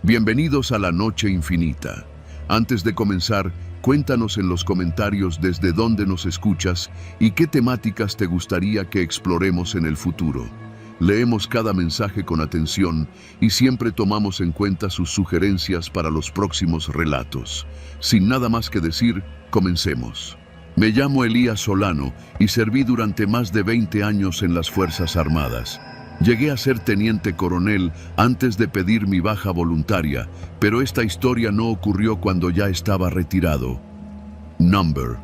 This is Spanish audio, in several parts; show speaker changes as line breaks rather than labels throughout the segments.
Bienvenidos a la Noche Infinita. Antes de comenzar, cuéntanos en los comentarios desde dónde nos escuchas y qué temáticas te gustaría que exploremos en el futuro. Leemos cada mensaje con atención y siempre tomamos en cuenta sus sugerencias para los próximos relatos. Sin nada más que decir, comencemos. Me llamo Elías Solano y serví durante más de 20 años en las Fuerzas Armadas. Llegué a ser teniente coronel antes de pedir mi baja voluntaria, pero esta historia no ocurrió cuando ya estaba retirado. Number.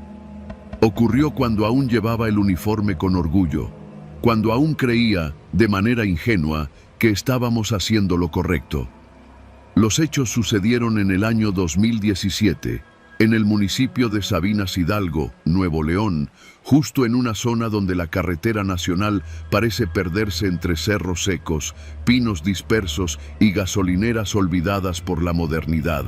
Ocurrió cuando aún llevaba el uniforme con orgullo, cuando aún creía, de manera ingenua, que estábamos haciendo lo correcto. Los hechos sucedieron en el año 2017, en el municipio de Sabinas Hidalgo, Nuevo León, justo en una zona donde la carretera nacional parece perderse entre cerros secos, pinos dispersos y gasolineras olvidadas por la modernidad.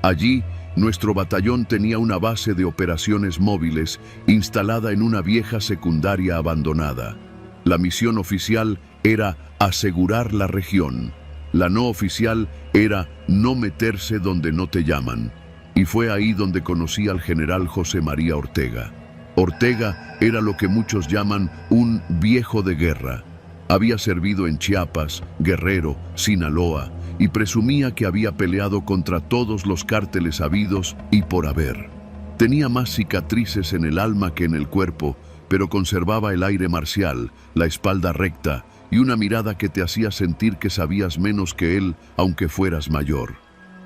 Allí, nuestro batallón tenía una base de operaciones móviles instalada en una vieja secundaria abandonada. La misión oficial era asegurar la región. La no oficial era no meterse donde no te llaman. Y fue ahí donde conocí al general José María Ortega. Ortega era lo que muchos llaman un viejo de guerra. Había servido en Chiapas, Guerrero, Sinaloa y presumía que había peleado contra todos los cárteles habidos y por haber. Tenía más cicatrices en el alma que en el cuerpo, pero conservaba el aire marcial, la espalda recta y una mirada que te hacía sentir que sabías menos que él, aunque fueras mayor.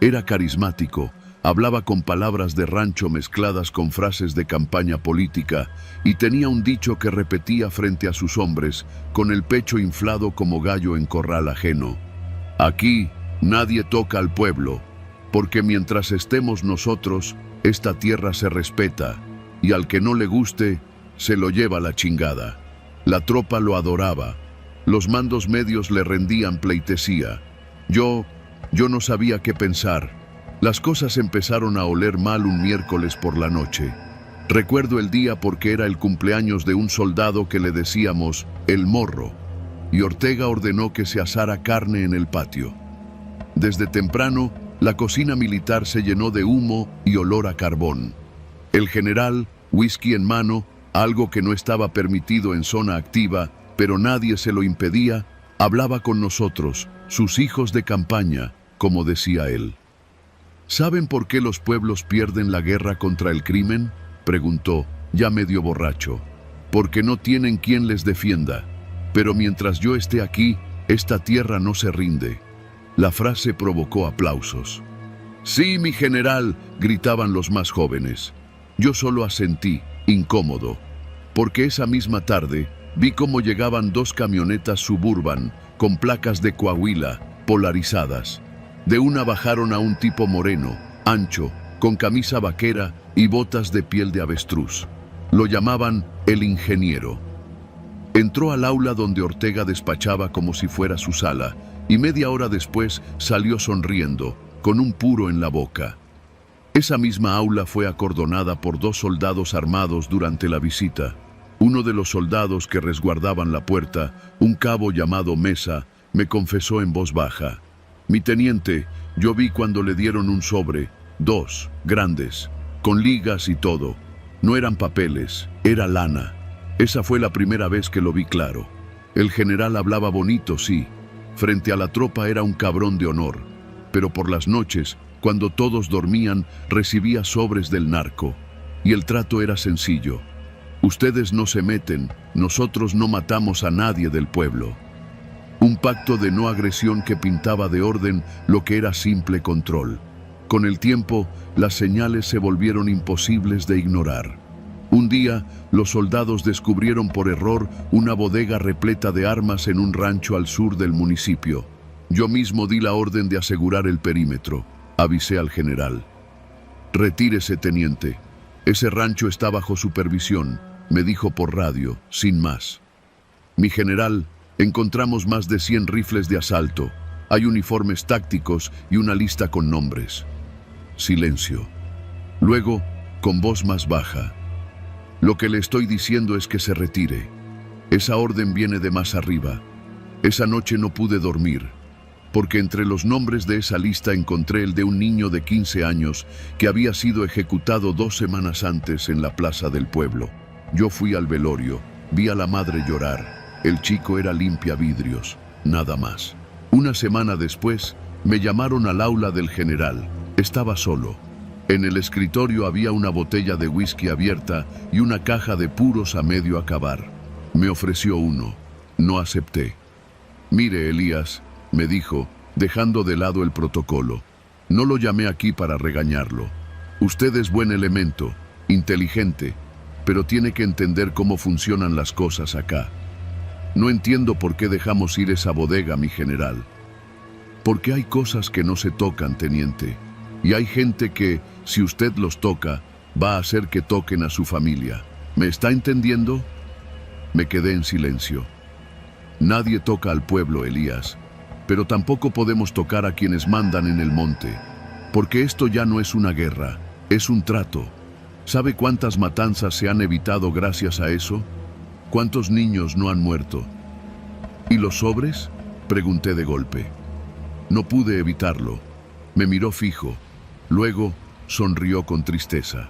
Era carismático. Hablaba con palabras de rancho mezcladas con frases de campaña política y tenía un dicho que repetía frente a sus hombres, con el pecho inflado como gallo en corral ajeno. Aquí nadie toca al pueblo, porque mientras estemos nosotros, esta tierra se respeta, y al que no le guste, se lo lleva la chingada. La tropa lo adoraba. Los mandos medios le rendían pleitesía. Yo no sabía qué pensar. Las cosas empezaron a oler mal un miércoles por la noche. Recuerdo el día porque era el cumpleaños de un soldado que le decíamos El Morro, y Ortega ordenó que se asara carne en el patio. Desde temprano, la cocina militar se llenó de humo y olor a carbón. El general, whisky en mano, algo que no estaba permitido en zona activa, pero nadie se lo impedía, hablaba con nosotros, sus hijos de campaña, como decía él. ¿Saben por qué los pueblos pierden la guerra contra el crimen?, preguntó, ya medio borracho. Porque no tienen quien les defienda. Pero mientras yo esté aquí, esta tierra no se rinde. La frase provocó aplausos. Sí, mi general, gritaban los más jóvenes. Yo solo asentí, incómodo, porque esa misma tarde vi cómo llegaban 2 camionetas Suburban con placas de Coahuila, polarizadas. De una bajaron a un tipo moreno, ancho, con camisa vaquera y botas de piel de avestruz. Lo llamaban el ingeniero. Entró al aula donde Ortega despachaba como si fuera su sala, y media hora después salió sonriendo, con un puro en la boca. Esa misma aula fue acordonada por 2 soldados armados durante la visita. Uno de los soldados que resguardaban la puerta, un cabo llamado Mesa, me confesó en voz baja. Mi teniente, yo vi cuando le dieron un sobre, 2, grandes, con ligas y todo. No eran papeles, era lana. Esa fue la primera vez que lo vi claro. El general hablaba bonito, sí. Frente a la tropa era un cabrón de honor. Pero por las noches, cuando todos dormían, recibía sobres del narco. Y el trato era sencillo. Ustedes no se meten, nosotros no matamos a nadie del pueblo. Un pacto de no agresión que pintaba de orden lo que era simple control. Con el tiempo, las señales se volvieron imposibles de ignorar. Un día, los soldados descubrieron por error una bodega repleta de armas en un rancho al sur del municipio. Yo mismo di la orden de asegurar el perímetro. Avisé al general. Retírese, teniente. Ese rancho está bajo supervisión, me dijo por radio, sin más. Mi general, encontramos más de 100 rifles de asalto. Hay uniformes tácticos y una lista con nombres. Silencio. Luego, con voz más baja. Lo que le estoy diciendo es que se retire. Esa orden viene de más arriba. Esa noche no pude dormir. porque entre los nombres de esa lista encontré el de un niño de 15 años que había sido ejecutado 2 semanas antes en la plaza del pueblo. Yo fui al velorio, vi a la madre llorar. El chico era limpiavidrios, nada más. Una semana después, me llamaron al aula del general. Estaba solo. En el escritorio había una botella de whisky abierta y una caja de puros a medio acabar. Me ofreció uno. No acepté. Mire, Elías, me dijo, dejando de lado el protocolo. No lo llamé aquí para regañarlo. Usted es buen elemento, inteligente, pero tiene que entender cómo funcionan las cosas acá. No entiendo por qué dejamos ir esa bodega, mi general. Porque hay cosas que no se tocan, teniente. Y hay gente que, si usted los toca, va a hacer que toquen a su familia. ¿Me está entendiendo? Me quedé en silencio. Nadie toca al pueblo, Elías, pero tampoco podemos tocar a quienes mandan en el monte, porque esto ya no es una guerra, es un trato. ¿Sabe cuántas matanzas se han evitado gracias a eso? ¿Cuántos niños no han muerto? ¿Y los sobres?, pregunté de golpe. No pude evitarlo. Me miró fijo. Luego sonrió con tristeza.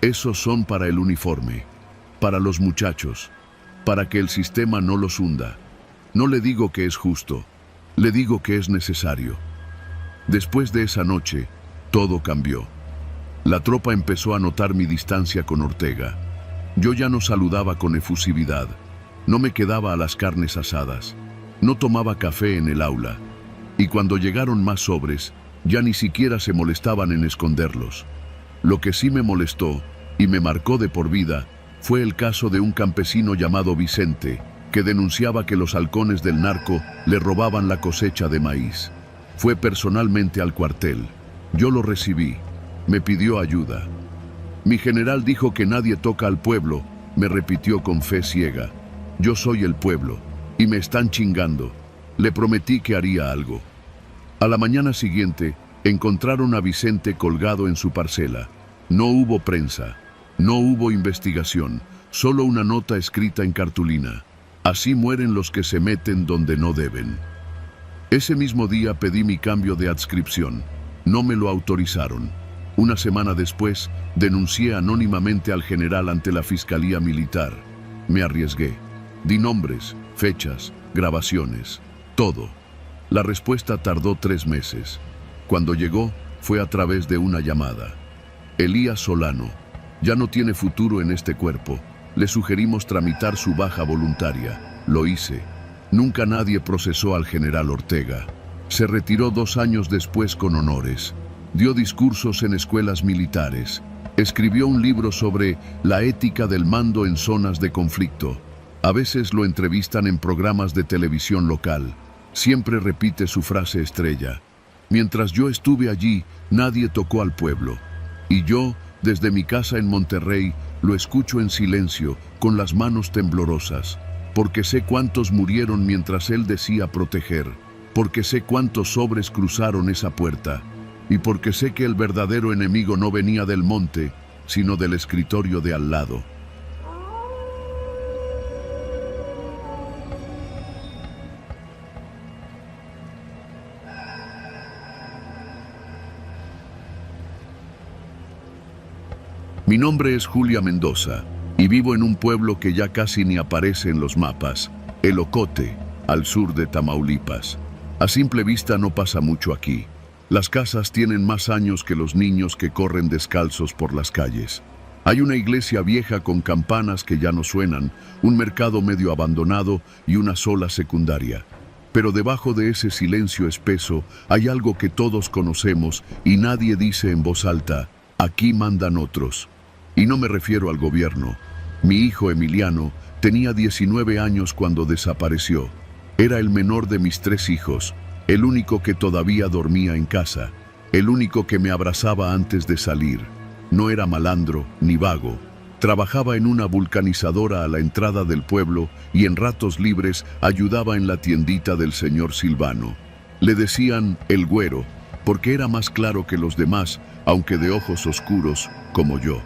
Esos son para el uniforme, para los muchachos, para que el sistema no los hunda. No le digo que es justo, le digo que es necesario. Después de esa noche, todo cambió. La tropa empezó a notar mi distancia con Ortega. Yo ya no saludaba con efusividad, no me quedaba a las carnes asadas, no tomaba café en el aula, y cuando llegaron más sobres, ya ni siquiera se molestaban en esconderlos. Lo que sí me molestó, y me marcó de por vida, fue el caso de un campesino llamado Vicente, que denunciaba que los halcones del narco le robaban la cosecha de maíz. Fue personalmente al cuartel. Yo lo recibí. Me pidió ayuda. Mi general dijo que nadie toca al pueblo, me repitió con fe ciega. Yo soy el pueblo, y me están chingando. Le prometí que haría algo. A la mañana siguiente, encontraron a Vicente colgado en su parcela. No hubo prensa. No hubo investigación, solo una nota escrita en cartulina. Así mueren los que se meten donde no deben. Ese mismo día pedí mi cambio de adscripción. No me lo autorizaron. Una semana después, denuncié anónimamente al general ante la Fiscalía Militar. Me arriesgué. Di nombres, fechas, grabaciones, todo. La respuesta tardó 3 meses. Cuando llegó, fue a través de una llamada. Elías Solano. Ya no tiene futuro en este cuerpo. Le sugerimos tramitar su baja voluntaria. Lo hice. Nunca nadie procesó al general Ortega. Se retiró 2 años después con honores. Dio discursos en escuelas militares. Escribió un libro sobre la ética del mando en zonas de conflicto. A veces lo entrevistan en programas de televisión local. Siempre repite su frase estrella. Mientras yo estuve allí, nadie tocó al pueblo. Y yo, desde mi casa en Monterrey, lo escucho en silencio, con las manos temblorosas, porque sé cuántos murieron mientras él decía proteger, porque sé cuántos sobres cruzaron esa puerta, y porque sé que el verdadero enemigo no venía del monte, sino del escritorio de al lado. Mi nombre es Julia Mendoza y vivo en un pueblo que ya casi ni aparece en los mapas, El Ocote, al sur de Tamaulipas. A simple vista no pasa mucho aquí. Las casas tienen más años que los niños que corren descalzos por las calles. Hay una iglesia vieja con campanas que ya no suenan, un mercado medio abandonado y una sola secundaria. Pero debajo de ese silencio espeso hay algo que todos conocemos y nadie dice en voz alta: aquí mandan otros. Y no me refiero al gobierno. Mi hijo Emiliano tenía 19 años cuando desapareció. Era el menor de mis 3 hijos, el único que todavía dormía en casa, el único que me abrazaba antes de salir. No era malandro ni vago. Trabajaba en una vulcanizadora a la entrada del pueblo y en ratos libres ayudaba en la tiendita del señor Silvano. Le decían el güero, porque era más claro que los demás, aunque de ojos oscuros, como yo.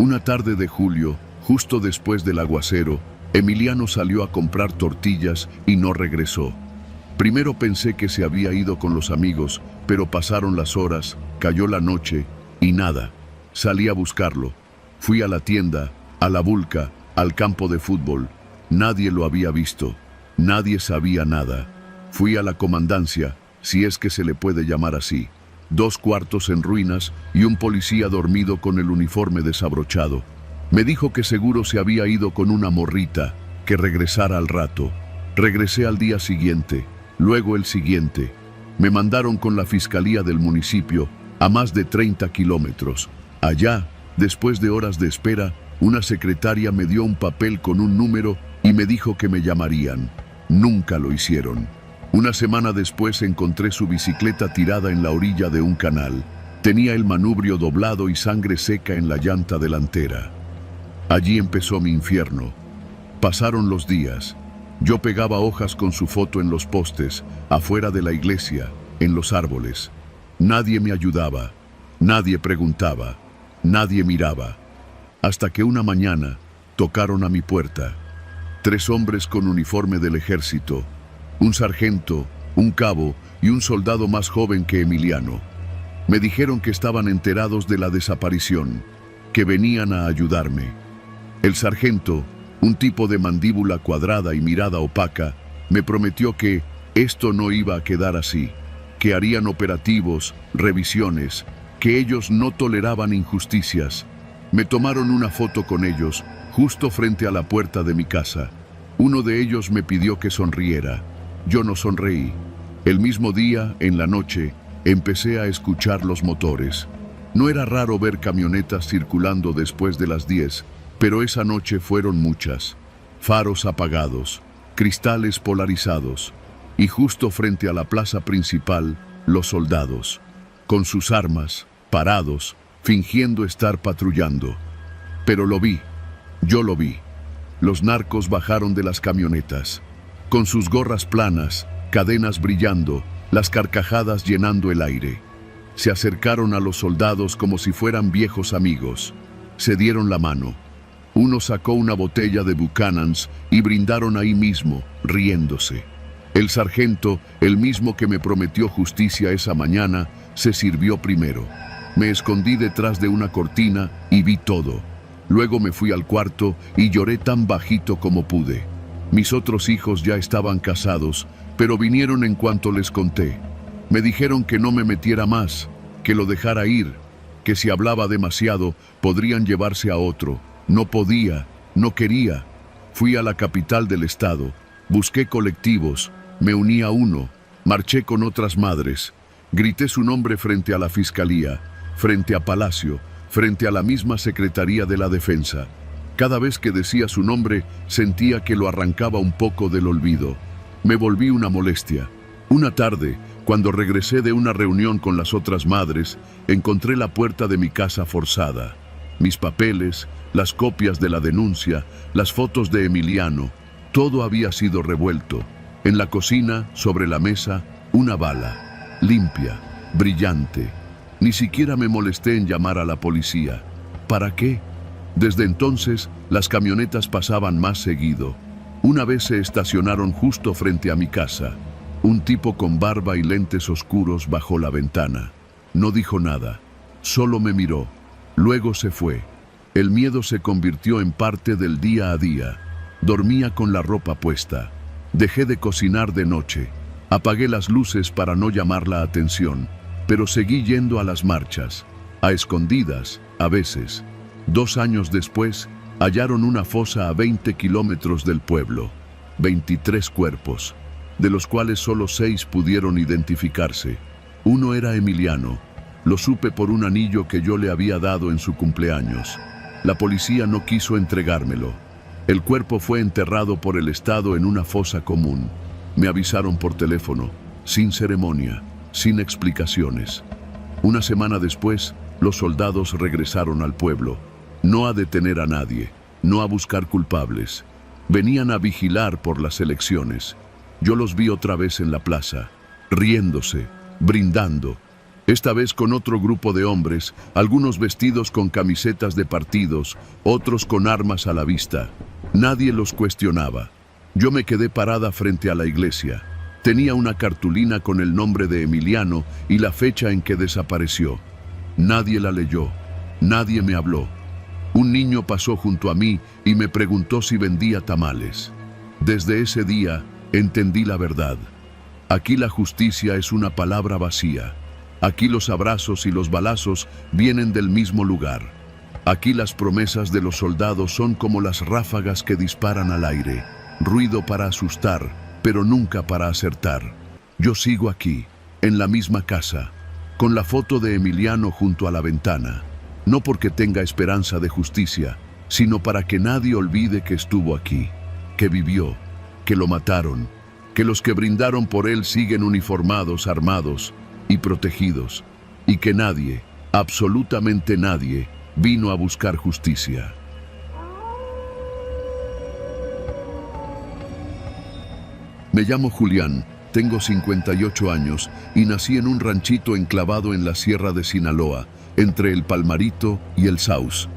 Una tarde de julio, justo después del aguacero, Emiliano salió a comprar tortillas y no regresó. Primero pensé que se había ido con los amigos, pero pasaron las horas, cayó la noche y nada. Salí a buscarlo. Fui a la tienda, a la Vulca, al campo de fútbol. Nadie lo había visto. Nadie sabía nada. Fui a la comandancia, si es que se le puede llamar así. 2 cuartos en ruinas y un policía dormido con el uniforme desabrochado. Me dijo que seguro se había ido con una morrita, que regresara al rato. Regresé al día siguiente, luego el siguiente. Me mandaron con la fiscalía del municipio a más de 30 kilómetros. Allá, después de horas de espera, una secretaria me dio un papel con un número y me dijo que me llamarían. Nunca lo hicieron. Una semana después encontré su bicicleta tirada en la orilla de un canal. Tenía el manubrio doblado y sangre seca en la llanta delantera. Allí empezó mi infierno. Pasaron los días. Yo pegaba hojas con su foto en los postes, afuera de la iglesia, en los árboles. Nadie me ayudaba, nadie preguntaba, nadie miraba. Hasta que una mañana tocaron a mi puerta. 3 hombres con uniforme del ejército, un sargento, un cabo y un soldado más joven que Emiliano. Me dijeron que estaban enterados de la desaparición, que venían a ayudarme. El sargento, un tipo de mandíbula cuadrada y mirada opaca, me prometió que esto no iba a quedar así, que harían operativos, revisiones, que ellos no toleraban injusticias. Me tomaron una foto con ellos, justo frente a la puerta de mi casa. Uno de ellos me pidió que sonriera. Yo no sonreí. El mismo día, en la noche, empecé a escuchar los motores. No era raro ver camionetas circulando después de las 10, pero esa noche fueron muchas. Faros apagados, cristales polarizados, y justo frente a la plaza principal, los soldados, con sus armas, parados, fingiendo estar patrullando. Pero lo vi, yo lo vi. Los narcos bajaron de las camionetas, con sus gorras planas, cadenas brillando, las carcajadas llenando el aire. Se acercaron a los soldados como si fueran viejos amigos. Se dieron la mano. Uno sacó una botella de Buchanan's y brindaron ahí mismo, riéndose. El sargento, el mismo que me prometió justicia esa mañana, se sirvió primero. Me escondí detrás de una cortina y vi todo. Luego me fui al cuarto y lloré tan bajito como pude. Mis otros hijos ya estaban casados, pero vinieron en cuanto les conté. Me dijeron que no me metiera más, que lo dejara ir, que si hablaba demasiado podrían llevarse a otro. No podía, no quería. Fui a la capital del estado, busqué colectivos, me uní a uno, marché con otras madres, grité su nombre frente a la fiscalía, frente a Palacio, frente a la misma Secretaría de la Defensa. Cada vez que decía su nombre, sentía que lo arrancaba un poco del olvido. Me volví una molestia. Una tarde, cuando regresé de una reunión con las otras madres, encontré la puerta de mi casa forzada. Mis papeles, las copias de la denuncia, las fotos de Emiliano, todo había sido revuelto. En la cocina, sobre la mesa, una bala, limpia, brillante. Ni siquiera me molesté en llamar a la policía. ¿Para qué? Desde entonces, las camionetas pasaban más seguido. Una vez se estacionaron justo frente a mi casa. Un tipo con barba y lentes oscuros bajó la ventana. No dijo nada, solo me miró. Luego se fue. El miedo se convirtió en parte del día a día. Dormía con la ropa puesta. Dejé de cocinar de noche. Apagué las luces para no llamar la atención, pero seguí yendo a las marchas, a escondidas, a veces. 2 años después, hallaron una fosa a 20 kilómetros del pueblo. 23 cuerpos, de los cuales solo 6 pudieron identificarse. Uno era Emiliano. Lo supe por un anillo que yo le había dado en su cumpleaños. La policía no quiso entregármelo. El cuerpo fue enterrado por el Estado en una fosa común. Me avisaron por teléfono, sin ceremonia, sin explicaciones. Una semana después, los soldados regresaron al pueblo. No a detener a nadie, no a buscar culpables. Venían a vigilar por las elecciones. Yo los vi otra vez en la plaza, riéndose, brindando. Esta vez con otro grupo de hombres, algunos vestidos con camisetas de partidos, otros con armas a la vista. Nadie los cuestionaba. Yo me quedé parada frente a la iglesia. Tenía una cartulina con el nombre de Emiliano y la fecha en que desapareció. Nadie la leyó, nadie me habló. Un niño pasó junto a mí y me preguntó si vendía tamales. Desde ese día entendí la verdad. Aquí la justicia es una palabra vacía. Aquí los abrazos y los balazos vienen del mismo lugar. Aquí las promesas de los soldados son como las ráfagas que disparan al aire. Ruido para asustar, pero nunca para acertar. Yo sigo aquí, en la misma casa, con la foto de Emiliano junto a la ventana. No porque tenga esperanza de justicia, sino para que nadie olvide que estuvo aquí, que vivió, que lo mataron, que los que brindaron por él siguen uniformados, armados y protegidos, y que nadie, absolutamente nadie, vino a buscar justicia. Me llamo Julián, tengo 58 años y nací en un ranchito enclavado en la sierra de Sinaloa, entre el Palmarito y el Saus.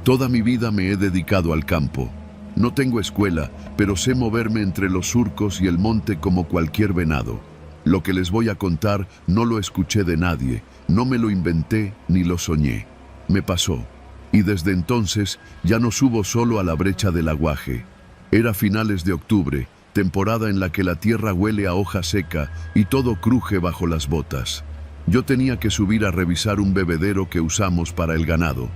Toda mi vida me he dedicado al campo. No tengo escuela, pero sé moverme entre los surcos y el monte como cualquier venado. Lo que les voy a contar no lo escuché de nadie, no me lo inventé ni lo soñé. Me pasó. Y desde entonces ya no subo solo a la brecha del aguaje. Era finales de octubre, temporada en la que la tierra huele a hoja seca y todo cruje bajo las botas. Yo tenía que subir a revisar un bebedero que usamos para el ganado.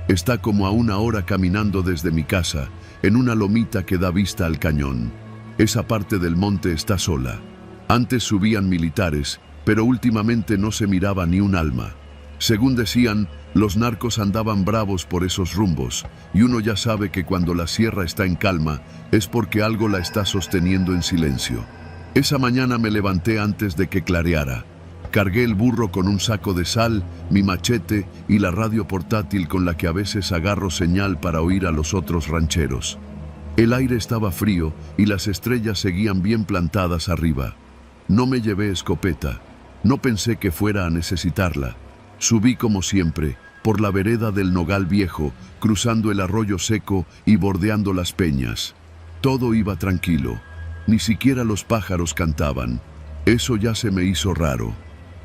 Está como a 1 hora caminando desde mi casa, en una lomita que da vista al cañón. Esa parte del monte está sola. Antes subían militares, pero últimamente no se miraba ni un alma. Según decían, los narcos andaban bravos por esos rumbos, y uno ya sabe que cuando la sierra está en calma, es porque algo la está sosteniendo en silencio. Esa mañana me levanté antes de que clareara. Cargué el burro con un saco de sal, mi machete y la radio portátil con la que a veces agarro señal para oír a los otros rancheros. El aire estaba frío y las estrellas seguían bien plantadas arriba. No me llevé escopeta. No pensé que fuera a necesitarla. Subí como siempre, por la vereda del Nogal Viejo, cruzando el arroyo seco y bordeando las peñas. Todo iba tranquilo. Ni siquiera los pájaros cantaban. Eso ya se me hizo raro.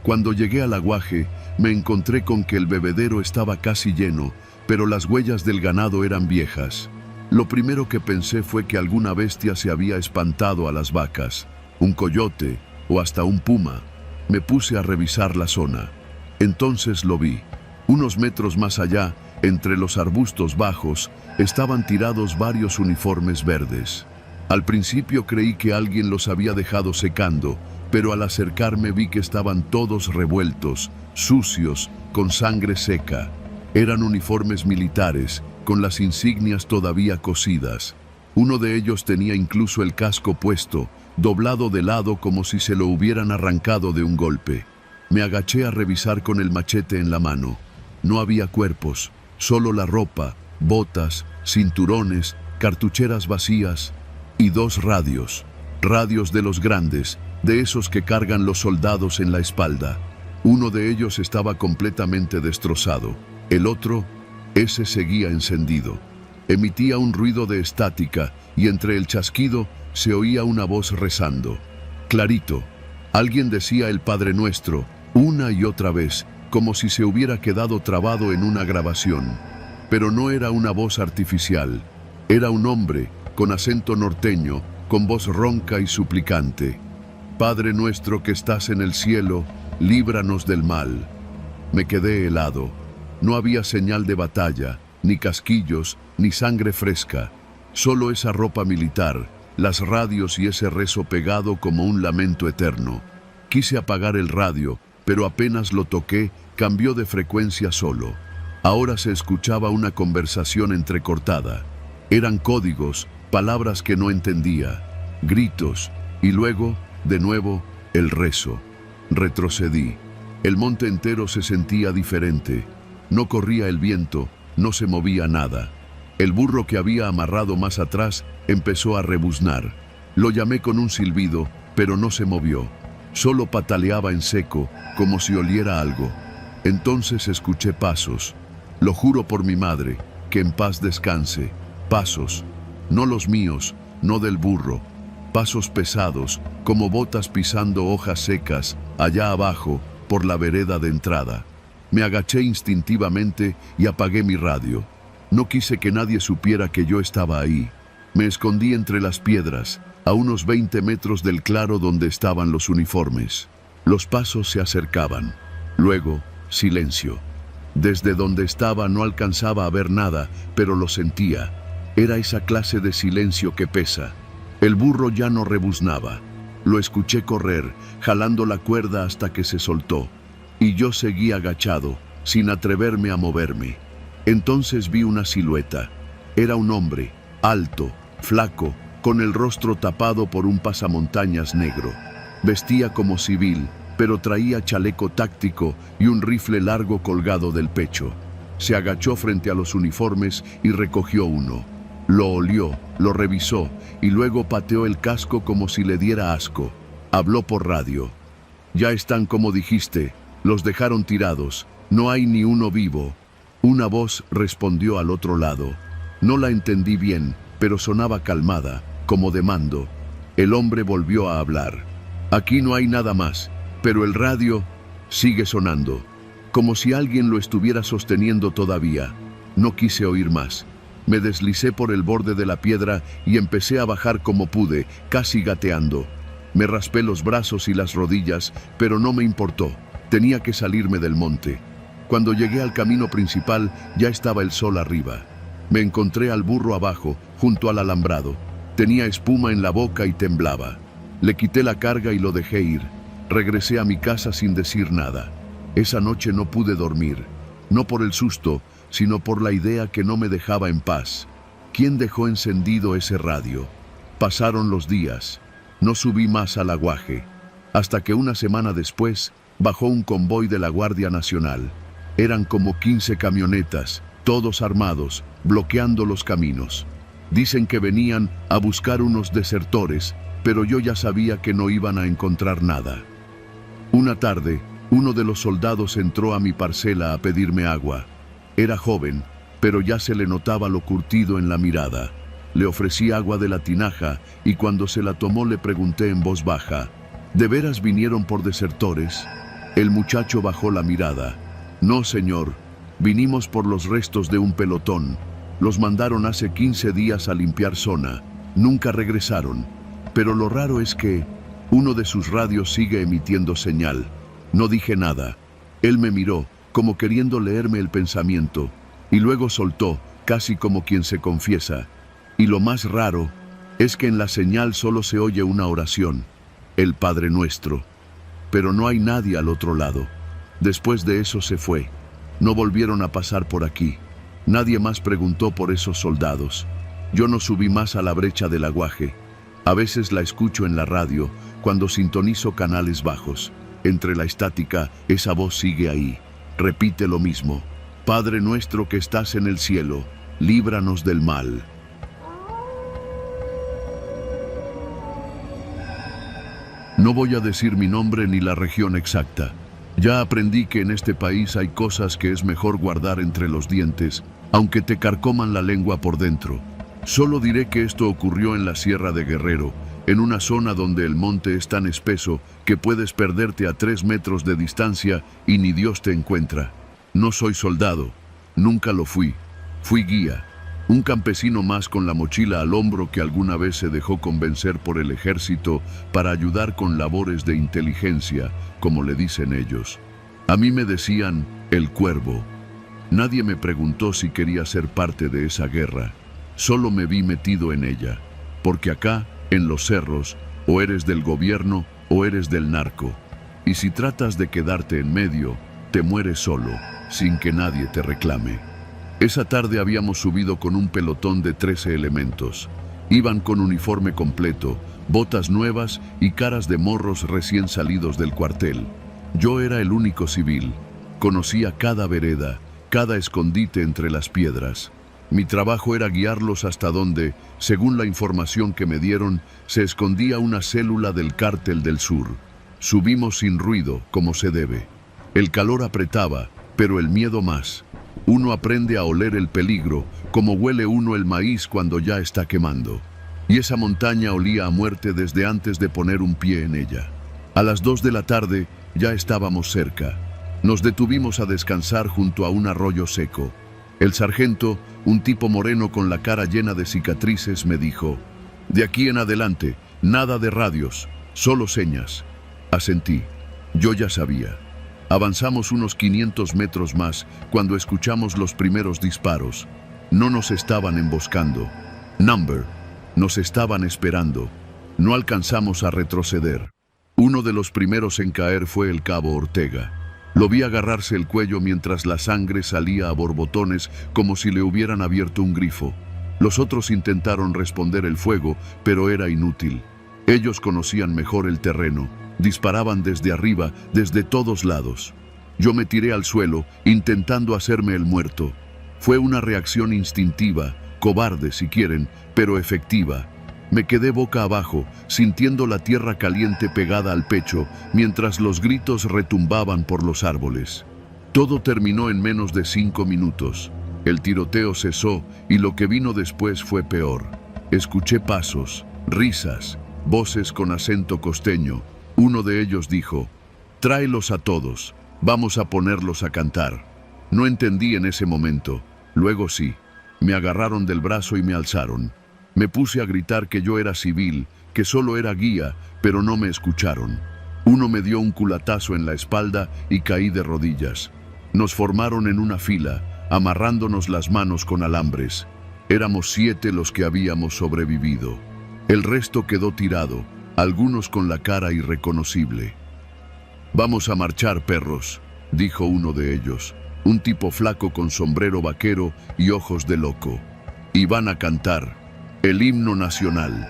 Cuando llegué al aguaje, me encontré con que el bebedero estaba casi lleno, pero las huellas del ganado eran viejas. Lo primero que pensé fue que alguna bestia se había espantado a las vacas, un coyote o hasta un puma. Me puse a revisar la zona. Entonces lo vi. Unos metros más allá, entre los arbustos bajos, estaban tirados varios uniformes verdes. Al principio creí que alguien los había dejado secando, pero al acercarme vi que estaban todos revueltos, sucios, con sangre seca. Eran uniformes militares, con las insignias todavía cosidas. Uno de ellos tenía incluso el casco puesto, doblado de lado como si se lo hubieran arrancado de un golpe. Me agaché a revisar con el machete en la mano. No había cuerpos, solo la ropa, botas, cinturones, cartucheras vacías y 2 radios. Radios de los grandes, de esos que cargan los soldados en la espalda. Uno de ellos estaba completamente destrozado. El otro, ese seguía encendido. Emitía un ruido de estática y entre el chasquido se oía una voz rezando. Clarito. Alguien decía el Padre Nuestro, una y otra vez, como si se hubiera quedado trabado en una grabación. Pero no era una voz artificial. Era un hombre, con acento norteño, con voz ronca y suplicante. Padre nuestro que estás en el cielo, líbranos del mal. Me quedé helado. No había señal de batalla, ni casquillos, ni sangre fresca. Solo esa ropa militar, las radios y ese rezo pegado como un lamento eterno. Quise apagar el radio, pero apenas lo toqué, cambió de frecuencia solo. Ahora se escuchaba una conversación entrecortada. Eran códigos, palabras que no entendía, gritos, y luego, de nuevo, el rezo. Retrocedí. El monte entero se sentía diferente. No corría el viento, no se movía nada. El burro que había amarrado más atrás empezó a rebuznar. Lo llamé con un silbido, pero no se movió. Solo pataleaba en seco, como si oliera algo. Entonces escuché pasos. Lo juro por mi madre, que en paz descanse. Pasos. No los míos, no del burro. pasos pesados, como botas pisando hojas secas, allá abajo, por la vereda de entrada. Me agaché instintivamente y apagué mi radio. No quise que nadie supiera que yo estaba ahí. Me escondí entre las piedras, a unos 20 metros del claro donde estaban los uniformes. Los pasos se acercaban. Luego, silencio. Desde donde estaba no alcanzaba a ver nada, pero lo sentía. Era esa clase de silencio que pesa. El burro ya no rebuznaba. Lo escuché correr, jalando la cuerda hasta que se soltó. Y yo seguí agachado, sin atreverme a moverme. Entonces vi una silueta. Era un hombre, alto, flaco, con el rostro tapado por un pasamontañas negro. Vestía como civil, pero traía chaleco táctico y un rifle largo colgado del pecho. Se agachó frente a los uniformes y recogió uno. Lo olió, lo revisó y luego pateó el casco como si le diera asco. Habló por radio. «Ya están como dijiste, los dejaron tirados, no hay ni uno vivo». Una voz respondió al otro lado. No la entendí bien, pero sonaba calmada, como de mando. El hombre volvió a hablar. «Aquí no hay nada más, pero el radio sigue sonando, como si alguien lo estuviera sosteniendo todavía». No quise oír más. Me deslicé por el borde de la piedra y empecé a bajar como pude, casi gateando. Me raspé los brazos y las rodillas, pero no me importó. Tenía que salirme del monte. Cuando llegué al camino principal, ya estaba el sol arriba. Me encontré al burro abajo, junto al alambrado. Tenía espuma en la boca y temblaba. Le quité la carga y lo dejé ir. Regresé a mi casa sin decir nada. Esa noche no pude dormir, no por el susto, sino por la idea que no me dejaba en paz. ¿Quién dejó encendido ese radio? Pasaron los días. No subí más al aguaje, hasta que una semana después bajó un convoy de la Guardia Nacional. Eran como 15 camionetas, todos armados, bloqueando los caminos. Dicen que venían a buscar unos desertores, pero yo ya sabía que no iban a encontrar nada. Una tarde, uno de los soldados entró a mi parcela a pedirme agua. Era joven, pero ya se le notaba lo curtido en la mirada. Le ofrecí agua de la tinaja y cuando se la tomó le pregunté en voz baja: ¿de veras vinieron por desertores? El muchacho bajó la mirada. No, señor, vinimos por los restos de un pelotón. Los mandaron hace 15 días a limpiar zona. Nunca regresaron. Pero lo raro es que uno de sus radios sigue emitiendo señal. No dije nada. Él me miró, como queriendo leerme el pensamiento, y luego soltó, casi como quien se confiesa. Y lo más raro es que en la señal solo se oye una oración, el Padre Nuestro. Pero no hay nadie al otro lado. Después de eso se fue. No volvieron a pasar por aquí. Nadie más preguntó por esos soldados. Yo no subí más a la brecha del aguaje. A veces la escucho en la radio, cuando sintonizo canales bajos. Entre la estática, esa voz sigue ahí. Repite lo mismo: Padre nuestro que estás en el cielo, líbranos del mal. No voy a decir mi nombre ni la región exacta. Ya aprendí que en este país hay cosas que es mejor guardar entre los dientes, aunque te carcoman la lengua por dentro. Solo diré que esto ocurrió en la Sierra de Guerrero, en una zona donde el monte es tan espeso que puedes perderte a 3 metros de distancia y ni Dios te encuentra. No soy soldado, nunca lo fui. Fui guía, un campesino más con la mochila al hombro que alguna vez se dejó convencer por el ejército para ayudar con labores de inteligencia, como le dicen ellos. A mí me decían el Cuervo. Nadie me preguntó si quería ser parte de esa guerra. Solo me vi metido en ella, porque acá, en los cerros, o eres del gobierno o eres del narco. Y si tratas de quedarte en medio, te mueres solo, sin que nadie te reclame. Esa tarde habíamos subido con un pelotón de 13 elementos. Iban con uniforme completo, botas nuevas y caras de morros recién salidos del cuartel. Yo era el único civil. Conocía cada vereda, cada escondite entre las piedras. Mi trabajo era guiarlos hasta donde, según la información que me dieron, se escondía una célula del Cártel del Sur. Subimos sin ruido, como se debe. El calor apretaba, pero el miedo más. Uno aprende a oler el peligro, como huele uno el maíz cuando ya está quemando. y esa montaña olía a muerte desde antes de poner un pie en ella. A las 2 de la tarde ya estábamos cerca. Nos detuvimos a descansar junto a un arroyo seco. El sargento, un tipo moreno con la cara llena de cicatrices, me dijo: «De aquí en adelante, nada de radios, solo señas». Asentí. Yo ya sabía. Avanzamos unos 500 metros más cuando escuchamos los primeros disparos. No nos estaban emboscando. Number. Nos estaban esperando. No alcanzamos a retroceder. Uno de los primeros en caer fue el cabo Ortega. Lo vi agarrarse el cuello mientras la sangre salía a borbotones como si le hubieran abierto un grifo. Los otros intentaron responder el fuego, pero era inútil. Ellos conocían mejor el terreno. Disparaban desde arriba, desde todos lados. Yo me tiré al suelo, intentando hacerme el muerto. Fue una reacción instintiva, cobarde si quieren, pero efectiva. Me quedé boca abajo, sintiendo la tierra caliente pegada al pecho, mientras los gritos retumbaban por los árboles. Todo terminó en menos de 5 minutos. El tiroteo cesó y lo que vino después fue peor. Escuché pasos, risas, voces con acento costeño. Uno de ellos dijo: «Tráelos a todos, vamos a ponerlos a cantar». No entendí en ese momento. Luego sí. Me agarraron del brazo y me alzaron. Me puse a gritar que yo era civil, que solo era guía, pero no me escucharon. Uno me dio un culatazo en la espalda y caí de rodillas. Nos formaron en una fila, amarrándonos las manos con alambres. Éramos 7 los que habíamos sobrevivido. El resto quedó tirado, algunos con la cara irreconocible. «Vamos a marchar, perros», dijo uno de ellos, un tipo flaco con sombrero vaquero y ojos de loco. «Y van a cantar el himno nacional».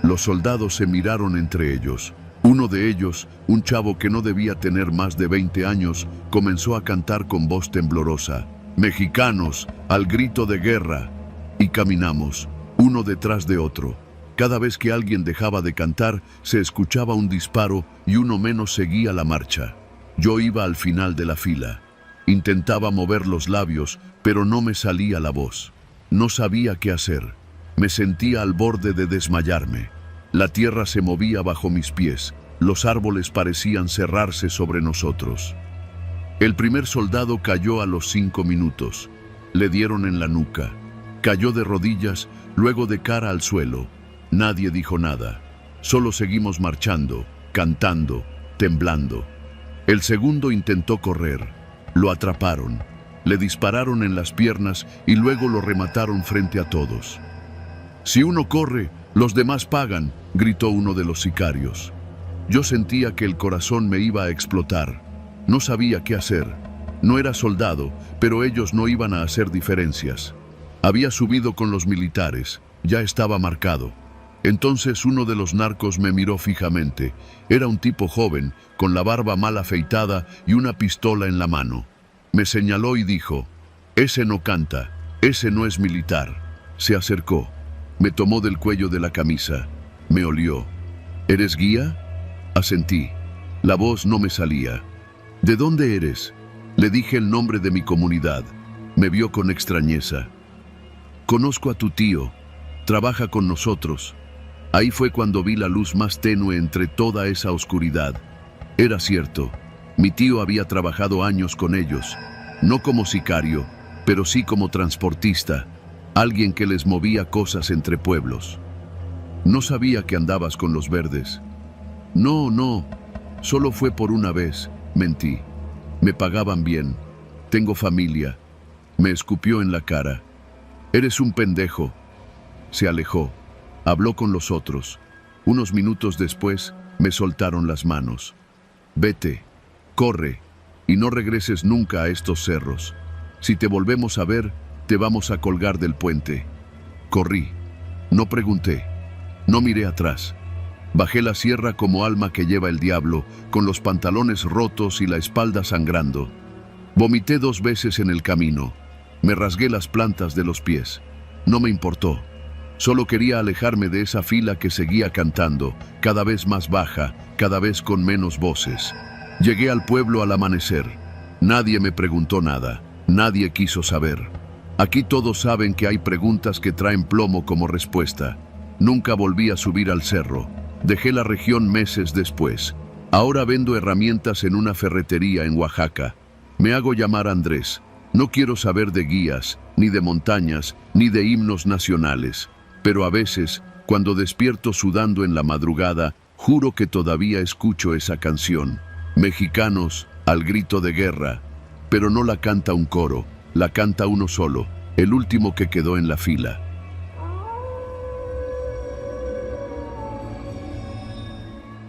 Los soldados se miraron entre ellos. Uno de ellos, un chavo que no debía tener más de 20 años, comenzó a cantar con voz temblorosa: «Mexicanos, al grito de guerra». Y caminamos, uno detrás de otro. Cada vez que alguien dejaba de cantar, se escuchaba un disparo y uno menos seguía la marcha. Yo iba al final de la fila. Intentaba mover los labios, pero no me salía la voz. No sabía qué hacer. Me sentía al borde de desmayarme. La tierra se movía bajo mis pies. Los árboles parecían cerrarse sobre nosotros. El primer soldado cayó a los 5 minutos. Le dieron en la nuca. Cayó de rodillas, luego de cara al suelo. Nadie dijo nada. Solo seguimos marchando, cantando, temblando. El segundo intentó correr. Lo atraparon. Le dispararon en las piernas y luego lo remataron frente a todos. «Si uno corre, los demás pagan», gritó uno de los sicarios. Yo sentía que el corazón me iba a explotar. No sabía qué hacer. No era soldado, pero ellos no iban a hacer diferencias. Había subido con los militares. Ya estaba marcado. Entonces uno de los narcos me miró fijamente. Era un tipo joven, con la barba mal afeitada y una pistola en la mano. Me señaló y dijo: «Ese no canta, ese no es militar». Se acercó. Me tomó del cuello de la camisa. Me olió. «¿Eres guía?». Asentí. La voz no me salía. «¿De dónde eres?». Le dije el nombre de mi comunidad. Me vio con extrañeza. «Conozco a tu tío. Trabaja con nosotros». Ahí fue cuando vi la luz más tenue entre toda esa oscuridad. Era cierto. Mi tío había trabajado años con ellos. No como sicario, pero sí como transportista. Alguien que les movía cosas entre pueblos. «No sabía que andabas con los verdes». No, solo fue por una vez», mentí. «Me pagaban bien. Tengo familia». Me escupió en la cara. «Eres un pendejo». Se alejó. Habló con los otros. Unos minutos después, me soltaron las manos. «Vete, corre, y no regreses nunca a estos cerros. Si te volvemos a ver, te vamos a colgar del puente». Corrí. No pregunté. No miré atrás. Bajé la sierra como alma que lleva el diablo, con los pantalones rotos y la espalda sangrando. Vomité 2 veces en el camino. Me rasgué las plantas de los pies. No me importó. Solo quería alejarme de esa fila que seguía cantando, cada vez más baja, cada vez con menos voces. Llegué al pueblo al amanecer. Nadie me preguntó nada. Nadie quiso saber. Aquí todos saben que hay preguntas que traen plomo como respuesta. Nunca volví a subir al cerro. Dejé la región meses después. Ahora vendo herramientas en una ferretería en Oaxaca. Me hago llamar Andrés. No quiero saber de guías, ni de montañas, ni de himnos nacionales. Pero a veces, cuando despierto sudando en la madrugada, juro que todavía escucho esa canción. Mexicanos, al grito de guerra. Pero no la canta un coro, la canta uno solo, el último que quedó en la fila.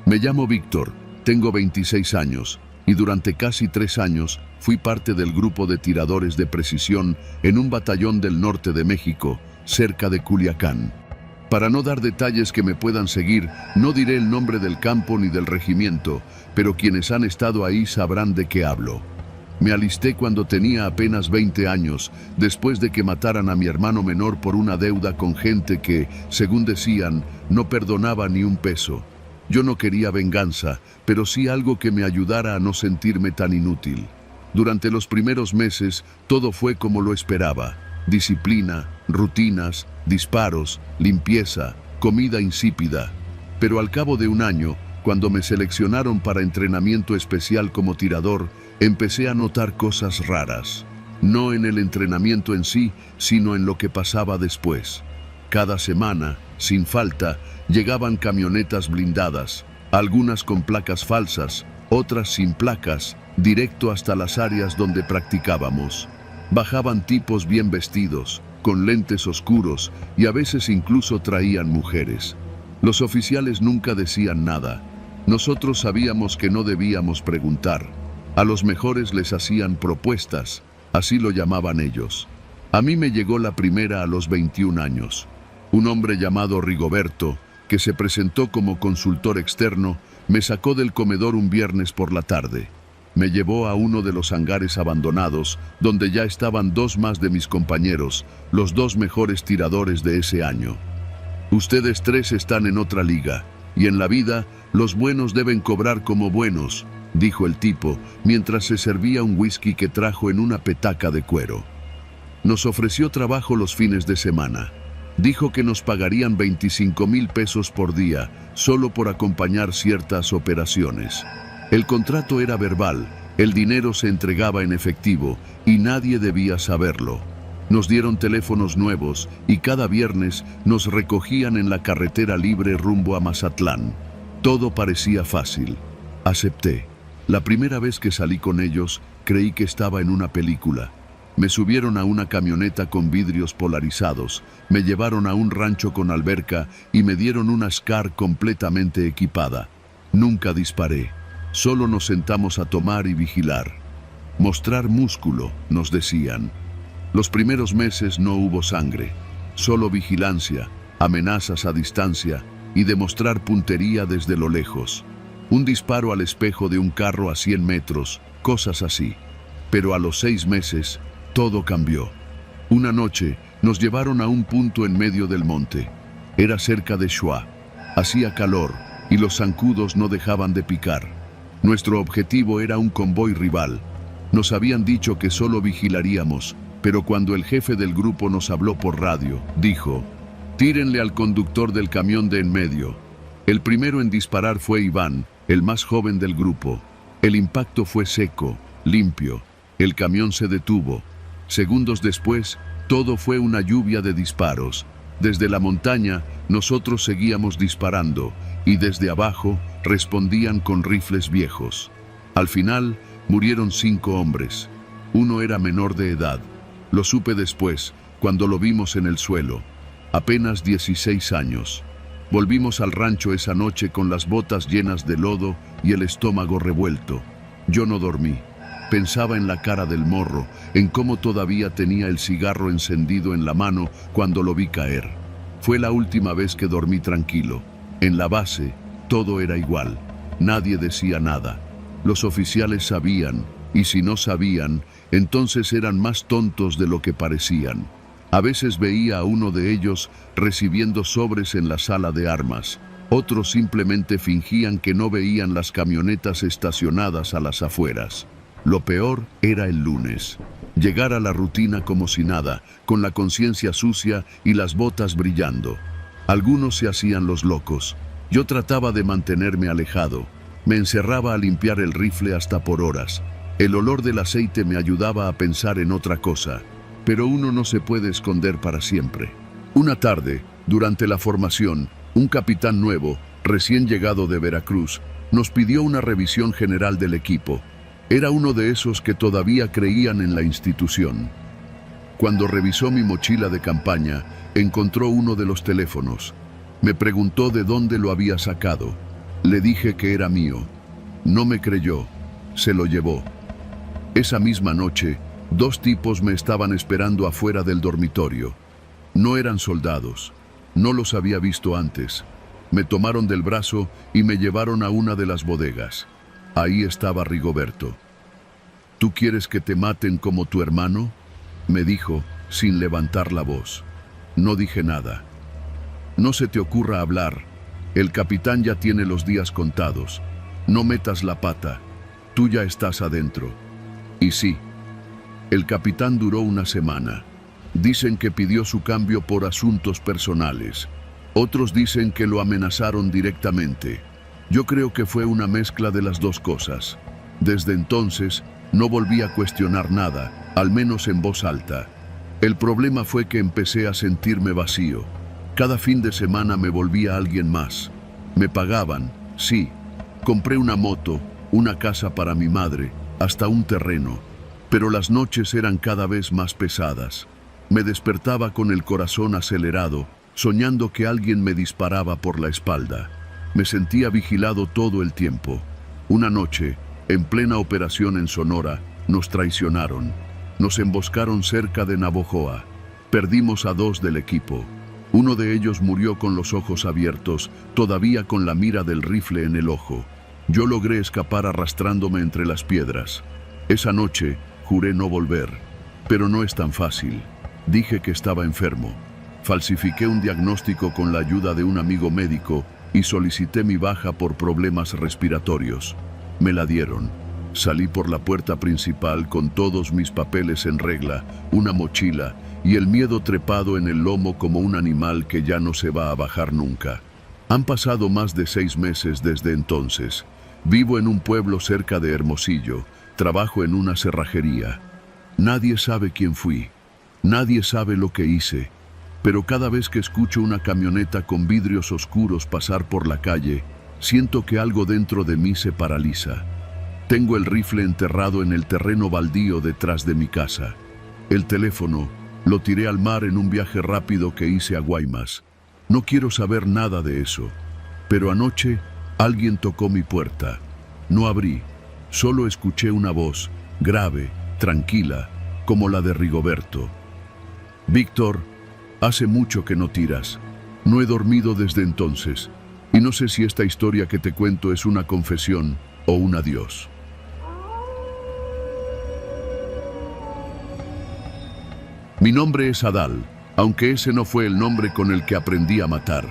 Me llamo Víctor, tengo 26 años y durante casi 3 años fui parte del grupo de tiradores de precisión en un batallón del norte de México, cerca de Culiacán. Para no dar detalles que me puedan seguir, no diré el nombre del campo ni del regimiento, pero quienes han estado ahí sabrán de qué hablo. Me alisté cuando tenía apenas 20 años, después de que mataran a mi hermano menor por una deuda con gente que, según decían, no perdonaba ni un peso. Yo no quería venganza, pero sí algo que me ayudara a no sentirme tan inútil. Durante los primeros meses, todo fue como lo esperaba. Disciplina, rutinas, disparos, limpieza, comida insípida. Pero al cabo de un año, cuando me seleccionaron para entrenamiento especial como tirador, empecé a notar cosas raras. No en el entrenamiento en sí, sino en lo que pasaba después. Cada semana, sin falta, llegaban camionetas blindadas, algunas con placas falsas, otras sin placas, directo hasta las áreas donde practicábamos. Bajaban tipos bien vestidos, con lentes oscuros y a veces incluso traían mujeres. Los oficiales nunca decían nada. Nosotros sabíamos que no debíamos preguntar. A los mejores les hacían propuestas, así lo llamaban ellos. A mí me llegó la primera a los 21 años. Un hombre llamado Rigoberto, que se presentó como consultor externo, me sacó del comedor un viernes por la tarde. Me llevó a uno de los hangares abandonados, donde ya estaban 2 más de mis compañeros, los 2 mejores tiradores de ese año. Ustedes 3 están en otra liga, y en la vida, los buenos deben cobrar como buenos, dijo el tipo, mientras se servía un whisky que trajo en una petaca de cuero. Nos ofreció trabajo los fines de semana. Dijo que nos pagarían 25,000 pesos por día, solo por acompañar ciertas operaciones. El contrato era verbal, el dinero se entregaba en efectivo y nadie debía saberlo. Nos dieron teléfonos nuevos y cada viernes nos recogían en la carretera libre rumbo a Mazatlán. Todo parecía fácil. Acepté. La primera vez que salí con ellos, creí que estaba en una película. Me subieron a una camioneta con vidrios polarizados, me llevaron a un rancho con alberca y me dieron una SCAR completamente equipada. Nunca disparé, solo nos sentamos a tomar y vigilar. Mostrar músculo, nos decían. Los primeros meses no hubo sangre, solo vigilancia, amenazas a distancia y demostrar puntería desde lo lejos. Un disparo al espejo de un carro a 100 metros, cosas así. Pero a los 6 meses, todo cambió. Una noche nos llevaron a un punto en medio del monte. Era cerca de Xua. Hacía calor y los zancudos no dejaban de picar. Nuestro objetivo era un convoy rival. Nos habían dicho que solo vigilaríamos, pero cuando el jefe del grupo nos habló por radio, dijo: «Tírenle al conductor del camión de en medio». El primero en disparar fue Iván, el más joven del grupo. El impacto fue seco, limpio. El camión se detuvo. Segundos después, todo fue una lluvia de disparos. Desde la montaña, nosotros seguíamos disparando, y desde abajo respondían con rifles viejos. Al final, murieron 5 hombres. Uno era menor de edad. Lo supe después, cuando lo vimos en el suelo. Apenas 16 años. Volvimos al rancho esa noche con las botas llenas de lodo y el estómago revuelto. Yo no dormí. Pensaba en la cara del morro, en cómo todavía tenía el cigarro encendido en la mano cuando lo vi caer. Fue la última vez que dormí tranquilo. En la base, todo era igual. Nadie decía nada. Los oficiales sabían, y si no sabían, entonces eran más tontos de lo que parecían. A veces veía a uno de ellos recibiendo sobres en la sala de armas. Otros simplemente fingían que no veían las camionetas estacionadas a las afueras. Lo peor era el lunes. Llegar a la rutina como si nada, con la conciencia sucia y las botas brillando. Algunos se hacían los locos. Yo trataba de mantenerme alejado. Me encerraba a limpiar el rifle hasta por horas. El olor del aceite me ayudaba a pensar en otra cosa, pero uno no se puede esconder para siempre. Una tarde, durante la formación, un capitán nuevo, recién llegado de Veracruz, nos pidió una revisión general del equipo. Era uno de esos que todavía creían en la institución. Cuando revisó mi mochila de campaña, encontró uno de los teléfonos. Me preguntó de dónde lo había sacado. Le dije que era mío. No me creyó. Se lo llevó. Esa misma noche, 2 tipos me estaban esperando afuera del dormitorio. No eran soldados. No los había visto antes. Me tomaron del brazo y me llevaron a una de las bodegas. Ahí estaba Rigoberto. ¿Tú quieres que te maten como tu hermano?, me dijo, sin levantar la voz. No dije nada. No se te ocurra hablar. El capitán ya tiene los días contados. No metas la pata. Tú ya estás adentro. Y sí, el capitán duró una semana. Dicen que pidió su cambio por asuntos personales. Otros dicen que lo amenazaron directamente. Yo creo que fue una mezcla de las 2 cosas. Desde entonces, no volví a cuestionar nada, al menos en voz alta. El problema fue que empecé a sentirme vacío. Cada fin de semana me volvía alguien más. Me pagaban, sí. Compré una moto, una casa para mi madre, hasta un terreno. Pero las noches eran cada vez más pesadas. Me despertaba con el corazón acelerado, soñando que alguien me disparaba por la espalda. Me sentía vigilado todo el tiempo. Una noche, en plena operación en Sonora, nos traicionaron. Nos emboscaron cerca de Navojoa. Perdimos a 2 del equipo. Uno de ellos murió con los ojos abiertos, todavía con la mira del rifle en el ojo. Yo logré escapar arrastrándome entre las piedras. Esa noche, juré no volver. Pero no es tan fácil. Dije que estaba enfermo. Falsifiqué un diagnóstico con la ayuda de un amigo médico y solicité mi baja por problemas respiratorios. Me la dieron. Salí por la puerta principal con todos mis papeles en regla, una mochila y el miedo trepado en el lomo como un animal que ya no se va a bajar nunca. Han pasado más de 6 meses desde entonces. Vivo en un pueblo cerca de Hermosillo. Trabajo en una cerrajería. Nadie sabe quién fui. Nadie sabe lo que hice. Pero cada vez que escucho una camioneta con vidrios oscuros pasar por la calle, siento que algo dentro de mí se paraliza. Tengo el rifle enterrado en el terreno baldío detrás de mi casa. El teléfono lo tiré al mar en un viaje rápido que hice a Guaymas. No quiero saber nada de eso. Pero anoche alguien tocó mi puerta. No abrí. Solo escuché una voz, grave, tranquila, como la de Rigoberto. Víctor, hace mucho que no tiras. No he dormido desde entonces. Y no sé si esta historia que te cuento es una confesión o un adiós. Mi nombre es Adal, aunque ese no fue el nombre con el que aprendí a matar.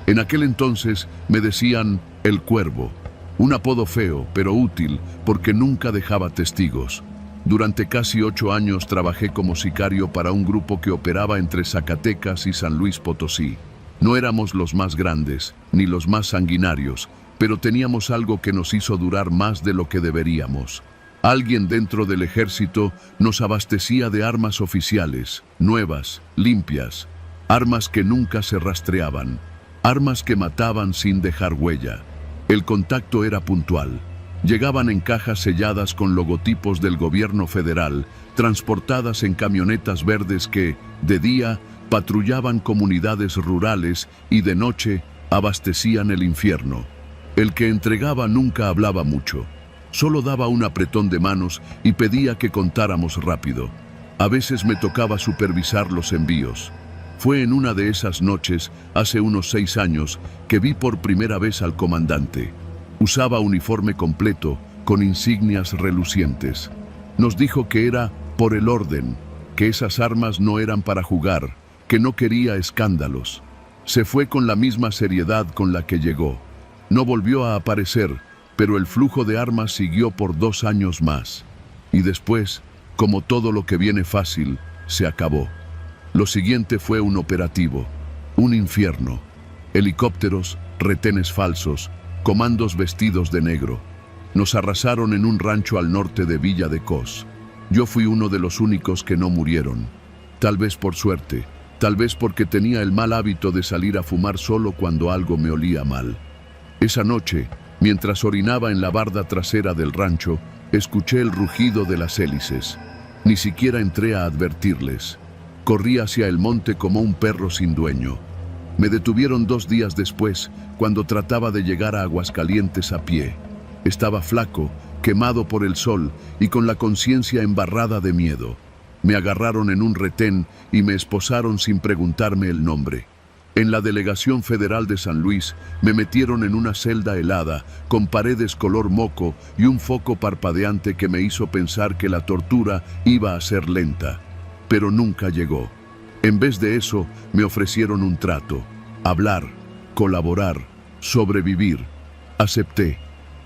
En aquel entonces me decían El Cuervo, un apodo feo pero útil porque nunca dejaba testigos. Durante casi 8 años trabajé como sicario para un grupo que operaba entre Zacatecas y San Luis Potosí. No éramos los más grandes, ni los más sanguinarios, pero teníamos algo que nos hizo durar más de lo que deberíamos. Alguien dentro del ejército nos abastecía de armas oficiales, nuevas, limpias, armas que nunca se rastreaban, armas que mataban sin dejar huella. El contacto era puntual. Llegaban en cajas selladas con logotipos del gobierno federal, transportadas en camionetas verdes que, de día, patrullaban comunidades rurales y de noche abastecían el infierno. El que entregaba nunca hablaba mucho. Solo daba un apretón de manos y pedía que contáramos rápido. A veces me tocaba supervisar los envíos. Fue en una de esas noches, hace unos 6 años, que vi por primera vez al comandante. Usaba uniforme completo, con insignias relucientes. Nos dijo que era por el orden, que esas armas no eran para jugar, que no quería escándalos. Se fue con la misma seriedad con la que llegó. No volvió a aparecer, pero el flujo de armas siguió por 2 años más. Y después, como todo lo que viene fácil, se acabó. Lo siguiente fue un operativo, un infierno. helicópteros, retenes falsos, comandos vestidos de negro. Nos arrasaron en un rancho al norte de Villa de Cos. Yo fui uno de los únicos que no murieron. Tal vez por suerte, tal vez porque tenía el mal hábito de salir a fumar solo cuando algo me olía mal. Esa noche, mientras orinaba en la barda trasera del rancho, escuché el rugido de las hélices. Ni siquiera entré a advertirles. Corrí hacia el monte como un perro sin dueño. Me detuvieron 2 días después, cuando trataba de llegar a Aguascalientes a pie. Estaba flaco, quemado por el sol y con la conciencia embarrada de miedo. Me agarraron en un retén y me esposaron sin preguntarme el nombre. En la Delegación Federal de San Luis me metieron en una celda helada, con paredes color moco y un foco parpadeante que me hizo pensar que la tortura iba a ser lenta. Pero nunca llegó. En vez de eso, me ofrecieron un trato: hablar, colaborar, sobrevivir. Acepté.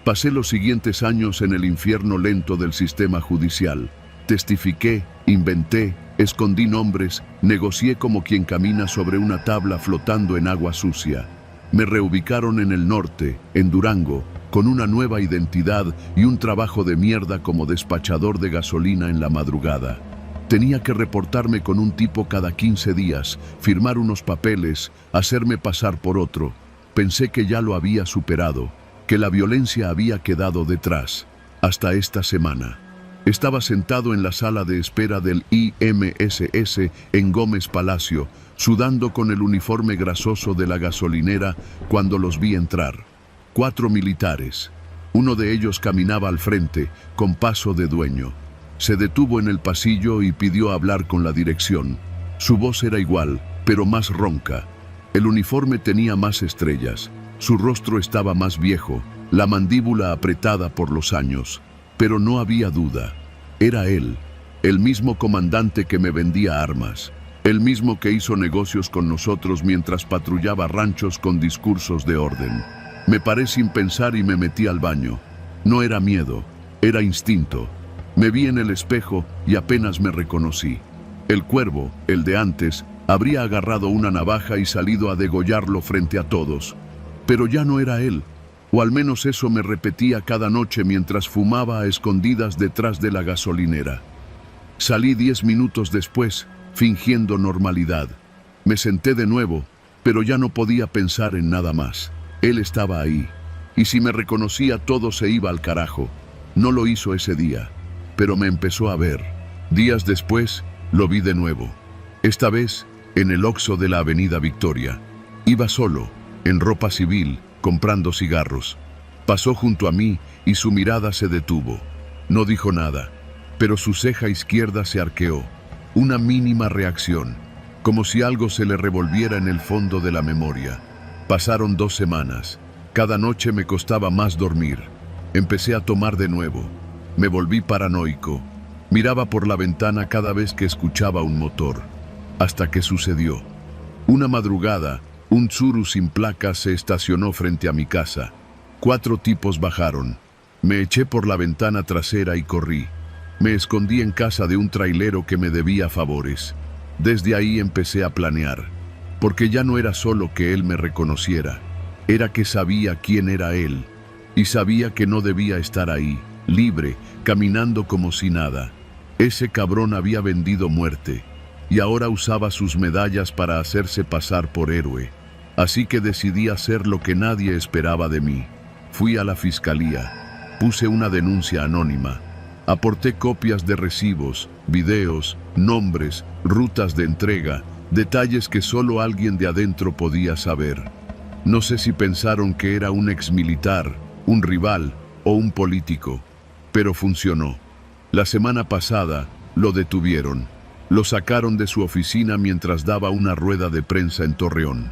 Pasé los siguientes años en el infierno lento del sistema judicial. Testifiqué, inventé, escondí nombres, negocié como quien camina sobre una tabla flotando en agua sucia. Me reubicaron en el norte, en Durango, con una nueva identidad y un trabajo de mierda como despachador de gasolina en la madrugada. Tenía que reportarme con un tipo cada 15 días, firmar unos papeles, hacerme pasar por otro. Pensé que ya lo había superado, que la violencia había quedado detrás, hasta esta semana. Estaba sentado en la sala de espera del IMSS en Gómez Palacio, sudando con el uniforme grasoso de la gasolinera cuando los vi entrar. 4 militares. Uno de ellos caminaba al frente, con paso de dueño. Se detuvo en el pasillo y pidió hablar con la dirección. Su voz era igual, pero más ronca. El uniforme tenía más estrellas. Su rostro estaba más viejo, la mandíbula apretada por los años. Pero no había duda. Era él, el mismo comandante que me vendía armas, el mismo que hizo negocios con nosotros mientras patrullaba ranchos con discursos de orden. Me paré sin pensar y me metí al baño. No era miedo, era instinto. Me vi en el espejo y apenas me reconocí. El cuervo, el de antes, habría agarrado una navaja y salido a degollarlo frente a todos. Pero ya no era él. O al menos eso me repetía cada noche mientras fumaba a escondidas detrás de la gasolinera. Salí 10 minutos después, fingiendo normalidad. Me senté de nuevo, pero ya no podía pensar en nada más. Él estaba ahí, y si me reconocía todo se iba al carajo. No lo hizo ese día, pero me empezó a ver. Días después, lo vi de nuevo. Esta vez, en el Oxxo de la Avenida Victoria. Iba solo, en ropa civil, comprando cigarros. Pasó junto a mí y su mirada se detuvo. No dijo nada, pero su ceja izquierda se arqueó. Una mínima reacción, como si algo se le revolviera en el fondo de la memoria. Pasaron 2 semanas. Cada noche me costaba más dormir. Empecé a tomar de nuevo. Me volví paranoico. Miraba por la ventana cada vez que escuchaba un motor. Hasta que sucedió. Una madrugada, un Tsuru sin placas se estacionó frente a mi casa. 4 tipos bajaron. Me eché por la ventana trasera y corrí. Me escondí en casa de un trailero que me debía favores. Desde ahí empecé a planear. Porque ya no era solo que él me reconociera. Era que sabía quién era él. Y sabía que no debía estar ahí, libre, caminando como si nada. Ese cabrón había vendido muerte. Y ahora usaba sus medallas para hacerse pasar por héroe. Así que decidí hacer lo que nadie esperaba de mí. Fui a la fiscalía. Puse una denuncia anónima. Aporté copias de recibos, videos, nombres, rutas de entrega, detalles que solo alguien de adentro podía saber. No sé si pensaron que era un exmilitar, un rival o un político, pero funcionó. La semana pasada lo detuvieron. Lo sacaron de su oficina mientras daba una rueda de prensa en Torreón.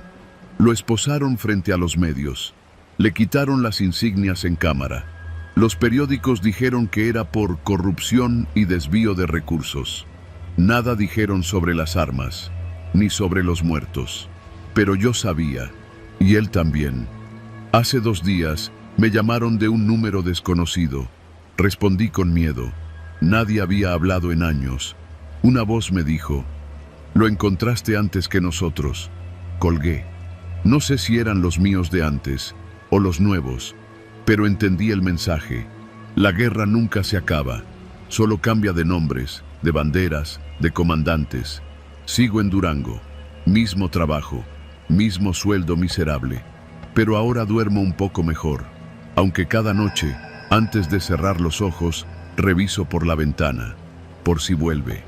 Lo esposaron frente a los medios. Le quitaron las insignias en cámara. Los periódicos dijeron que era por corrupción y desvío de recursos. Nada dijeron sobre las armas, ni sobre los muertos. Pero yo sabía, y él también. Hace 2 días me llamaron de un número desconocido. Respondí con miedo. Nadie había hablado en años. Una voz me dijo: «Lo encontraste antes que nosotros». Colgué. No sé si eran los míos de antes o los nuevos, pero entendí el mensaje. La guerra nunca se acaba, solo cambia de nombres, de banderas, de comandantes. Sigo en Durango, mismo trabajo, mismo sueldo miserable, pero ahora duermo un poco mejor, aunque cada noche, antes de cerrar los ojos, reviso por la ventana, por si vuelve.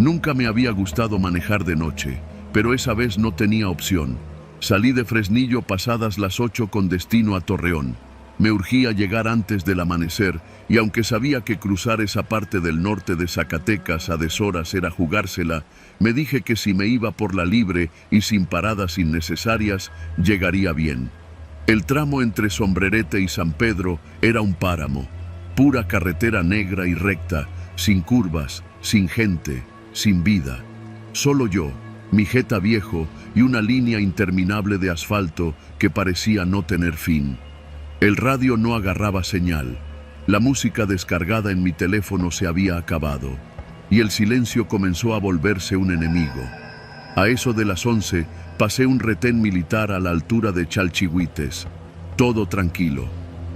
Nunca me había gustado manejar de noche, pero esa vez no tenía opción. Salí de Fresnillo pasadas las 8 con destino a Torreón. Me urgía llegar antes del amanecer, y aunque sabía que cruzar esa parte del norte de Zacatecas a deshoras era jugársela, me dije que si me iba por la libre y sin paradas innecesarias, llegaría bien. El tramo entre Sombrerete y San Pedro era un páramo, pura carretera negra y recta, sin curvas, sin gente, sin vida. Solo yo, mi Jetta viejo y una línea interminable de asfalto que parecía no tener fin. El radio no agarraba señal. La música descargada en mi teléfono se había acabado y el silencio comenzó a volverse un enemigo. A eso de las 11 pasé un retén militar a la altura de Chalchihuites. Todo tranquilo.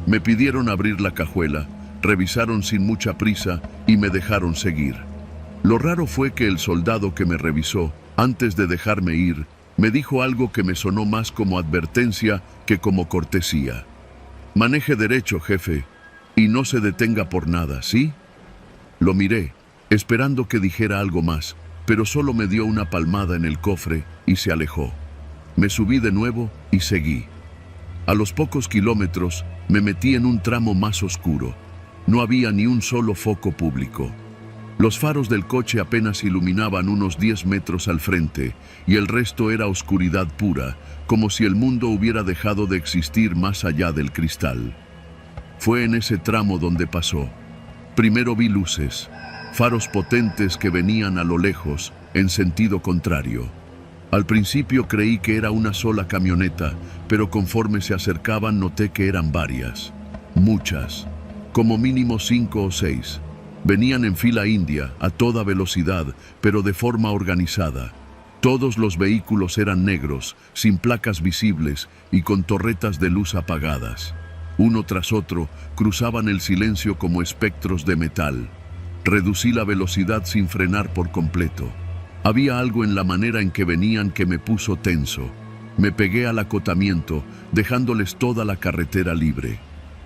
Me pidieron abrir la cajuela, revisaron sin mucha prisa y me dejaron seguir. Lo raro fue que el soldado que me revisó, antes de dejarme ir, me dijo algo que me sonó más como advertencia que como cortesía. Maneje derecho, jefe, y no se detenga por nada, ¿sí? Lo miré, esperando que dijera algo más, pero solo me dio una palmada en el cofre y se alejó. Me subí de nuevo y seguí. A los pocos kilómetros me metí en un tramo más oscuro. No había ni un solo foco público. Los faros del coche apenas iluminaban unos 10 metros al frente y el resto era oscuridad pura, como si el mundo hubiera dejado de existir más allá del cristal. Fue en ese tramo donde pasó. Primero vi luces, faros potentes que venían a lo lejos, en sentido contrario. Al principio creí que era una sola camioneta, pero conforme se acercaban noté que eran varias, muchas, como mínimo 5 o 6. Venían en fila india, a toda velocidad, pero de forma organizada. Todos los vehículos eran negros, sin placas visibles y con torretas de luz apagadas. Uno tras otro, cruzaban el silencio como espectros de metal. Reducí la velocidad sin frenar por completo. Había algo en la manera en que venían que me puso tenso. Me pegué al acotamiento, dejándoles toda la carretera libre.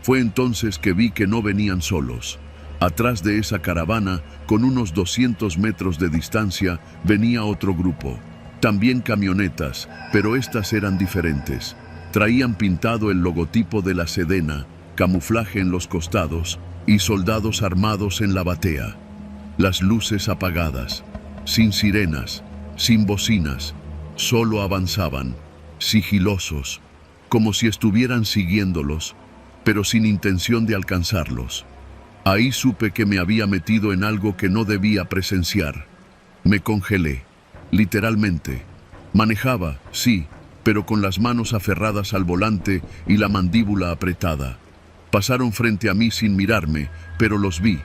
Fue entonces que vi que no venían solos. Atrás de esa caravana, con unos 200 metros de distancia, venía otro grupo. También camionetas, pero estas eran diferentes. Traían pintado el logotipo de la Sedena, camuflaje en los costados y soldados armados en la batea. Las luces apagadas, sin sirenas, sin bocinas, solo avanzaban, sigilosos, como si estuvieran siguiéndolos, pero sin intención de alcanzarlos. Ahí supe que me había metido en algo que no debía presenciar. Me congelé, literalmente. Manejaba, sí, pero con las manos aferradas al volante y la mandíbula apretada. Pasaron frente a mí sin mirarme, pero los vi.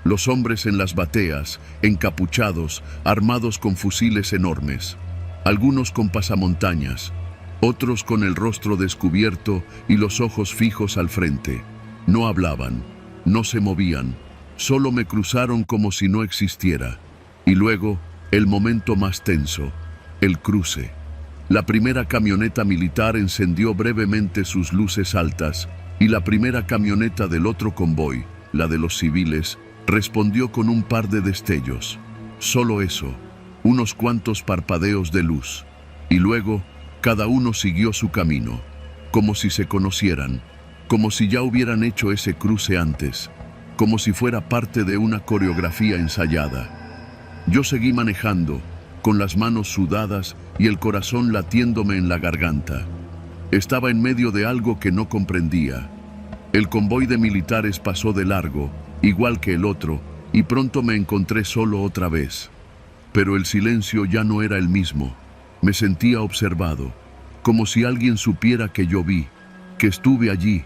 Los hombres en las bateas, encapuchados, armados con fusiles enormes. Algunos con pasamontañas, otros con el rostro descubierto y los ojos fijos al frente. No hablaban. No se movían, solo me cruzaron como si no existiera. Y luego, el momento más tenso, el cruce. La primera camioneta militar encendió brevemente sus luces altas y la primera camioneta del otro convoy, la de los civiles, respondió con un par de destellos. Solo eso, unos cuantos parpadeos de luz. Y luego, cada uno siguió su camino, como si se conocieran. Como si ya hubieran hecho ese cruce antes, como si fuera parte de una coreografía ensayada. Yo seguí manejando, con las manos sudadas y el corazón latiéndome en la garganta. Estaba en medio de algo que no comprendía. El convoy de militares pasó de largo, igual que el otro, y pronto me encontré solo otra vez. Pero el silencio ya no era el mismo. Me sentía observado, como si alguien supiera que yo vi, que estuve allí,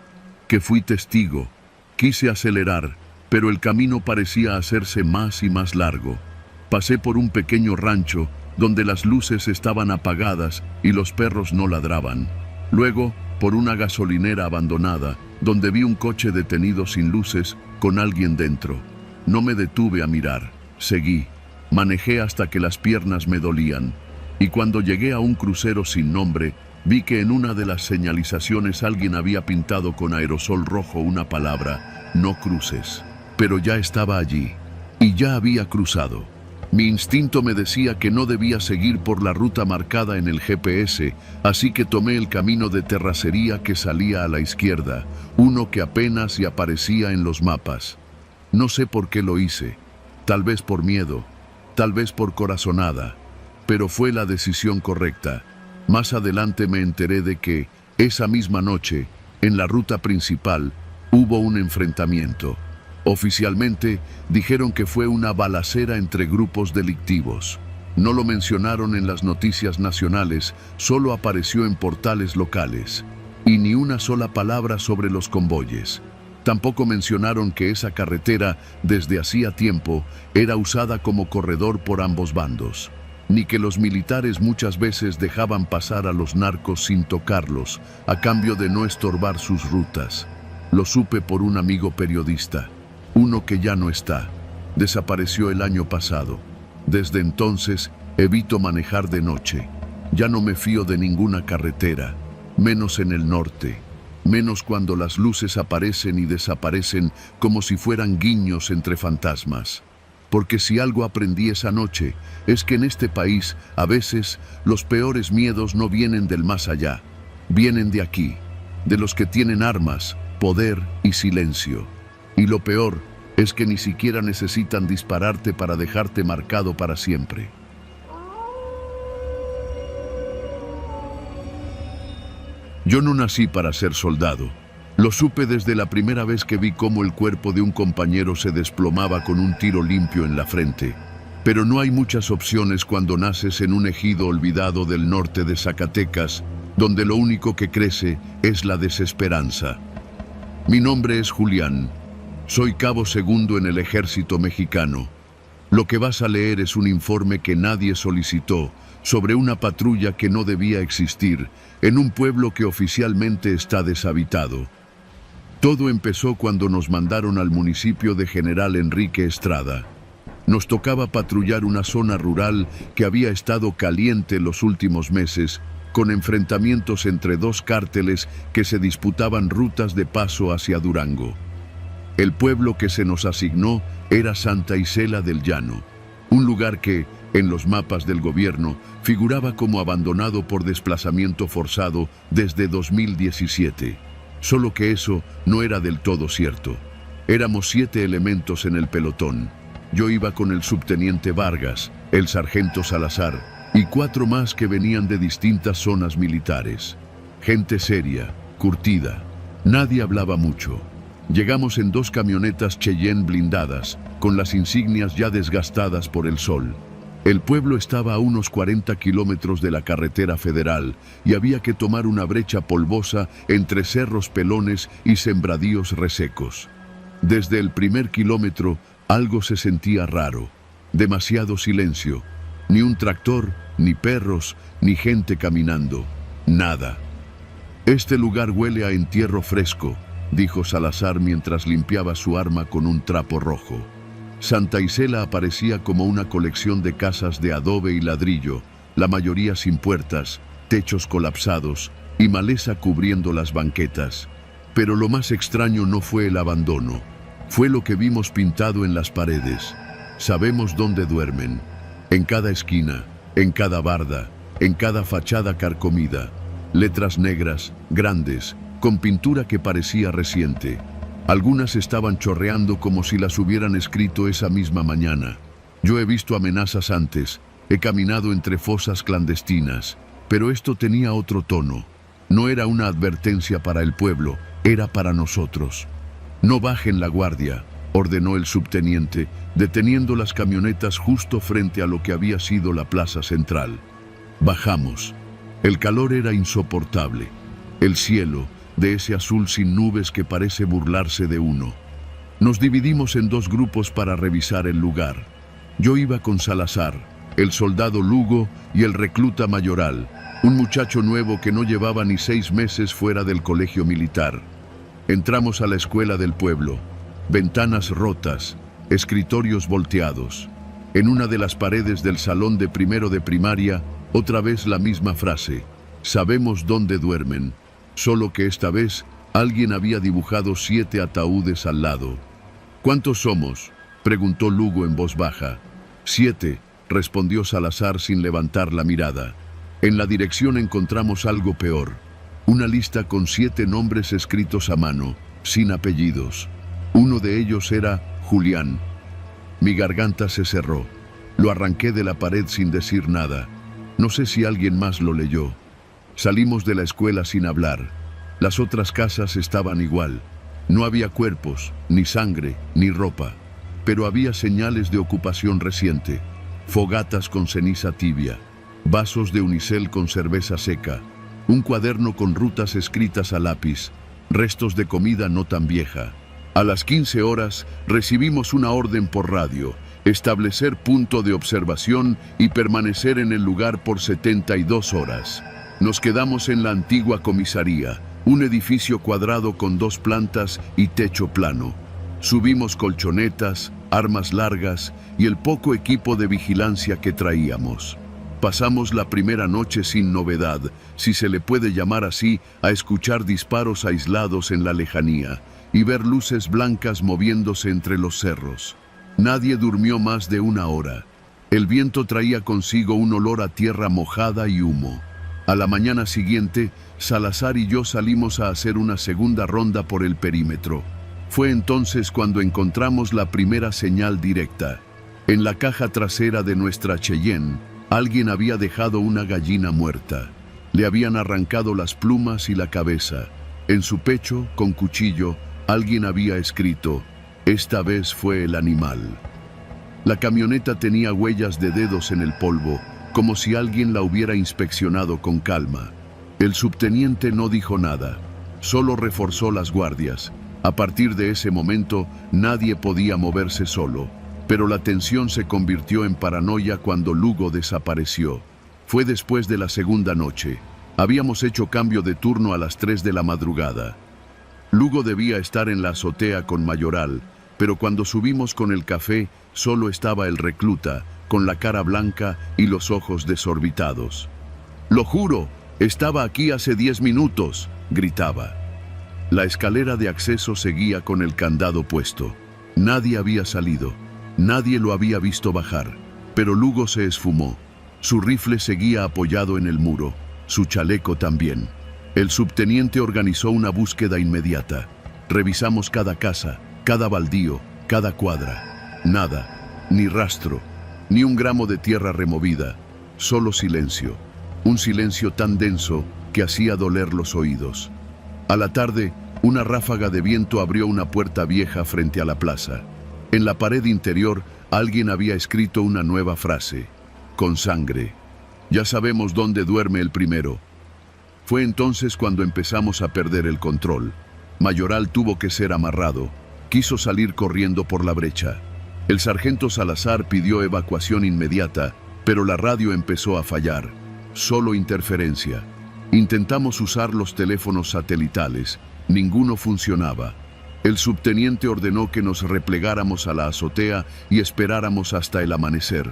que fui testigo. Quise acelerar, pero el camino parecía hacerse más y más largo. Pasé por un pequeño rancho donde las luces estaban apagadas y los perros no ladraban. Luego, por una gasolinera abandonada, donde vi un coche detenido sin luces con alguien dentro. No me detuve a mirar, seguí. Manejé hasta que las piernas me dolían. Y cuando llegué a un crucero sin nombre, vi que en una de las señalizaciones alguien había pintado con aerosol rojo una palabra: no cruces. Pero ya estaba allí, y ya había cruzado. Mi instinto me decía que no debía seguir por la ruta marcada en el GPS, así que tomé el camino de terracería que salía a la izquierda, uno que apenas si aparecía en los mapas. No sé por qué lo hice, tal vez por miedo, tal vez por corazonada, pero fue la decisión correcta. Más adelante me enteré de que, esa misma noche, en la ruta principal, hubo un enfrentamiento. Oficialmente, dijeron que fue una balacera entre grupos delictivos. No lo mencionaron en las noticias nacionales, solo apareció en portales locales. Y ni una sola palabra sobre los convoyes. Tampoco mencionaron que esa carretera, desde hacía tiempo, era usada como corredor por ambos bandos. Ni que los militares muchas veces dejaban pasar a los narcos sin tocarlos, a cambio de no estorbar sus rutas. Lo supe por un amigo periodista. Uno que ya no está. Desapareció el año pasado. Desde entonces, evito manejar de noche. Ya no me fío de ninguna carretera, menos en el norte. Menos cuando las luces aparecen y desaparecen como si fueran guiños entre fantasmas. Porque si algo aprendí esa noche, es que en este país, a veces, los peores miedos no vienen del más allá. Vienen de aquí, de los que tienen armas, poder y silencio. Y lo peor es que ni siquiera necesitan dispararte para dejarte marcado para siempre. Yo no nací para ser soldado. Lo supe desde la primera vez que vi cómo el cuerpo de un compañero se desplomaba con un tiro limpio en la frente. Pero no hay muchas opciones cuando naces en un ejido olvidado del norte de Zacatecas, donde lo único que crece es la desesperanza. Mi nombre es Julián. Soy cabo segundo en el ejército mexicano. Lo que vas a leer es un informe que nadie solicitó sobre una patrulla que no debía existir en un pueblo que oficialmente está deshabitado. Todo empezó cuando nos mandaron al municipio de General Enrique Estrada. Nos tocaba patrullar una zona rural que había estado caliente los últimos meses, con enfrentamientos entre dos cárteles que se disputaban rutas de paso hacia Durango. El pueblo que se nos asignó era Santa Isela del Llano, un lugar que, en los mapas del gobierno, figuraba como abandonado por desplazamiento forzado desde 2017. Solo que eso no era del todo cierto. Éramos 7 elementos en el pelotón. Yo iba con el subteniente Vargas, el sargento Salazar y 4 más que venían de distintas zonas militares. Gente seria, curtida. Nadie hablaba mucho. Llegamos en 2 camionetas Cheyenne blindadas, con las insignias ya desgastadas por el sol. El pueblo estaba a unos 40 kilómetros de la carretera federal y había que tomar una brecha polvosa entre cerros pelones y sembradíos resecos. Desde el primer kilómetro, algo se sentía raro. Demasiado silencio. Ni un tractor, ni perros, ni gente caminando. Nada. Este lugar huele a entierro fresco, dijo Salazar mientras limpiaba su arma con un trapo rojo. Santa Isela aparecía como una colección de casas de adobe y ladrillo, la mayoría sin puertas, techos colapsados y maleza cubriendo las banquetas. Pero lo más extraño no fue el abandono, fue lo que vimos pintado en las paredes. Sabemos dónde duermen, en cada esquina, en cada barda, en cada fachada carcomida, letras negras, grandes, con pintura que parecía reciente. Algunas estaban chorreando como si las hubieran escrito esa misma mañana. Yo he visto amenazas antes, he caminado entre fosas clandestinas, pero esto tenía otro tono. No era una advertencia para el pueblo, era para nosotros. No bajen la guardia, ordenó el subteniente, deteniendo las camionetas justo frente a lo que había sido la plaza central. Bajamos. El calor era insoportable. El cielo, de ese azul sin nubes que parece burlarse de uno. Nos dividimos en 2 grupos para revisar el lugar. Yo iba con Salazar, el soldado Lugo y el recluta Mayoral, un muchacho nuevo que no llevaba ni 6 meses fuera del colegio militar. Entramos a la escuela del pueblo. Ventanas rotas, escritorios volteados. En una de las paredes del salón de primero de primaria, otra vez la misma frase: sabemos dónde duermen. Solo que esta vez alguien había dibujado 7 ataúdes al lado. ¿Cuántos somos?, preguntó Lugo en voz baja. 7, respondió Salazar sin levantar la mirada. En la dirección encontramos algo peor. Una lista con 7 nombres escritos a mano, sin apellidos. Uno de ellos era Julián. Mi garganta se cerró. Lo arranqué de la pared sin decir nada. No sé si alguien más lo leyó. Salimos de la escuela sin hablar. Las otras casas estaban igual. No había cuerpos, ni sangre, ni ropa. Pero había señales de ocupación reciente. Fogatas con ceniza tibia. Vasos de unicel con cerveza seca. Un cuaderno con rutas escritas a lápiz. Restos de comida no tan vieja. A las 15 horas recibimos una orden por radio: establecer punto de observación y permanecer en el lugar por 72 horas. Nos quedamos en la antigua comisaría, un edificio cuadrado con 2 plantas y techo plano. Subimos colchonetas, armas largas y el poco equipo de vigilancia que traíamos. Pasamos la primera noche sin novedad, si se le puede llamar así, a escuchar disparos aislados en la lejanía y ver luces blancas moviéndose entre los cerros. Nadie durmió más de 1 hora. El viento traía consigo un olor a tierra mojada y humo. A la mañana siguiente, Salazar y yo salimos a hacer una segunda ronda por el perímetro. Fue entonces cuando encontramos la primera señal directa. En la caja trasera de nuestra Cheyenne, alguien había dejado una gallina muerta. Le habían arrancado las plumas y la cabeza. En su pecho, con cuchillo, alguien había escrito: esta vez fue el animal. La camioneta tenía huellas de dedos en el polvo, como si alguien la hubiera inspeccionado con calma. El subteniente no dijo nada, solo reforzó las guardias. A partir de ese momento, nadie podía moverse solo, pero la tensión se convirtió en paranoia cuando Lugo desapareció. Fue después de la segunda noche. Habíamos hecho cambio de turno a las 3 de la madrugada. Lugo debía estar en la azotea con Mayoral, pero cuando subimos con el café, solo estaba el recluta, con la cara blanca y los ojos desorbitados. «Lo juro, estaba aquí hace 10 minutos», gritaba. La escalera de acceso seguía con el candado puesto. Nadie había salido, nadie lo había visto bajar, pero Lugo se esfumó. Su rifle seguía apoyado en el muro, su chaleco también. El subteniente organizó una búsqueda inmediata. Revisamos cada casa, cada baldío, cada cuadra. Nada, ni rastro, ni un gramo de tierra removida, solo silencio. Un silencio tan denso que hacía doler los oídos. A la tarde, una ráfaga de viento abrió una puerta vieja frente a la plaza. En la pared interior, alguien había escrito una nueva frase: con sangre. Ya sabemos dónde duerme el primero. Fue entonces cuando empezamos a perder el control. Mayoral tuvo que ser amarrado. Quiso salir corriendo por la brecha. El sargento Salazar pidió evacuación inmediata, pero la radio empezó a fallar. Solo interferencia. Intentamos usar los teléfonos satelitales. Ninguno funcionaba. El subteniente ordenó que nos replegáramos a la azotea y esperáramos hasta el amanecer.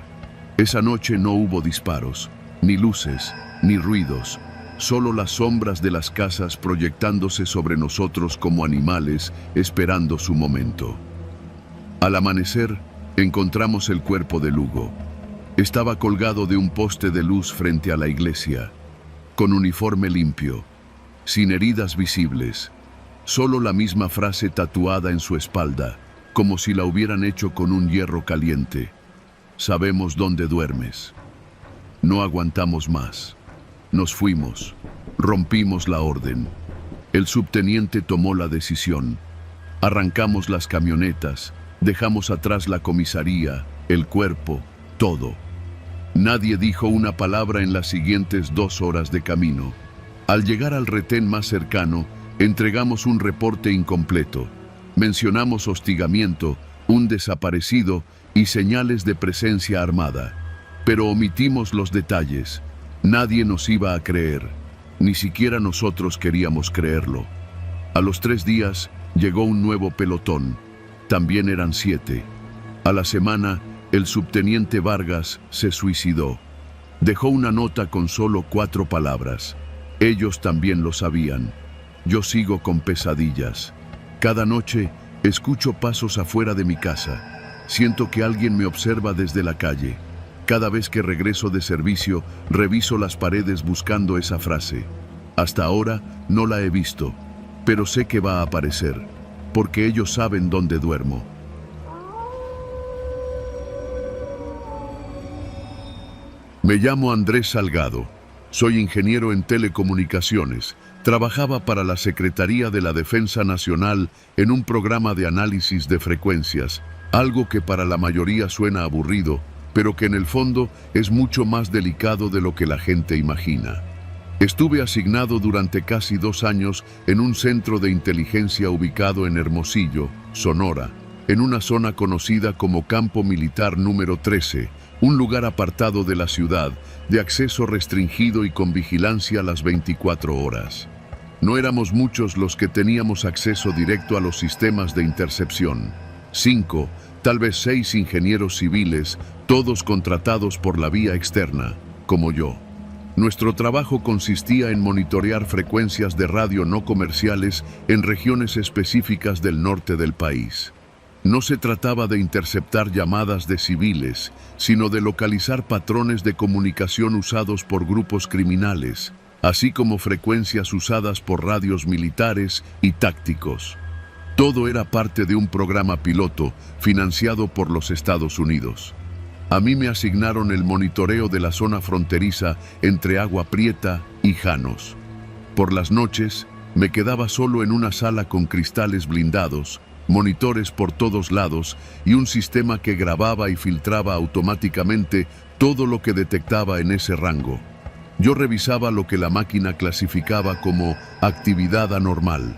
Esa noche no hubo disparos, ni luces, ni ruidos. Solo las sombras de las casas proyectándose sobre nosotros como animales, esperando su momento. Al amanecer, encontramos el cuerpo de Lugo. Estaba colgado de un poste de luz frente a la iglesia, con uniforme limpio, sin heridas visibles, solo la misma frase tatuada en su espalda, como si la hubieran hecho con un hierro caliente: sabemos dónde duermes. No aguantamos más. Nos fuimos, rompimos la orden. El subteniente tomó la decisión. Arrancamos las camionetas, dejamos atrás la comisaría, el cuerpo, todo. Nadie dijo una palabra en las siguientes 2 horas de camino. Al llegar al retén más cercano, entregamos un reporte incompleto. Mencionamos hostigamiento, un desaparecido y señales de presencia armada. Pero omitimos los detalles. Nadie nos iba a creer. Ni siquiera nosotros queríamos creerlo. A los 3 días llegó un nuevo pelotón. También eran 7. A la semana, el subteniente Vargas se suicidó. Dejó una nota con solo 4 palabras. Ellos también lo sabían. Yo sigo con pesadillas. Cada noche escucho pasos afuera de mi casa. Siento que alguien me observa desde la calle. Cada vez que regreso de servicio, reviso las paredes buscando esa frase. Hasta ahora no la he visto, pero sé que va a aparecer, porque ellos saben dónde duermo. Me llamo Andrés Salgado. Soy ingeniero en telecomunicaciones. Trabajaba para la Secretaría de la Defensa Nacional en un programa de análisis de frecuencias, algo que para la mayoría suena aburrido, pero que en el fondo es mucho más delicado de lo que la gente imagina. Estuve asignado durante casi 2 años en un centro de inteligencia ubicado en Hermosillo, Sonora, en una zona conocida como Campo Militar número 13, un lugar apartado de la ciudad, de acceso restringido y con vigilancia las 24 horas. No éramos muchos los que teníamos acceso directo a los sistemas de intercepción. 5, tal vez 6 ingenieros civiles, todos contratados por la vía externa, como yo. Nuestro trabajo consistía en monitorear frecuencias de radio no comerciales en regiones específicas del norte del país. No se trataba de interceptar llamadas de civiles, sino de localizar patrones de comunicación usados por grupos criminales, así como frecuencias usadas por radios militares y tácticos. Todo era parte de un programa piloto financiado por los Estados Unidos. A mí me asignaron el monitoreo de la zona fronteriza entre Agua Prieta y Janos. Por las noches, me quedaba solo en una sala con cristales blindados, monitores por todos lados y un sistema que grababa y filtraba automáticamente todo lo que detectaba en ese rango. Yo revisaba lo que la máquina clasificaba como actividad anormal.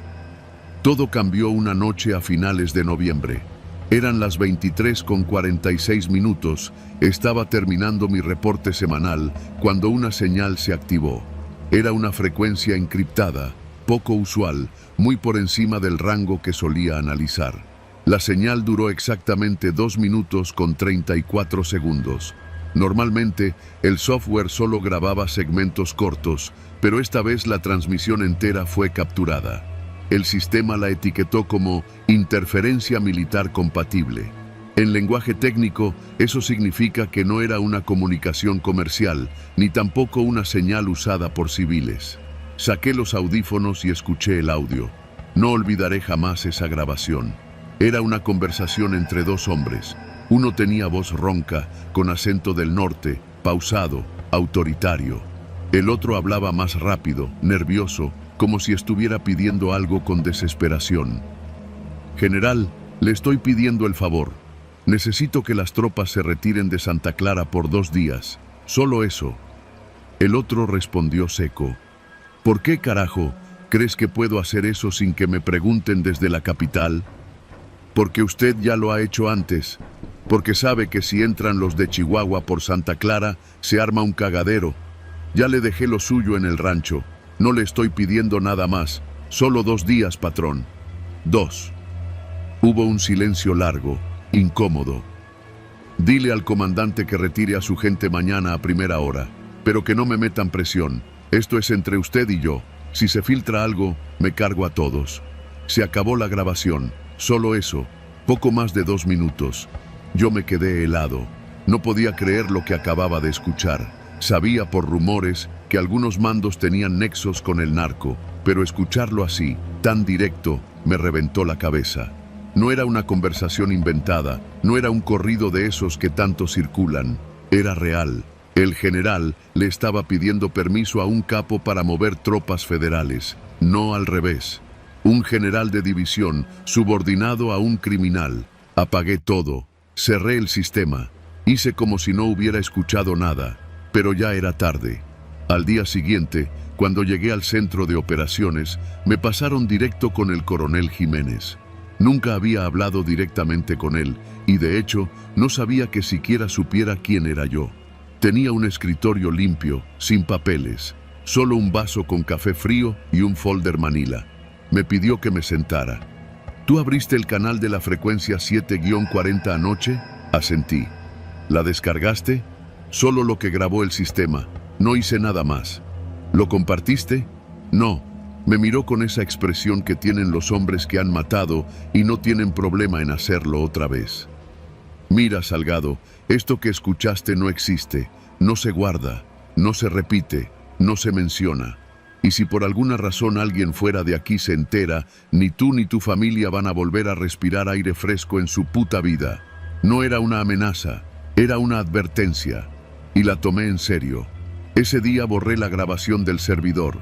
Todo cambió una noche a finales de noviembre. Eran las 23:46. Estaba terminando mi reporte semanal cuando una señal se activó. Era una frecuencia encriptada, poco usual, muy por encima del rango que solía analizar. La señal duró exactamente 2 minutos con 34 segundos. Normalmente, el software solo grababa segmentos cortos, pero esta vez la transmisión entera fue capturada. El sistema la etiquetó como interferencia militar compatible. En lenguaje técnico, eso significa que no era una comunicación comercial, ni tampoco una señal usada por civiles. Saqué los audífonos y escuché el audio. No olvidaré jamás esa grabación. Era una conversación entre 2 hombres. Uno tenía voz ronca, con acento del norte, pausado, autoritario. El otro hablaba más rápido, nervioso, como si estuviera pidiendo algo con desesperación. General, le estoy pidiendo el favor. Necesito que las tropas se retiren de Santa Clara por 2 días. Solo eso. El otro respondió seco. ¿Por qué carajo crees que puedo hacer eso sin que me pregunten desde la capital? Porque usted ya lo ha hecho antes. Porque sabe que si entran los de Chihuahua por Santa Clara, se arma un cagadero. Ya le dejé lo suyo en el rancho. No le estoy pidiendo nada más. Solo 2 días, patrón. 2. Hubo un silencio largo, incómodo. Dile al comandante que retire a su gente mañana a primera hora, pero que no me metan presión. Esto es entre usted y yo. Si se filtra algo, me cargo a todos. Se acabó la grabación. Solo eso. Poco más de 2 minutos. Yo me quedé helado. No podía creer lo que acababa de escuchar. Sabía por rumores que algunos mandos tenían nexos con el narco, pero escucharlo así, tan directo, me reventó la cabeza. No era una conversación inventada, no era un corrido de esos que tanto circulan. Era real. El general le estaba pidiendo permiso a un capo para mover tropas federales, no al revés. Un general de división subordinado a un criminal. Apagué todo, cerré el sistema, hice como si no hubiera escuchado nada, pero ya era tarde. Al día siguiente, cuando llegué al centro de operaciones, me pasaron directo con el coronel Jiménez. Nunca había hablado directamente con él y de hecho no sabía que siquiera supiera quién era yo. Tenía un escritorio limpio, sin papeles, solo un vaso con café frío y un folder manila. Me pidió que me sentara. ¿Tú abriste el canal de la frecuencia 7-40 anoche? Asentí. ¿La descargaste? Solo lo que grabó el sistema. No hice nada más. ¿Lo compartiste? No. Me miró con esa expresión que tienen los hombres que han matado y no tienen problema en hacerlo otra vez. Mira, Salgado, esto que escuchaste no existe, no se guarda, no se repite, no se menciona. Y si por alguna razón alguien fuera de aquí se entera, ni tú ni tu familia van a volver a respirar aire fresco en su puta vida. No era una amenaza, era una advertencia. Y la tomé en serio. Ese día borré la grabación del servidor,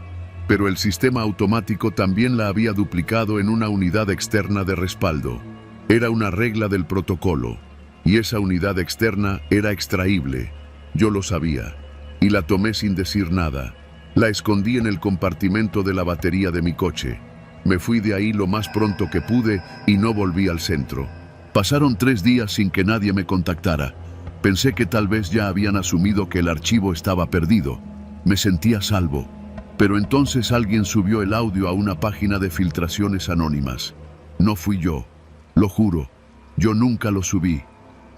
pero el sistema automático también la había duplicado en una unidad externa de respaldo. Era una regla del protocolo, y esa unidad externa era extraíble. Yo lo sabía, y la tomé sin decir nada. La escondí en el compartimento de la batería de mi coche. Me fui de ahí lo más pronto que pude y no volví al centro. Pasaron 3 días sin que nadie me contactara. Pensé que tal vez ya habían asumido que el archivo estaba perdido. Me sentía a salvo. Pero entonces alguien subió el audio a una página de filtraciones anónimas. No fui yo, lo juro. Yo nunca lo subí,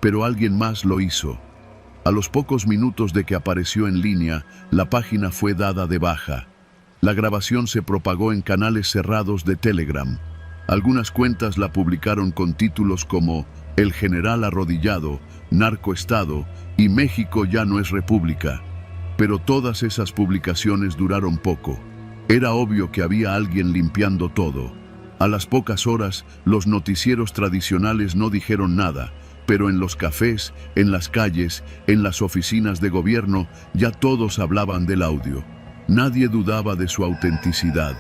pero alguien más lo hizo. A los pocos minutos de que apareció en línea, la página fue dada de baja. La grabación se propagó en canales cerrados de Telegram. Algunas cuentas la publicaron con títulos como El General Arrodillado, Narcoestado y México ya no es república. Pero todas esas publicaciones duraron poco. Era obvio que había alguien limpiando todo. A las pocas horas, los noticieros tradicionales no dijeron nada, pero en los cafés, en las calles, en las oficinas de gobierno, ya todos hablaban del audio. Nadie dudaba de su autenticidad,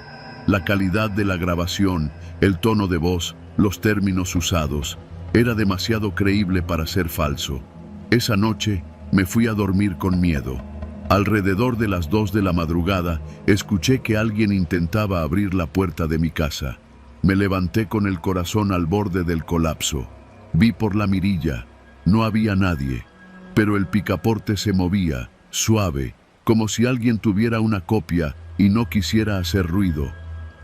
la calidad de la grabación, el tono de voz, los términos usados. Era demasiado creíble para ser falso. Esa noche me fui a dormir con miedo. Alrededor de las 2 de la madrugada, escuché que alguien intentaba abrir la puerta de mi casa. Me levanté con el corazón al borde del colapso. Vi por la mirilla. No había nadie. Pero el picaporte se movía, suave, como si alguien tuviera una copia y no quisiera hacer ruido.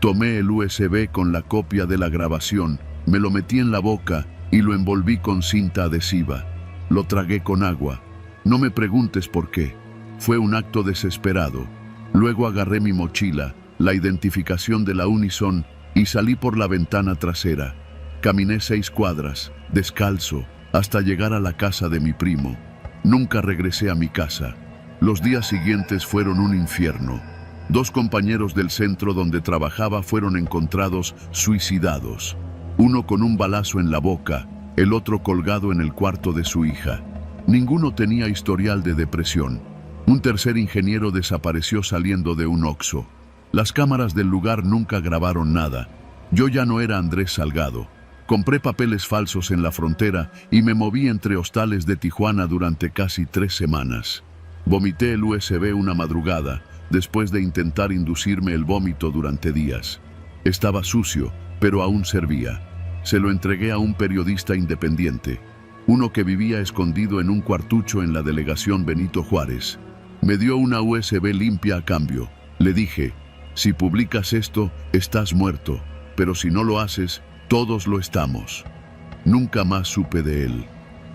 Tomé el USB con la copia de la grabación, me lo metí en la boca y lo envolví con cinta adhesiva. Lo tragué con agua. No me preguntes por qué. Fue un acto desesperado. Luego agarré mi mochila, la identificación de la Unison y salí por la ventana trasera. Caminé 6 cuadras, descalzo, hasta llegar a la casa de mi primo. Nunca regresé a mi casa. Los días siguientes fueron un infierno. 2 compañeros del centro donde trabajaba fueron encontrados suicidados. Uno con un balazo en la boca, el otro colgado en el cuarto de su hija. Ninguno tenía historial de depresión. Un tercer ingeniero desapareció saliendo de un Oxxo. Las cámaras del lugar nunca grabaron nada. Yo ya no era Andrés Salgado. Compré papeles falsos en la frontera y me moví entre hostales de Tijuana durante casi 3 semanas. Vomité el USB una madrugada, después de intentar inducirme el vómito durante días. Estaba sucio, pero aún servía. Se lo entregué a un periodista independiente, uno que vivía escondido en un cuartucho en la delegación Benito Juárez. Me dio una USB limpia a cambio. Le dije, si publicas esto, estás muerto, pero si no lo haces, todos lo estamos. Nunca más supe de él.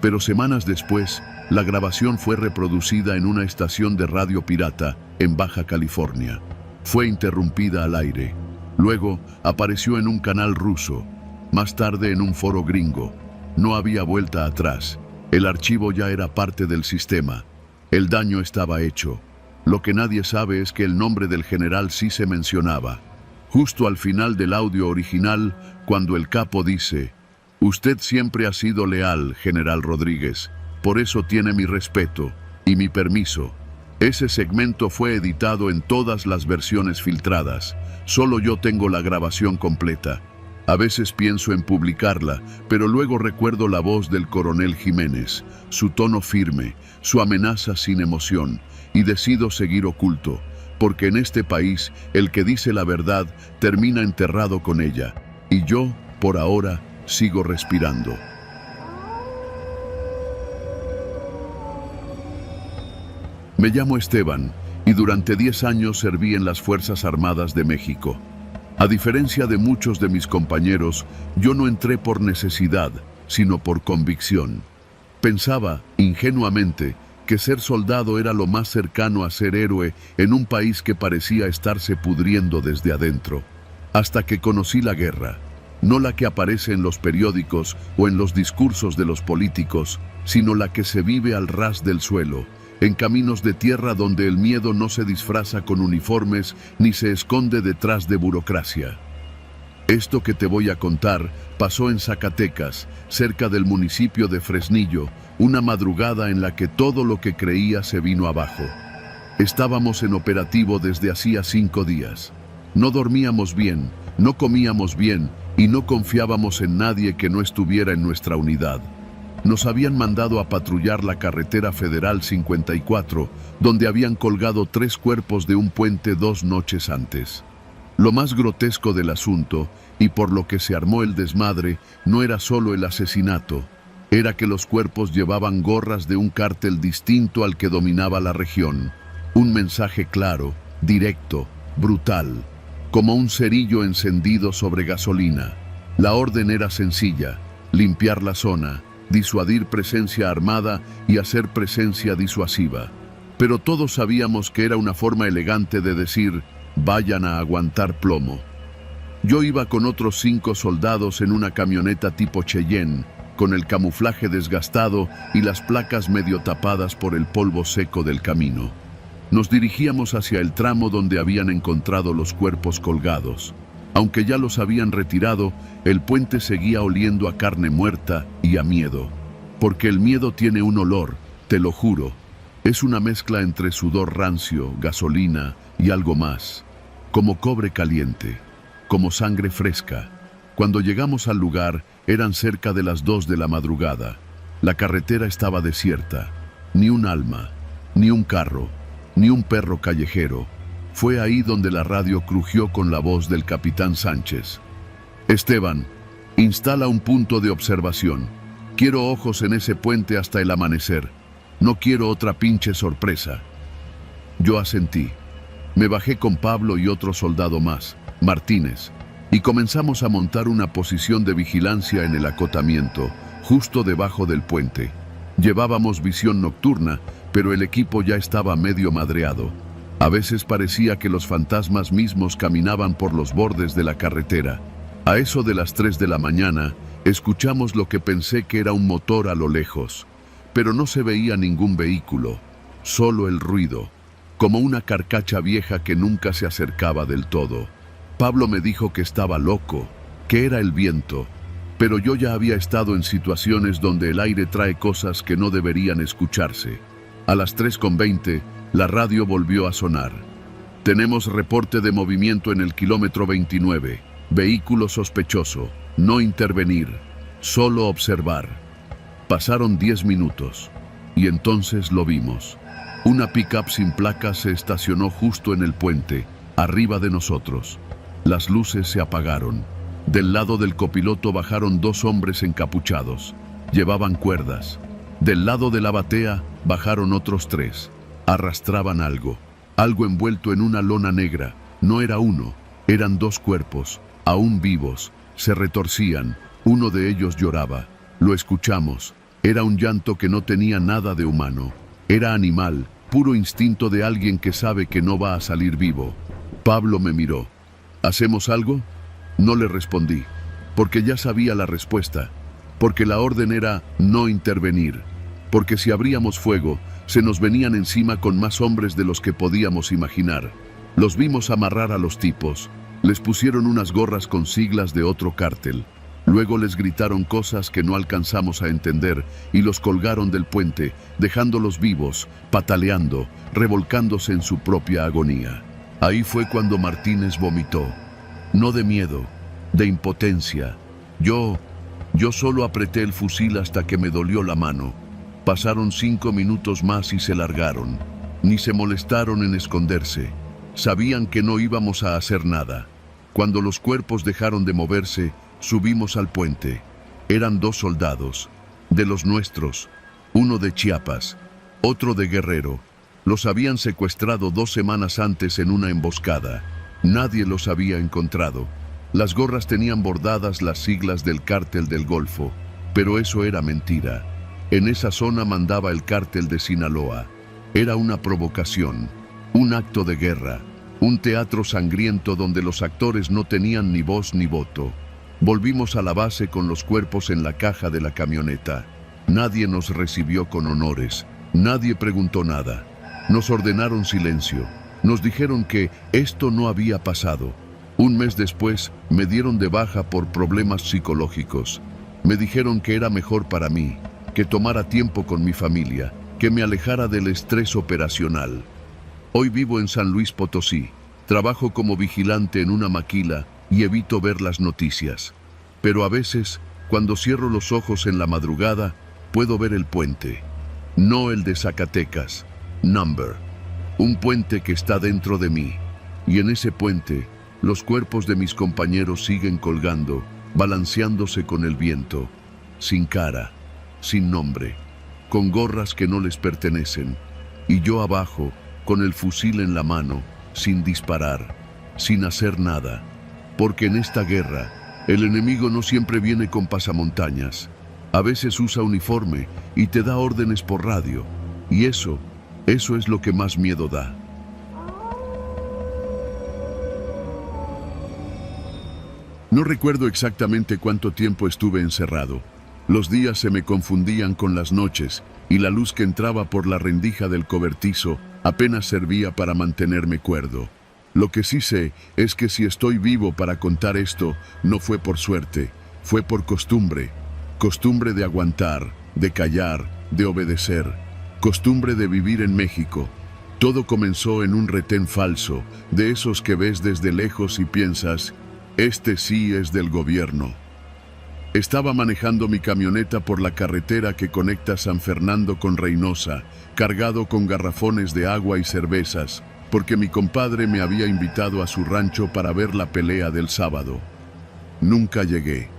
Pero semanas después, la grabación fue reproducida en una estación de radio pirata en Baja California. Fue interrumpida al aire. Luego, apareció en un canal ruso. Más tarde en un foro gringo. No había vuelta atrás. El archivo ya era parte del sistema. El daño estaba hecho. Lo que nadie sabe es que el nombre del general sí se mencionaba. Justo al final del audio original, cuando el capo dice, «Usted siempre ha sido leal, general Rodríguez. Por eso tiene mi respeto y mi permiso». Ese segmento fue editado en todas las versiones filtradas. Solo yo tengo la grabación completa. A veces pienso en publicarla, pero luego recuerdo la voz del coronel Jiménez, su tono firme, su amenaza sin emoción, y decido seguir oculto, porque en este país el que dice la verdad termina enterrado con ella, y yo, por ahora, sigo respirando. Me llamo Esteban y durante 10 años serví en las Fuerzas Armadas de México. A diferencia de muchos de mis compañeros, yo no entré por necesidad, sino por convicción. Pensaba, ingenuamente, que ser soldado era lo más cercano a ser héroe en un país que parecía estarse pudriendo desde adentro. Hasta que conocí la guerra, no la que aparece en los periódicos o en los discursos de los políticos, sino la que se vive al ras del suelo, en caminos de tierra donde el miedo no se disfraza con uniformes ni se esconde detrás de burocracia. Esto que te voy a contar pasó en Zacatecas, cerca del municipio de Fresnillo, una madrugada en la que todo lo que creía se vino abajo. Estábamos en operativo desde hacía 5 días. No dormíamos bien, no comíamos bien y no confiábamos en nadie que no estuviera en nuestra unidad. Nos habían mandado a patrullar la carretera federal 54, donde habían colgado 3 cuerpos de un puente 2 noches antes. Lo más grotesco del asunto, y por lo que se armó el desmadre, no era solo el asesinato, era que los cuerpos llevaban gorras de un cártel distinto al que dominaba la región. Un mensaje claro, directo, brutal, como un cerillo encendido sobre gasolina. La orden era sencilla: limpiar la zona, disuadir presencia armada y hacer presencia disuasiva. Pero todos sabíamos que era una forma elegante de decir: vayan a aguantar plomo. Yo iba con otros 5 soldados en una camioneta tipo Cheyenne, con el camuflaje desgastado y las placas medio tapadas por el polvo seco del camino. Nos dirigíamos hacia el tramo donde habían encontrado los cuerpos colgados. Aunque ya los habían retirado, el puente seguía oliendo a carne muerta y a miedo. Porque el miedo tiene un olor, te lo juro. Es una mezcla entre sudor rancio, gasolina y algo más. Como cobre caliente, como sangre fresca. Cuando llegamos al lugar, eran cerca de las 2 de la madrugada. La carretera estaba desierta. Ni un alma, ni un carro, ni un perro callejero. Fue ahí donde la radio crujió con la voz del capitán Sánchez. Esteban, instala un punto de observación. Quiero ojos en ese puente hasta el amanecer. No quiero otra pinche sorpresa. Yo asentí. Me bajé con Pablo y otro soldado más, Martínez, y comenzamos a montar una posición de vigilancia en el acotamiento, justo debajo del puente. Llevábamos visión nocturna, pero el equipo ya estaba medio madreado. A veces parecía que los fantasmas mismos caminaban por los bordes de la carretera. A eso de las 3 de la mañana, escuchamos lo que pensé que era un motor a lo lejos, pero no se veía ningún vehículo, solo el ruido, como una carcacha vieja que nunca se acercaba del todo. Pablo me dijo que estaba loco, que era el viento, pero yo ya había estado en situaciones donde el aire trae cosas que no deberían escucharse. A las 3:20, la radio volvió a sonar. Tenemos reporte de movimiento en el kilómetro 29. Vehículo sospechoso. No intervenir. Solo observar. Pasaron 10 minutos. Y entonces lo vimos. Una pick-up sin placas se estacionó justo en el puente, arriba de nosotros. Las luces se apagaron. Del lado del copiloto bajaron 2 hombres encapuchados. Llevaban cuerdas. Del lado de la batea bajaron otros 3. Arrastraban algo envuelto en una lona negra. No era uno, eran 2 cuerpos, aún vivos. Se retorcían, uno de ellos lloraba. Lo escuchamos. Era un llanto que no tenía nada de humano. Era animal, puro instinto de alguien que sabe que no va a salir vivo. Pablo me miró. ¿Hacemos algo? No le respondí, porque ya sabía la respuesta, porque la orden era no intervenir, porque si abríamos fuego, se nos venían encima con más hombres de los que podíamos imaginar. Los vimos amarrar a los tipos, les pusieron unas gorras con siglas de otro cártel. Luego les gritaron cosas que no alcanzamos a entender y los colgaron del puente, dejándolos vivos, pataleando, revolcándose en su propia agonía. Ahí fue cuando Martínez vomitó. No de miedo, de impotencia. Yo solo apreté el fusil hasta que me dolió la mano. Pasaron 5 minutos más y se largaron. Ni se molestaron en esconderse. Sabían que no íbamos a hacer nada. Cuando los cuerpos dejaron de moverse, subimos al puente. Eran 2 soldados, de los nuestros, uno de Chiapas, otro de Guerrero. Los habían secuestrado 2 semanas antes en una emboscada. Nadie los había encontrado. Las gorras tenían bordadas las siglas del Cártel del Golfo, pero eso era mentira. En esa zona mandaba el Cártel de Sinaloa. Era una provocación, un acto de guerra, un teatro sangriento donde los actores no tenían ni voz ni voto. Volvimos a la base con los cuerpos en la caja de la camioneta. Nadie nos recibió con honores, nadie preguntó nada. Nos ordenaron silencio, nos dijeron que esto no había pasado. Un mes después me dieron de baja por problemas psicológicos. Me dijeron que era mejor para mí, que tomara tiempo con mi familia, que me alejara del estrés operacional. Hoy vivo en San Luis Potosí, trabajo como vigilante en una maquila y evito ver las noticias. Pero a veces, cuando cierro los ojos en la madrugada, puedo ver el puente. No el de Zacatecas, Number. Un puente que está dentro de mí. Y en ese puente, los cuerpos de mis compañeros siguen colgando, balanceándose con el viento, sin cara, sin nombre, con gorras que no les pertenecen. Y yo abajo, con el fusil en la mano, sin disparar, sin hacer nada. Porque en esta guerra, el enemigo no siempre viene con pasamontañas. A veces usa uniforme y te da órdenes por radio. Y eso es lo que más miedo da. No recuerdo exactamente cuánto tiempo estuve encerrado. Los días se me confundían con las noches y la luz que entraba por la rendija del cobertizo apenas servía para mantenerme cuerdo. Lo que sí sé es que si estoy vivo para contar esto, no fue por suerte, fue por costumbre. Costumbre de aguantar, de callar, de obedecer. Costumbre de vivir en México. Todo comenzó en un retén falso, de esos que ves desde lejos y piensas, este sí es del gobierno. Estaba manejando mi camioneta por la carretera que conecta San Fernando con Reynosa, cargado con garrafones de agua y cervezas, porque mi compadre me había invitado a su rancho para ver la pelea del sábado. Nunca llegué.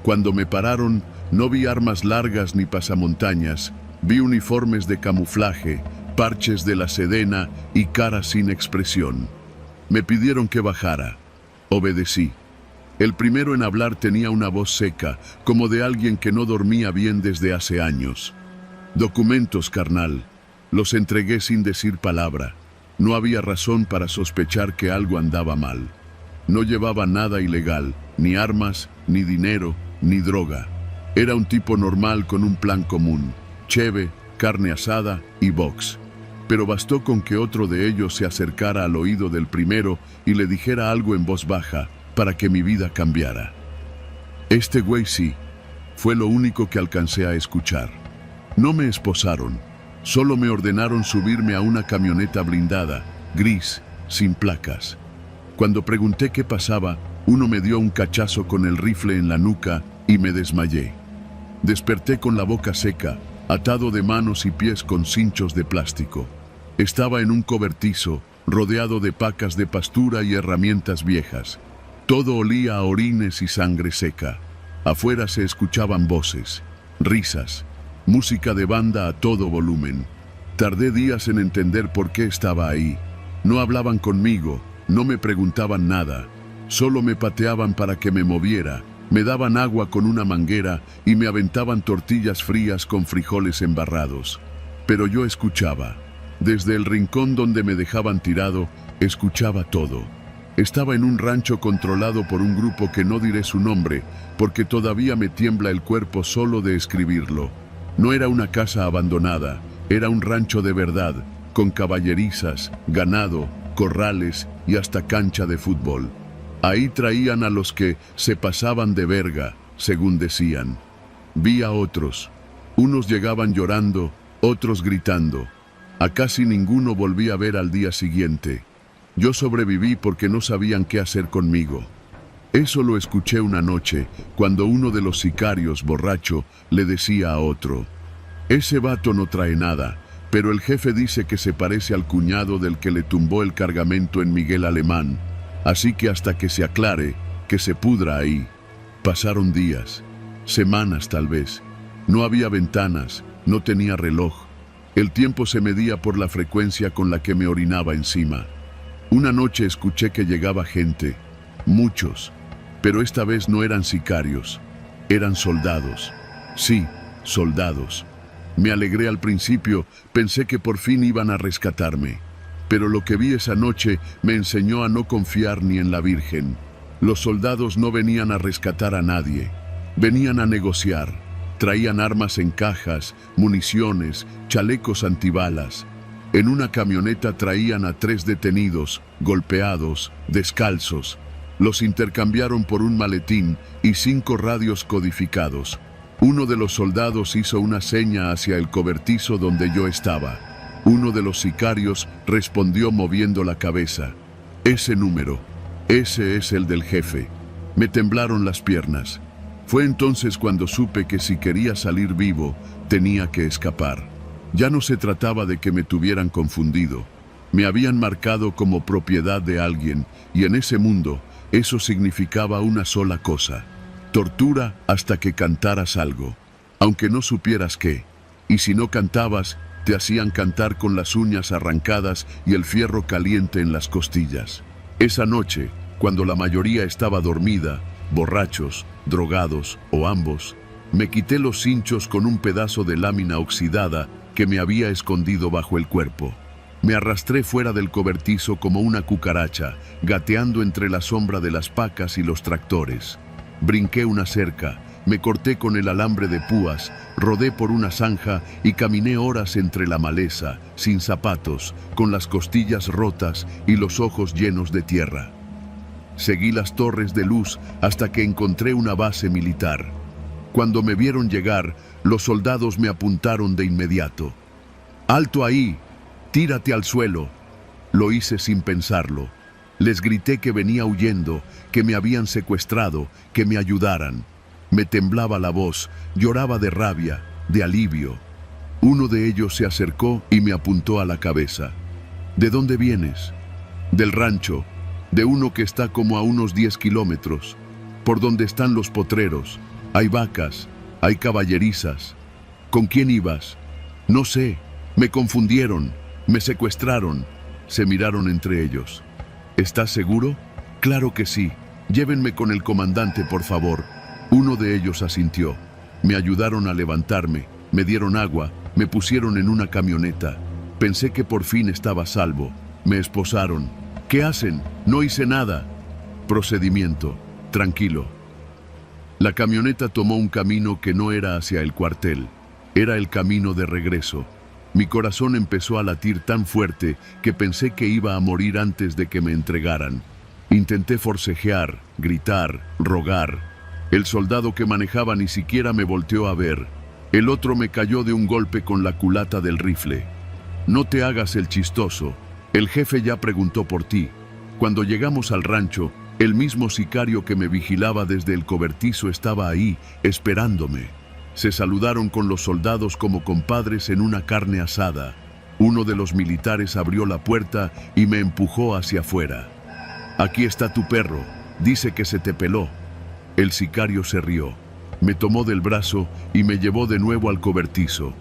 Cuando me pararon, no vi armas largas ni pasamontañas, vi uniformes de camuflaje, parches de la Sedena y caras sin expresión. Me pidieron que bajara. Obedecí. El primero en hablar tenía una voz seca, como de alguien que no dormía bien desde hace años. Documentos, carnal. Los entregué sin decir palabra. No había razón para sospechar que algo andaba mal. No llevaba nada ilegal, ni armas, ni dinero, ni droga. Era un tipo normal con un plan común: cheve, carne asada y box. Pero bastó con que otro de ellos se acercara al oído del primero y le dijera algo en voz baja para que mi vida cambiara. Este güey sí, fue lo único que alcancé a escuchar. No me esposaron, solo me ordenaron subirme a una camioneta blindada, gris, sin placas. Cuando pregunté qué pasaba, uno me dio un cachazo con el rifle en la nuca y me desmayé. Desperté con la boca seca, atado de manos y pies con cinchos de plástico. Estaba en un cobertizo, rodeado de pacas de pastura y herramientas viejas. Todo olía a orines y sangre seca. Afuera se escuchaban voces, risas, música de banda a todo volumen. Tardé días en entender por qué estaba ahí. No hablaban conmigo, no me preguntaban nada. Solo me pateaban para que me moviera, me daban agua con una manguera y me aventaban tortillas frías con frijoles embarrados. Pero yo escuchaba. Desde el rincón donde me dejaban tirado, escuchaba todo. Estaba en un rancho controlado por un grupo que no diré su nombre, porque todavía me tiembla el cuerpo solo de escribirlo. No era una casa abandonada, era un rancho de verdad, con caballerizas, ganado, corrales y hasta cancha de fútbol. Ahí traían a los que se pasaban de verga, según decían. Vi a otros. Unos llegaban llorando, otros gritando. A casi ninguno volví a ver al día siguiente. Yo sobreviví porque no sabían qué hacer conmigo. Eso lo escuché una noche, cuando uno de los sicarios, borracho, le decía a otro: ese vato no trae nada, pero el jefe dice que se parece al cuñado del que le tumbó el cargamento en Miguel Alemán. Así que hasta que se aclare, que se pudra ahí. Pasaron días. semanas tal vez. No había ventanas, no tenía reloj. El tiempo se medía por la frecuencia con la que me orinaba encima. Una noche escuché que llegaba gente, muchos, pero esta vez no eran sicarios, eran soldados. Sí, soldados. Me alegré al principio, pensé que por fin iban a rescatarme. Pero lo que vi esa noche me enseñó a no confiar ni en la Virgen. Los soldados no venían a rescatar a nadie, venían a negociar. Traían armas en cajas, municiones, chalecos antibalas. En una camioneta traían a 3 detenidos, golpeados, descalzos. Los intercambiaron por un maletín y 5 radios codificados. Uno de los soldados hizo una seña hacia el cobertizo donde yo estaba. Uno de los sicarios respondió moviendo la cabeza. Ese número, ese es el del jefe. Me temblaron las piernas. Fue entonces cuando supe que si quería salir vivo, tenía que escapar. Ya no se trataba de que me tuvieran confundido. Me habían marcado como propiedad de alguien, y en ese mundo, eso significaba una sola cosa: tortura hasta que cantaras algo, aunque no supieras qué. Y si no cantabas, te hacían cantar con las uñas arrancadas y el fierro caliente en las costillas. Esa noche, cuando la mayoría estaba dormida, borrachos, drogados o ambos, me quité los cinchos con un pedazo de lámina oxidada que me había escondido bajo el cuerpo. Me arrastré fuera del cobertizo como una cucaracha, gateando entre la sombra de las pacas y los tractores. Brinqué una cerca, me corté con el alambre de púas, rodé por una zanja y caminé horas entre la maleza, sin zapatos, con las costillas rotas y los ojos llenos de tierra. Seguí las torres de luz hasta que encontré una base militar. Cuando me vieron llegar, los soldados me apuntaron de inmediato. ¡Alto ahí! ¡Tírate al suelo! Lo hice sin pensarlo. Les grité que venía huyendo, que me habían secuestrado, que me ayudaran. Me temblaba la voz, lloraba de rabia, de alivio. Uno de ellos se acercó y me apuntó a la cabeza. ¿De dónde vienes? Del rancho, de uno que está como a unos 10 kilómetros, por donde están los potreros. Hay vacas, hay caballerizas. ¿Con quién ibas? No sé, me confundieron, me secuestraron. Se miraron entre ellos. ¿Estás seguro? Claro que sí. Llévenme con el comandante, por favor. Uno de ellos asintió. Me ayudaron a levantarme, me dieron agua, me pusieron en una camioneta. Pensé que por fin estaba a salvo. Me esposaron. ¿Qué hacen? No hice nada. Procedimiento. Tranquilo. La camioneta tomó un camino que no era hacia el cuartel. Era el camino de regreso. Mi corazón empezó a latir tan fuerte que pensé que iba a morir antes de que me entregaran. Intenté forcejear, gritar, rogar. El soldado que manejaba ni siquiera me volteó a ver. El otro me cayó de un golpe con la culata del rifle. No te hagas el chistoso. El jefe ya preguntó por ti. Cuando llegamos al rancho, el mismo sicario que me vigilaba desde el cobertizo estaba ahí, esperándome. Se saludaron con los soldados como compadres en una carne asada. Uno de los militares abrió la puerta y me empujó hacia afuera. Aquí está tu perro, dice que se te peló. El sicario se rió, me tomó del brazo y me llevó de nuevo al cobertizo.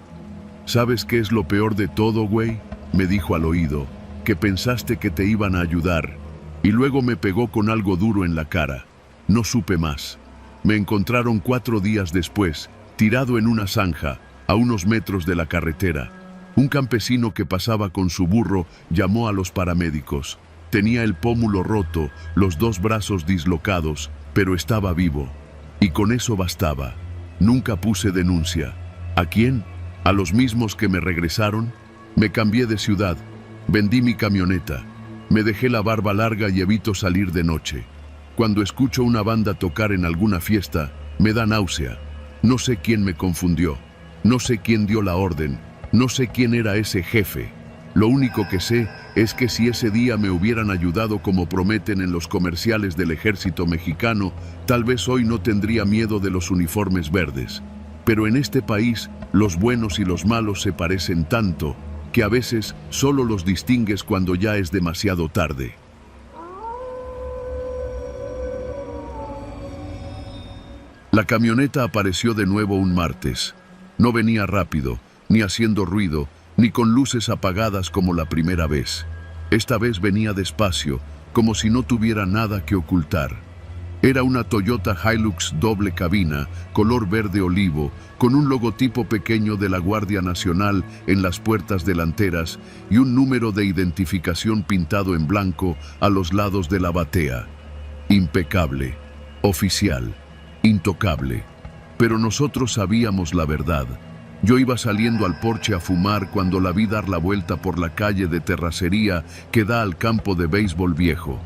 ¿Sabes qué es lo peor de todo, güey? Me dijo al oído, que pensaste que te iban a ayudar. Y luego me pegó con algo duro en la cara. No supe más. Me encontraron 4 días después, tirado en una zanja, a unos metros de la carretera. Un campesino que pasaba con su burro llamó a los paramédicos. Tenía el pómulo roto, los 2 brazos dislocados, pero estaba vivo. Y con eso bastaba. Nunca puse denuncia. ¿A quién? ¿A los mismos que me regresaron? Me cambié de ciudad. Vendí mi camioneta. Me dejé la barba larga y evito salir de noche. Cuando escucho una banda tocar en alguna fiesta, me da náusea. No sé quién me confundió. No sé quién dio la orden. No sé quién era ese jefe. Lo único que sé es que si ese día me hubieran ayudado como prometen en los comerciales del ejército mexicano, tal vez hoy no tendría miedo de los uniformes verdes. Pero en este país, los buenos y los malos se parecen tanto que a veces solo los distingues cuando ya es demasiado tarde. La camioneta apareció de nuevo un martes. No venía rápido, ni haciendo ruido, ni con luces apagadas como la primera vez. Esta vez venía despacio, como si no tuviera nada que ocultar. Era una Toyota Hilux doble cabina, color verde olivo, con un logotipo pequeño de la Guardia Nacional en las puertas delanteras y un número de identificación pintado en blanco a los lados de la batea. Impecable, oficial, intocable. Pero nosotros sabíamos la verdad. Yo iba saliendo al porche a fumar cuando la vi dar la vuelta por la calle de terracería que da al campo de béisbol viejo.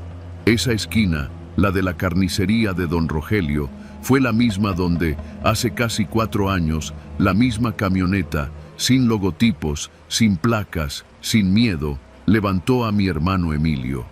Esa esquina, la de la carnicería de don Rogelio, fue la misma donde, hace casi 4 años, la misma camioneta, sin logotipos, sin placas, sin miedo, levantó a mi hermano Emilio.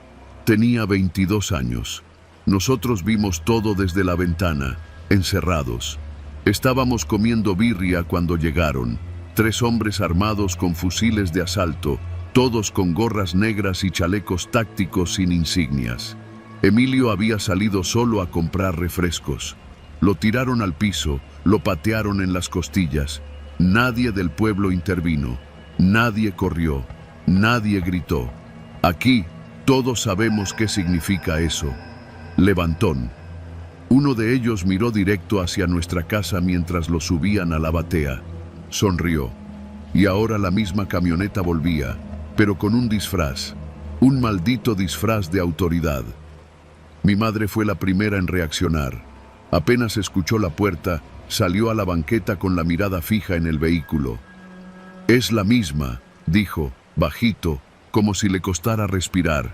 Tenía 22 años. Nosotros vimos todo desde la ventana, encerrados. Estábamos comiendo birria cuando llegaron. 3 hombres armados con fusiles de asalto, todos con gorras negras y chalecos tácticos sin insignias. Emilio había salido solo a comprar refrescos. Lo tiraron al piso, lo patearon en las costillas. Nadie del pueblo intervino, nadie corrió, nadie gritó. Aquí todos sabemos qué significa eso. Levantón. Uno de ellos miró directo hacia nuestra casa mientras lo subían a la batea. Sonrió. Y ahora la misma camioneta volvía, pero con un disfraz. Un maldito disfraz de autoridad. Mi madre fue la primera en reaccionar. Apenas escuchó la puerta, salió a la banqueta con la mirada fija en el vehículo. «Es la misma», dijo, bajito, como si le costara respirar.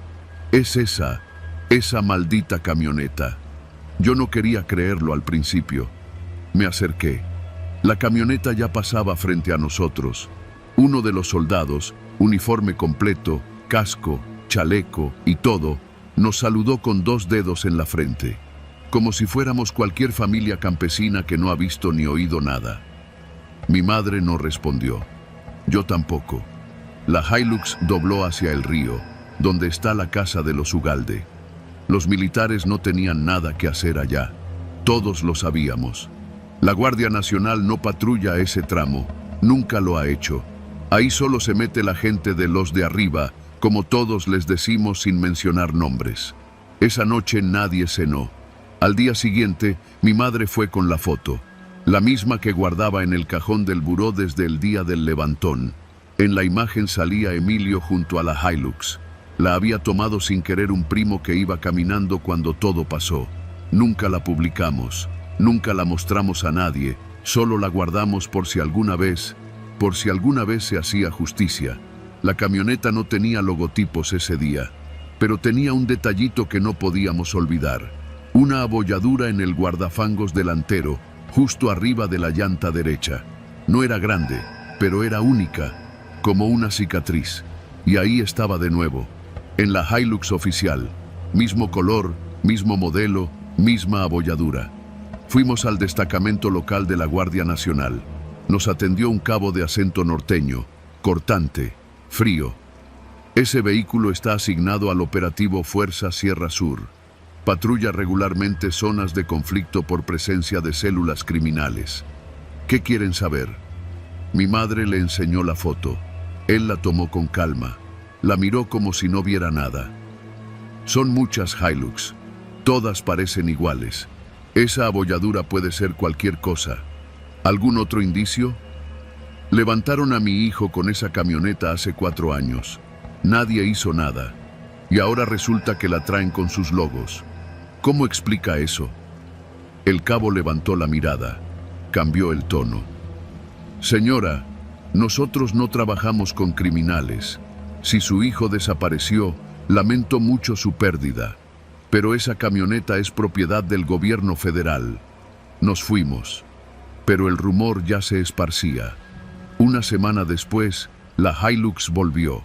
«Es esa maldita camioneta». Yo no quería creerlo al principio. Me acerqué. La camioneta ya pasaba frente a nosotros. Uno de los soldados, uniforme completo, casco, chaleco y todo, nos saludó con 2 dedos en la frente, como si fuéramos cualquier familia campesina que no ha visto ni oído nada. Mi madre no respondió. Yo tampoco. La Hilux dobló hacia el río, donde está la casa de los Ugalde. Los militares no tenían nada que hacer allá. Todos lo sabíamos. La Guardia Nacional no patrulla ese tramo, nunca lo ha hecho. Ahí solo se mete la gente de los de arriba, como todos les decimos sin mencionar nombres. Esa noche nadie cenó. Al día siguiente, mi madre fue con la foto, la misma que guardaba en el cajón del buró desde el día del levantón. En la imagen salía Emilio junto a la Hilux. La había tomado sin querer un primo que iba caminando cuando todo pasó. Nunca la publicamos, nunca la mostramos a nadie, solo la guardamos por si alguna vez se hacía justicia. La camioneta no tenía logotipos ese día, pero tenía un detallito que no podíamos olvidar. Una abolladura en el guardafangos delantero, justo arriba de la llanta derecha. No era grande, pero era única, como una cicatriz. Y ahí estaba de nuevo, en la Hilux oficial. Mismo color, mismo modelo, misma abolladura. Fuimos al destacamento local de la Guardia Nacional. Nos atendió un cabo de acento norteño, cortante, frío. Ese vehículo está asignado al operativo Fuerza Sierra Sur. Patrulla regularmente zonas de conflicto por presencia de células criminales. ¿Qué quieren saber? Mi madre le enseñó la foto. Él la tomó con calma. La miró como si no viera nada. Son muchas Hilux. Todas parecen iguales. Esa abolladura puede ser cualquier cosa. ¿Algún otro indicio? Levantaron a mi hijo con esa camioneta hace 4 años. Nadie hizo nada. Y ahora resulta que la traen con sus logos. ¿Cómo explica eso? El cabo levantó la mirada. Cambió el tono. Señora, nosotros no trabajamos con criminales. Si su hijo desapareció, lamento mucho su pérdida. Pero esa camioneta es propiedad del gobierno federal. Nos fuimos. Pero el rumor ya se esparcía. Una semana después, la Hilux volvió.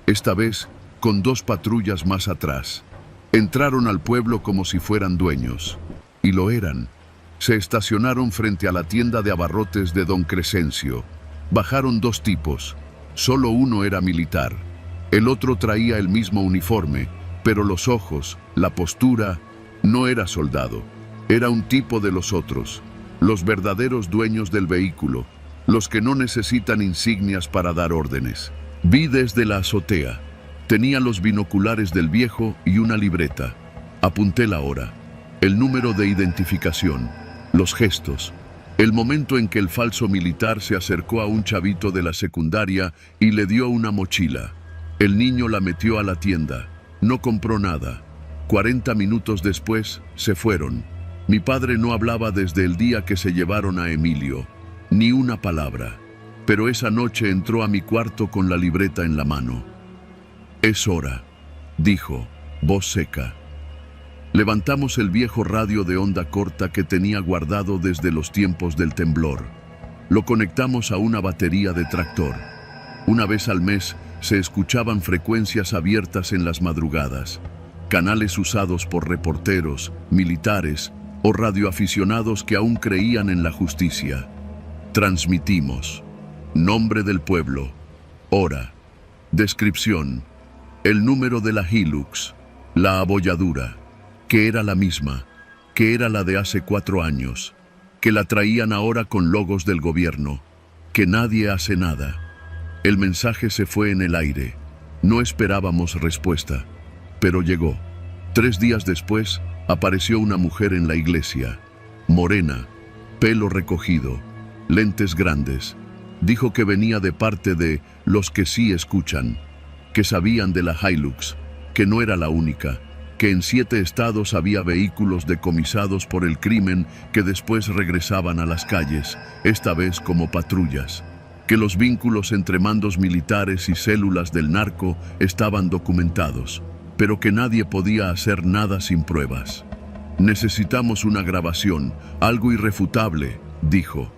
Esta vez, con 2 patrullas más atrás. Entraron al pueblo como si fueran dueños. Y lo eran. Se estacionaron frente a la tienda de abarrotes de don Crescencio. Bajaron 2 tipos. Solo uno era militar. El otro traía el mismo uniforme, pero los ojos, la postura, no era soldado. Era un tipo de los otros. los verdaderos dueños del vehículo, los que no necesitan insignias para dar órdenes. Vi desde la azotea. Tenía los binoculares del viejo y una libreta. Apunté la hora, el número de identificación, los gestos, el momento en que el falso militar se acercó a un chavito de la secundaria y le dio una mochila. El niño la metió a la tienda. No compró nada. 40 minutos después, se fueron. Mi padre no hablaba desde el día que se llevaron a Emilio, ni una palabra. Pero esa noche entró a mi cuarto con la libreta en la mano. «Es hora», dijo, voz seca. Levantamos el viejo radio de onda corta que tenía guardado desde los tiempos del temblor. Lo conectamos a una batería de tractor. Una vez al mes se escuchaban frecuencias abiertas en las madrugadas, canales usados por reporteros, militares o radioaficionados que aún creían en la justicia. Transmitimos. Nombre del pueblo. Hora. Descripción. El número de la Hilux. La abolladura. Que era la misma. Que era la de hace 4 años. Que la traían ahora con logos del gobierno. Que nadie hace nada. El mensaje se fue en el aire. No esperábamos respuesta. Pero llegó. 3 días después, apareció una mujer en la iglesia. Morena. Pelo recogido. Lentes grandes. Dijo que venía de parte de los que sí escuchan, que sabían de la Hilux, que no era la única, que en 7 estados había vehículos decomisados por el crimen que después regresaban a las calles, esta vez como patrullas, que los vínculos entre mandos militares y células del narco estaban documentados, pero que nadie podía hacer nada sin pruebas. Necesitamos una grabación, algo irrefutable, dijo.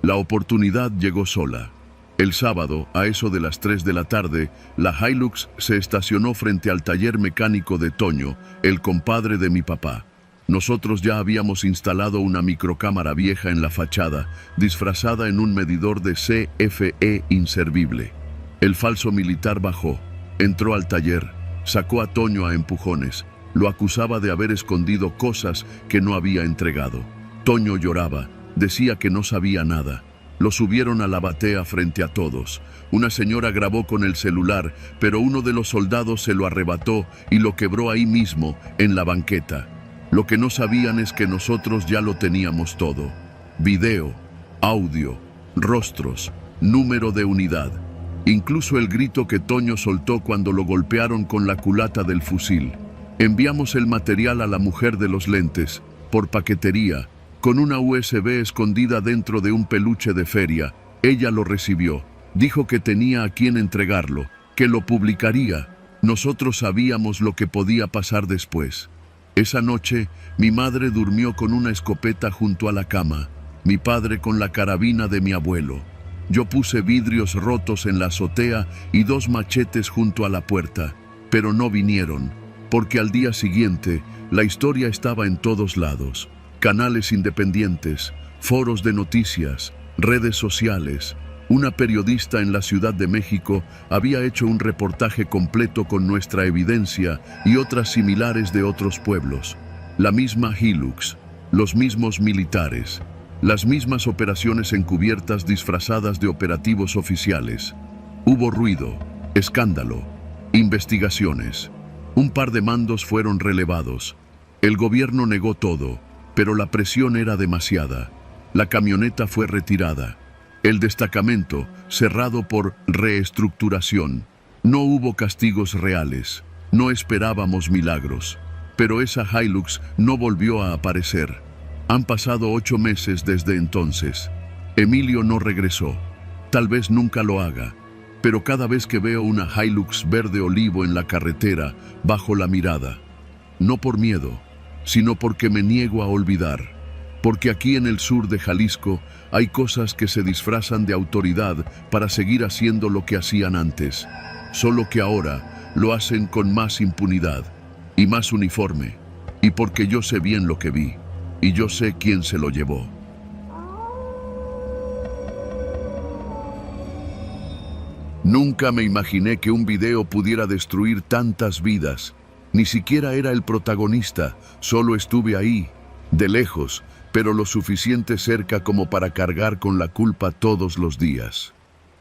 La oportunidad llegó sola. El sábado, a eso de las 3 de la tarde, la Hilux se estacionó frente al taller mecánico de Toño, el compadre de mi papá. Nosotros ya habíamos instalado una microcámara vieja en la fachada, disfrazada en un medidor de CFE inservible. El falso militar bajó, entró al taller, sacó a Toño a empujones. Lo acusaba de haber escondido cosas que no había entregado. Toño lloraba. Decía que no sabía nada. Lo subieron a la batea frente a todos. Una señora grabó con el celular, pero uno de los soldados se lo arrebató y lo quebró ahí mismo, en la banqueta. Lo que no sabían es que nosotros ya lo teníamos todo. Video, audio, rostros, número de unidad. Incluso el grito que Toño soltó cuando lo golpearon con la culata del fusil. Enviamos el material a la mujer de los lentes, por paquetería, con una USB escondida dentro de un peluche de feria. Ella lo recibió. Dijo que tenía a quien entregarlo, que lo publicaría. Nosotros sabíamos lo que podía pasar después. Esa noche, mi madre durmió con una escopeta junto a la cama, mi padre con la carabina de mi abuelo. Yo puse vidrios rotos en la azotea y 2 machetes junto a la puerta, pero no vinieron, porque al día siguiente la historia estaba en todos lados. Canales independientes, foros de noticias, redes sociales. Una periodista en la Ciudad de México había hecho un reportaje completo con nuestra evidencia y otras similares de otros pueblos. La misma Hilux, los mismos militares, las mismas operaciones encubiertas disfrazadas de operativos oficiales. Hubo ruido, escándalo, investigaciones. Un par de mandos fueron relevados. El gobierno negó todo. Pero la presión era demasiada. La camioneta fue retirada. El destacamento, cerrado por reestructuración. No hubo castigos reales. No esperábamos milagros. Pero esa Hilux no volvió a aparecer. Han pasado 8 meses desde entonces. Emilio no regresó. Tal vez nunca lo haga. Pero cada vez que veo una Hilux verde olivo en la carretera, bajo la mirada. No por miedo, sino porque me niego a olvidar, porque aquí en el sur de Jalisco hay cosas que se disfrazan de autoridad para seguir haciendo lo que hacían antes, solo que ahora lo hacen con más impunidad y más uniforme, y porque yo sé bien lo que vi, y yo sé quién se lo llevó. Nunca me imaginé que un video pudiera destruir tantas vidas. Ni siquiera era el protagonista, solo estuve ahí, de lejos, pero lo suficiente cerca como para cargar con la culpa todos los días.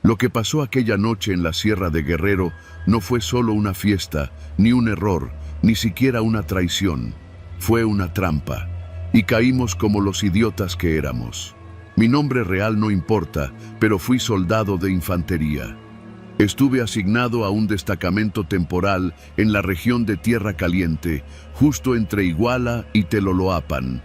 Lo que pasó aquella noche en la Sierra de Guerrero no fue solo una fiesta, ni un error, ni siquiera una traición. Fue una trampa, y caímos como los idiotas que éramos. Mi nombre real no importa, pero fui soldado de infantería. Estuve asignado a un destacamento temporal en la región de Tierra Caliente, justo entre Iguala y Teloloapan.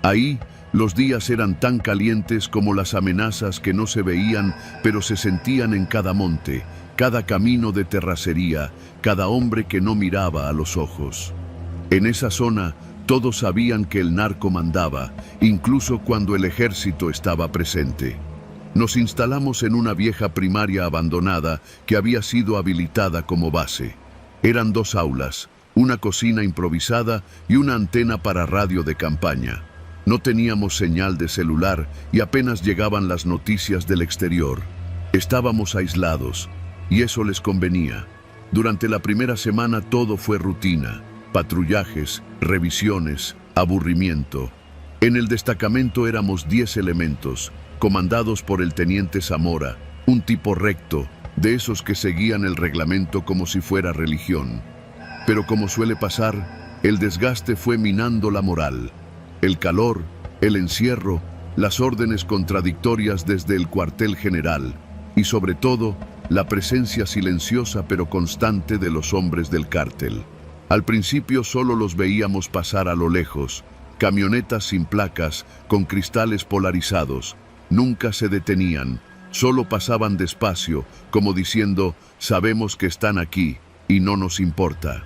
Ahí, los días eran tan calientes como las amenazas que no se veían, pero se sentían en cada monte, cada camino de terracería, cada hombre que no miraba a los ojos. En esa zona, todos sabían que el narco mandaba, incluso cuando el ejército estaba presente. Nos instalamos en una vieja primaria abandonada que había sido habilitada como base. Eran 2 aulas, una cocina improvisada y una antena para radio de campaña. No teníamos señal de celular y apenas llegaban las noticias del exterior. Estábamos aislados, y eso les convenía. Durante la primera semana todo fue rutina, patrullajes, revisiones, aburrimiento. En el destacamento éramos 10 elementos, comandados por el teniente Zamora, un tipo recto, de esos que seguían el reglamento como si fuera religión. Pero como suele pasar, el desgaste fue minando la moral. El calor, el encierro, las órdenes contradictorias desde el cuartel general y sobre todo, la presencia silenciosa pero constante de los hombres del cártel. Al principio solo los veíamos pasar a lo lejos, camionetas sin placas, con cristales polarizados. Nunca se detenían, solo pasaban despacio, como diciendo, sabemos que están aquí y no nos importa.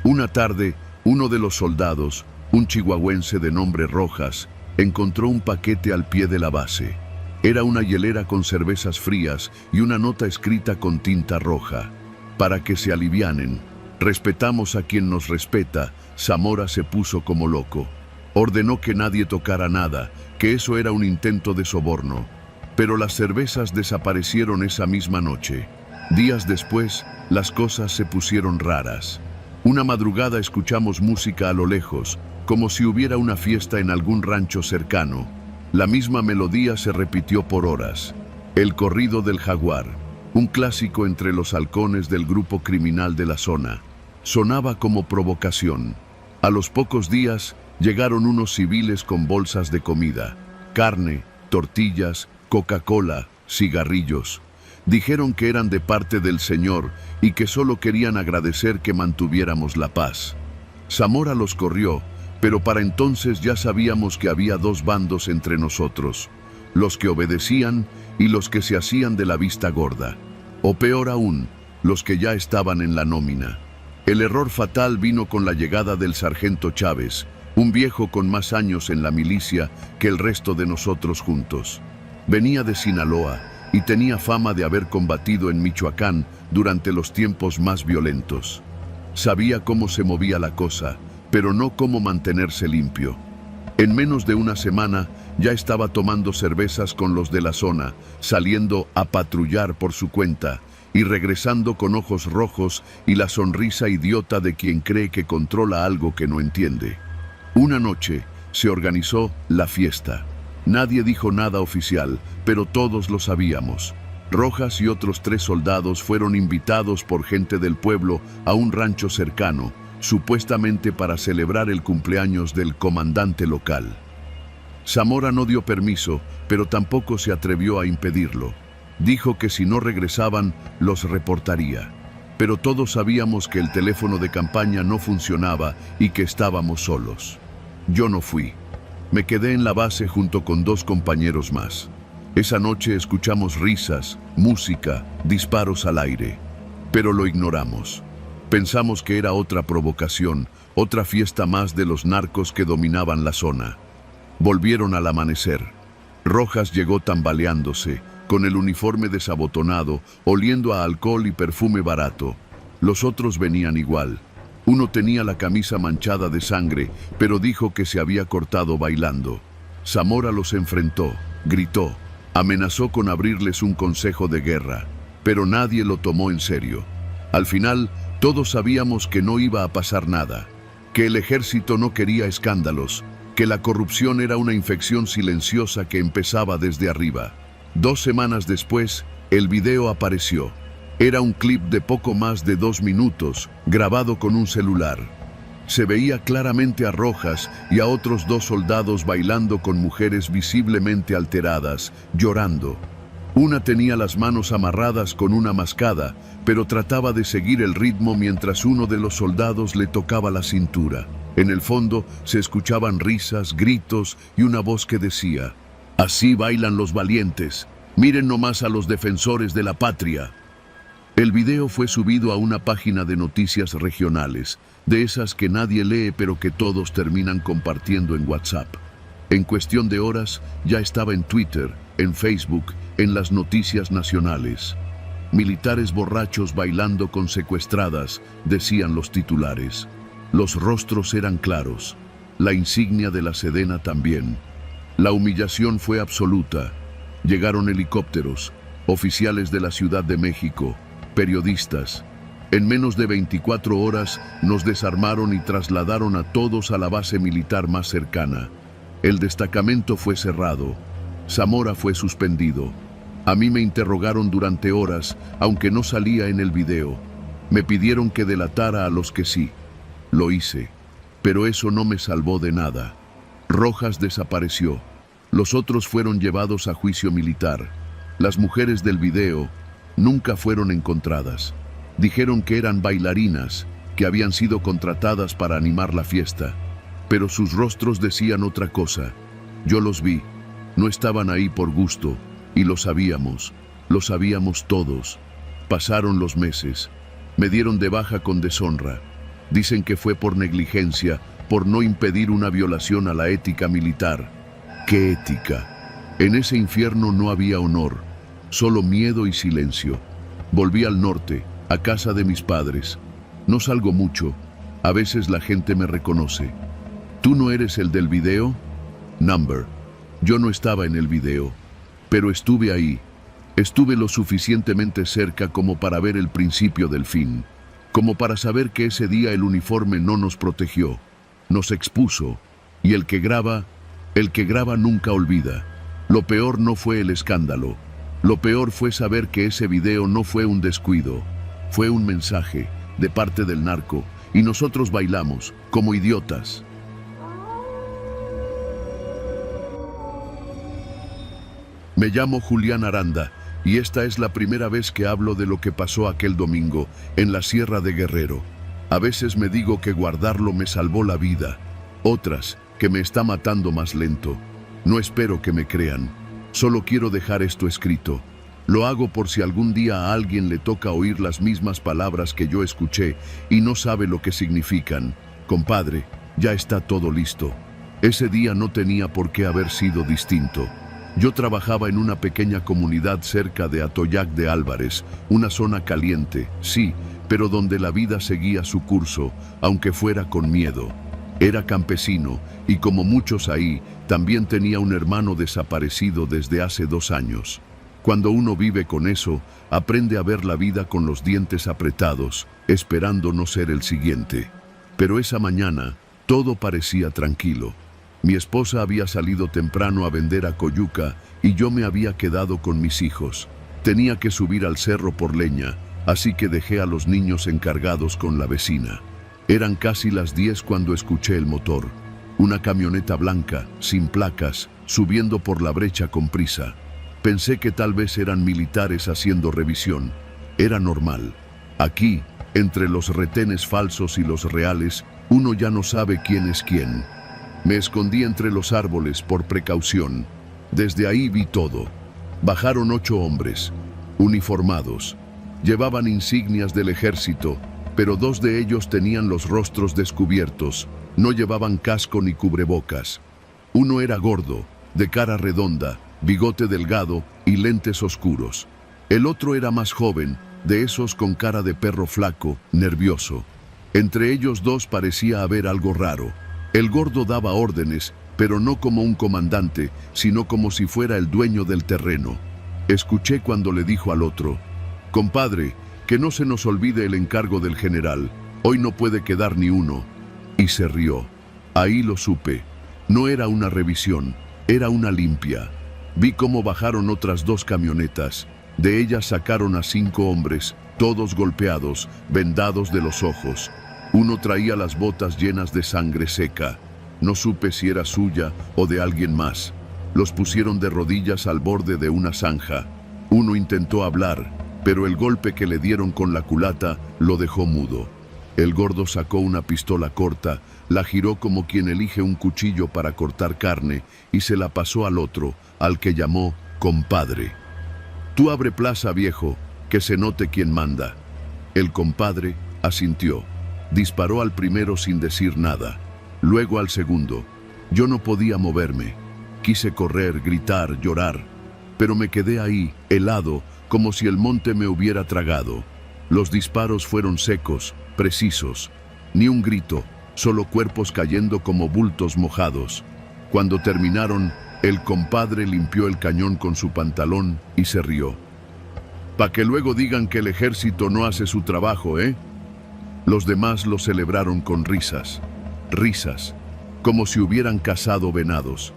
Una tarde, uno de los soldados, un chihuahuense de nombre Rojas, encontró un paquete al pie de la base. Era una hielera con cervezas frías y una nota escrita con tinta roja. Para que se alivianen, respetamos a quien nos respeta. Zamora se puso como loco. Ordenó que nadie tocara nada, que eso era un intento de soborno. Pero las cervezas desaparecieron esa misma noche. Días después, las cosas se pusieron raras. Una madrugada escuchamos música a lo lejos, como si hubiera una fiesta en algún rancho cercano. La misma melodía se repitió por horas. El corrido del jaguar, un clásico entre los halcones del grupo criminal de la zona. Sonaba como provocación. A los pocos días, llegaron unos civiles con bolsas de comida, carne, tortillas, Coca-Cola, cigarrillos. Dijeron que eran de parte del Señor y que solo querían agradecer que mantuviéramos la paz. Zamora los corrió, pero para entonces ya sabíamos que había 2 bandos entre nosotros, los que obedecían y los que se hacían de la vista gorda. O peor aún, los que ya estaban en la nómina. El error fatal vino con la llegada del sargento Chávez, un viejo con más años en la milicia que el resto de nosotros juntos. Venía de Sinaloa y tenía fama de haber combatido en Michoacán durante los tiempos más violentos. Sabía cómo se movía la cosa, pero no cómo mantenerse limpio. En menos de una semana ya estaba tomando cervezas con los de la zona, saliendo a patrullar por su cuenta y regresando con ojos rojos y la sonrisa idiota de quien cree que controla algo que no entiende. Una noche se organizó la fiesta. Nadie dijo nada oficial, pero todos lo sabíamos. Rojas y otros 3 soldados fueron invitados por gente del pueblo a un rancho cercano, supuestamente para celebrar el cumpleaños del comandante local. Zamora no dio permiso, pero tampoco se atrevió a impedirlo. Dijo que si no regresaban, los reportaría. Pero todos sabíamos que el teléfono de campaña no funcionaba y que estábamos solos. Yo no fui. Me quedé en la base junto con 2 compañeros más. Esa noche escuchamos risas, música, disparos al aire. Pero lo ignoramos. Pensamos que era otra provocación, otra fiesta más de los narcos que dominaban la zona. Volvieron al amanecer. Rojas llegó tambaleándose, con el uniforme desabotonado, oliendo a alcohol y perfume barato. Los otros venían igual. Uno tenía la camisa manchada de sangre, pero dijo que se había cortado bailando. Zamora los enfrentó, gritó, amenazó con abrirles un consejo de guerra, pero nadie lo tomó en serio. Al final, todos sabíamos que no iba a pasar nada, que el ejército no quería escándalos, que la corrupción era una infección silenciosa que empezaba desde arriba. 2 semanas después, el video apareció. Era un clip de poco más de 2 minutos, grabado con un celular. Se veía claramente a Rojas y a otros 2 soldados bailando con mujeres visiblemente alteradas, llorando. Una tenía las manos amarradas con una mascada, pero trataba de seguir el ritmo mientras uno de los soldados le tocaba la cintura. En el fondo se escuchaban risas, gritos y una voz que decía: «Así bailan los valientes, miren nomás a los defensores de la patria». El video fue subido a una página de noticias regionales, de esas que nadie lee pero que todos terminan compartiendo en WhatsApp. En cuestión de horas ya estaba en Twitter, en Facebook, en las noticias nacionales. Militares borrachos bailando con secuestradas, decían los titulares. Los rostros eran claros, la insignia de la Sedena también. La humillación fue absoluta. Llegaron helicópteros, oficiales de la Ciudad de México, periodistas. En menos de 24 horas nos desarmaron y trasladaron a todos a la base militar más cercana. El destacamento fue cerrado. Zamora fue suspendido. A mí me interrogaron durante horas, aunque no salía en el video. Me pidieron que delatara a los que sí. Lo hice, pero eso no me salvó de nada. Rojas desapareció. Los otros fueron llevados a juicio militar. Las mujeres del video nunca fueron encontradas. Dijeron que eran bailarinas, que habían sido contratadas para animar la fiesta. Pero sus rostros decían otra cosa. Yo los vi. No estaban ahí por gusto, y lo sabíamos todos. Pasaron los meses. Me dieron de baja con deshonra. Dicen que fue por negligencia, por no impedir una violación a la ética militar. ¿Qué ética? En ese infierno no había honor, solo miedo y silencio. Volví al norte, a casa de mis padres. No salgo mucho, a veces la gente me reconoce. ¿Tú no eres el del video? Number. Yo no estaba en el video, pero estuve ahí. Estuve lo suficientemente cerca como para ver el principio del fin, como para saber que ese día el uniforme no nos protegió, nos expuso, y el que graba nunca olvida. Lo peor no fue el escándalo, lo peor fue saber que ese video no fue un descuido, fue un mensaje de parte del narco, y nosotros bailamos como idiotas. Me llamo Julián Aranda y esta es la primera vez que hablo de lo que pasó aquel domingo en la Sierra de Guerrero. A veces me digo que guardarlo me salvó la vida, otras que me está matando más lento. No espero que me crean, solo quiero dejar esto escrito. Lo hago por si algún día a alguien le toca oír las mismas palabras que yo escuché y no sabe lo que significan. Compadre, ya está todo listo. Ese día no tenía por qué haber sido distinto. Yo trabajaba en una pequeña comunidad cerca de Atoyac de Álvarez, una zona caliente, sí, pero donde la vida seguía su curso, aunque fuera con miedo. Era campesino y como muchos ahí, también tenía un hermano desaparecido desde hace 2 años. Cuando uno vive con eso, aprende a ver la vida con los dientes apretados, esperando no ser el siguiente. Pero esa mañana, todo parecía tranquilo. Mi esposa había salido temprano a vender a Coyuca y yo me había quedado con mis hijos. Tenía que subir al cerro por leña, así que dejé a los niños encargados con la vecina. Eran casi las 10 cuando escuché el motor. Una camioneta blanca, sin placas, subiendo por la brecha con prisa. Pensé que tal vez eran militares haciendo revisión. Era normal. Aquí, entre los retenes falsos y los reales, uno ya no sabe quién es quién. Me escondí entre los árboles por precaución. Desde ahí vi todo. Bajaron 8 hombres, uniformados. Llevaban insignias del ejército, pero 2 de ellos tenían los rostros descubiertos. No llevaban casco ni cubrebocas. Uno era gordo, de cara redonda, bigote delgado y lentes oscuros. El otro era más joven, de esos con cara de perro flaco, nervioso. Entre ellos 2 parecía haber algo raro. El gordo daba órdenes, pero no como un comandante, sino como si fuera el dueño del terreno. Escuché cuando le dijo al otro: «Compadre, que no se nos olvide el encargo del general, hoy no puede quedar ni uno». Y se rió. Ahí lo supe. No era una revisión, era una limpia. Vi cómo bajaron otras 2 camionetas. De ellas sacaron a 5 hombres, todos golpeados, vendados de los ojos. Uno traía las botas llenas de sangre seca. No supe si era suya o de alguien más. Los pusieron de rodillas al borde de una zanja. Uno intentó hablar, pero el golpe que le dieron con la culata lo dejó mudo. El gordo sacó una pistola corta, la giró como quien elige un cuchillo para cortar carne y se la pasó al otro, al que llamó compadre. «Tú abre plaza, viejo, que se note quién manda». El compadre asintió. Disparó al primero sin decir nada, luego al segundo. Yo no podía moverme. Quise correr, gritar, llorar, pero me quedé ahí, helado, como si el monte me hubiera tragado. Los disparos fueron secos, precisos. Ni un grito, solo cuerpos cayendo como bultos mojados. Cuando terminaron, el compadre limpió el cañón con su pantalón y se rió. «Pa' que luego digan que el ejército no hace su trabajo, ¿eh?» Los demás lo celebraron con risas, risas, como si hubieran cazado venados.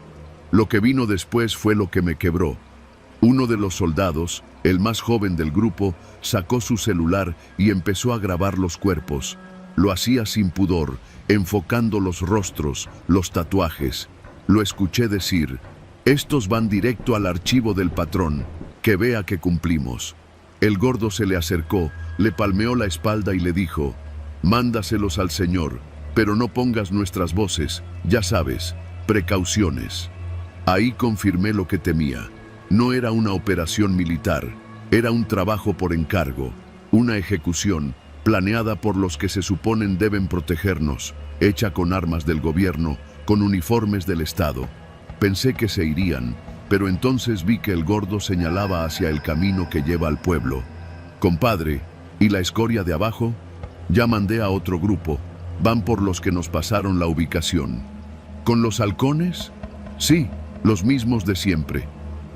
Lo que vino después fue lo que me quebró. Uno de los soldados, el más joven del grupo, sacó su celular y empezó a grabar los cuerpos. Lo hacía sin pudor, enfocando los rostros, los tatuajes. Lo escuché decir: «Estos van directo al archivo del patrón, que vea que cumplimos». El gordo se le acercó, le palmeó la espalda y le dijo: «Mándaselos al señor, pero no pongas nuestras voces, ya sabes, precauciones». Ahí confirmé lo que temía. No era una operación militar, era un trabajo por encargo, una ejecución planeada por los que se suponen deben protegernos, hecha con armas del gobierno, con uniformes del Estado. Pensé que se irían, pero entonces vi que el gordo señalaba hacia el camino que lleva al pueblo. «Compadre, ¿y la escoria de abajo?» «Ya mandé a otro grupo, van por los que nos pasaron la ubicación». «¿Con los halcones?» «Sí, los mismos de siempre.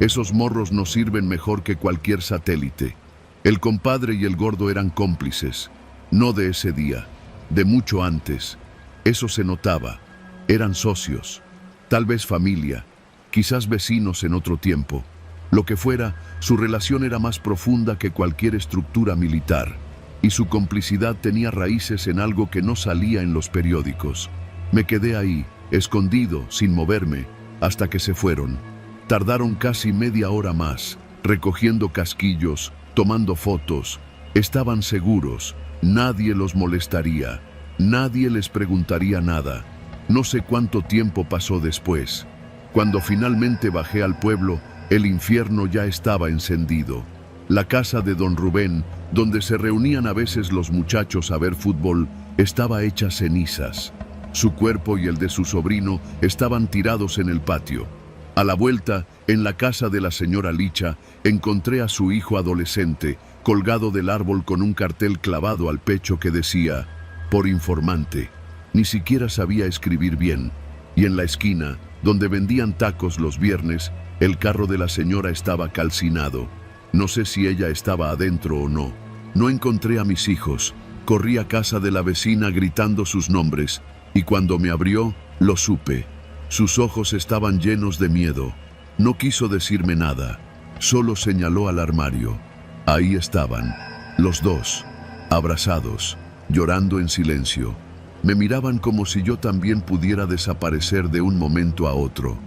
Esos morros nos sirven mejor que cualquier satélite». El compadre y el gordo eran cómplices, no de ese día, de mucho antes. Eso se notaba. Eran socios, tal vez familia, quizás vecinos en otro tiempo. Lo que fuera, su relación era más profunda que cualquier estructura militar, y su complicidad tenía raíces en algo que no salía en los periódicos. Me quedé ahí, escondido, sin moverme, hasta que se fueron. Tardaron casi media hora más, recogiendo casquillos, tomando fotos. Estaban seguros, nadie los molestaría, nadie les preguntaría nada. No sé cuánto tiempo pasó después. Cuando finalmente bajé al pueblo, el infierno ya estaba encendido. La casa de don Rubén, donde se reunían a veces los muchachos a ver fútbol, estaba hecha cenizas. Su cuerpo y el de su sobrino estaban tirados en el patio. A la vuelta, en la casa de la señora Licha, encontré a su hijo adolescente, colgado del árbol con un cartel clavado al pecho que decía: «Por informante». Ni siquiera sabía escribir bien. Y en la esquina, donde vendían tacos los viernes, el carro de la señora estaba calcinado. No sé si ella estaba adentro o no. No encontré a mis hijos. Corrí a casa de la vecina gritando sus nombres, y cuando me abrió, lo supe. Sus ojos estaban llenos de miedo. No quiso decirme nada, solo señaló al armario. Ahí estaban, los dos, abrazados, llorando en silencio. Me miraban como si yo también pudiera desaparecer de un momento a otro.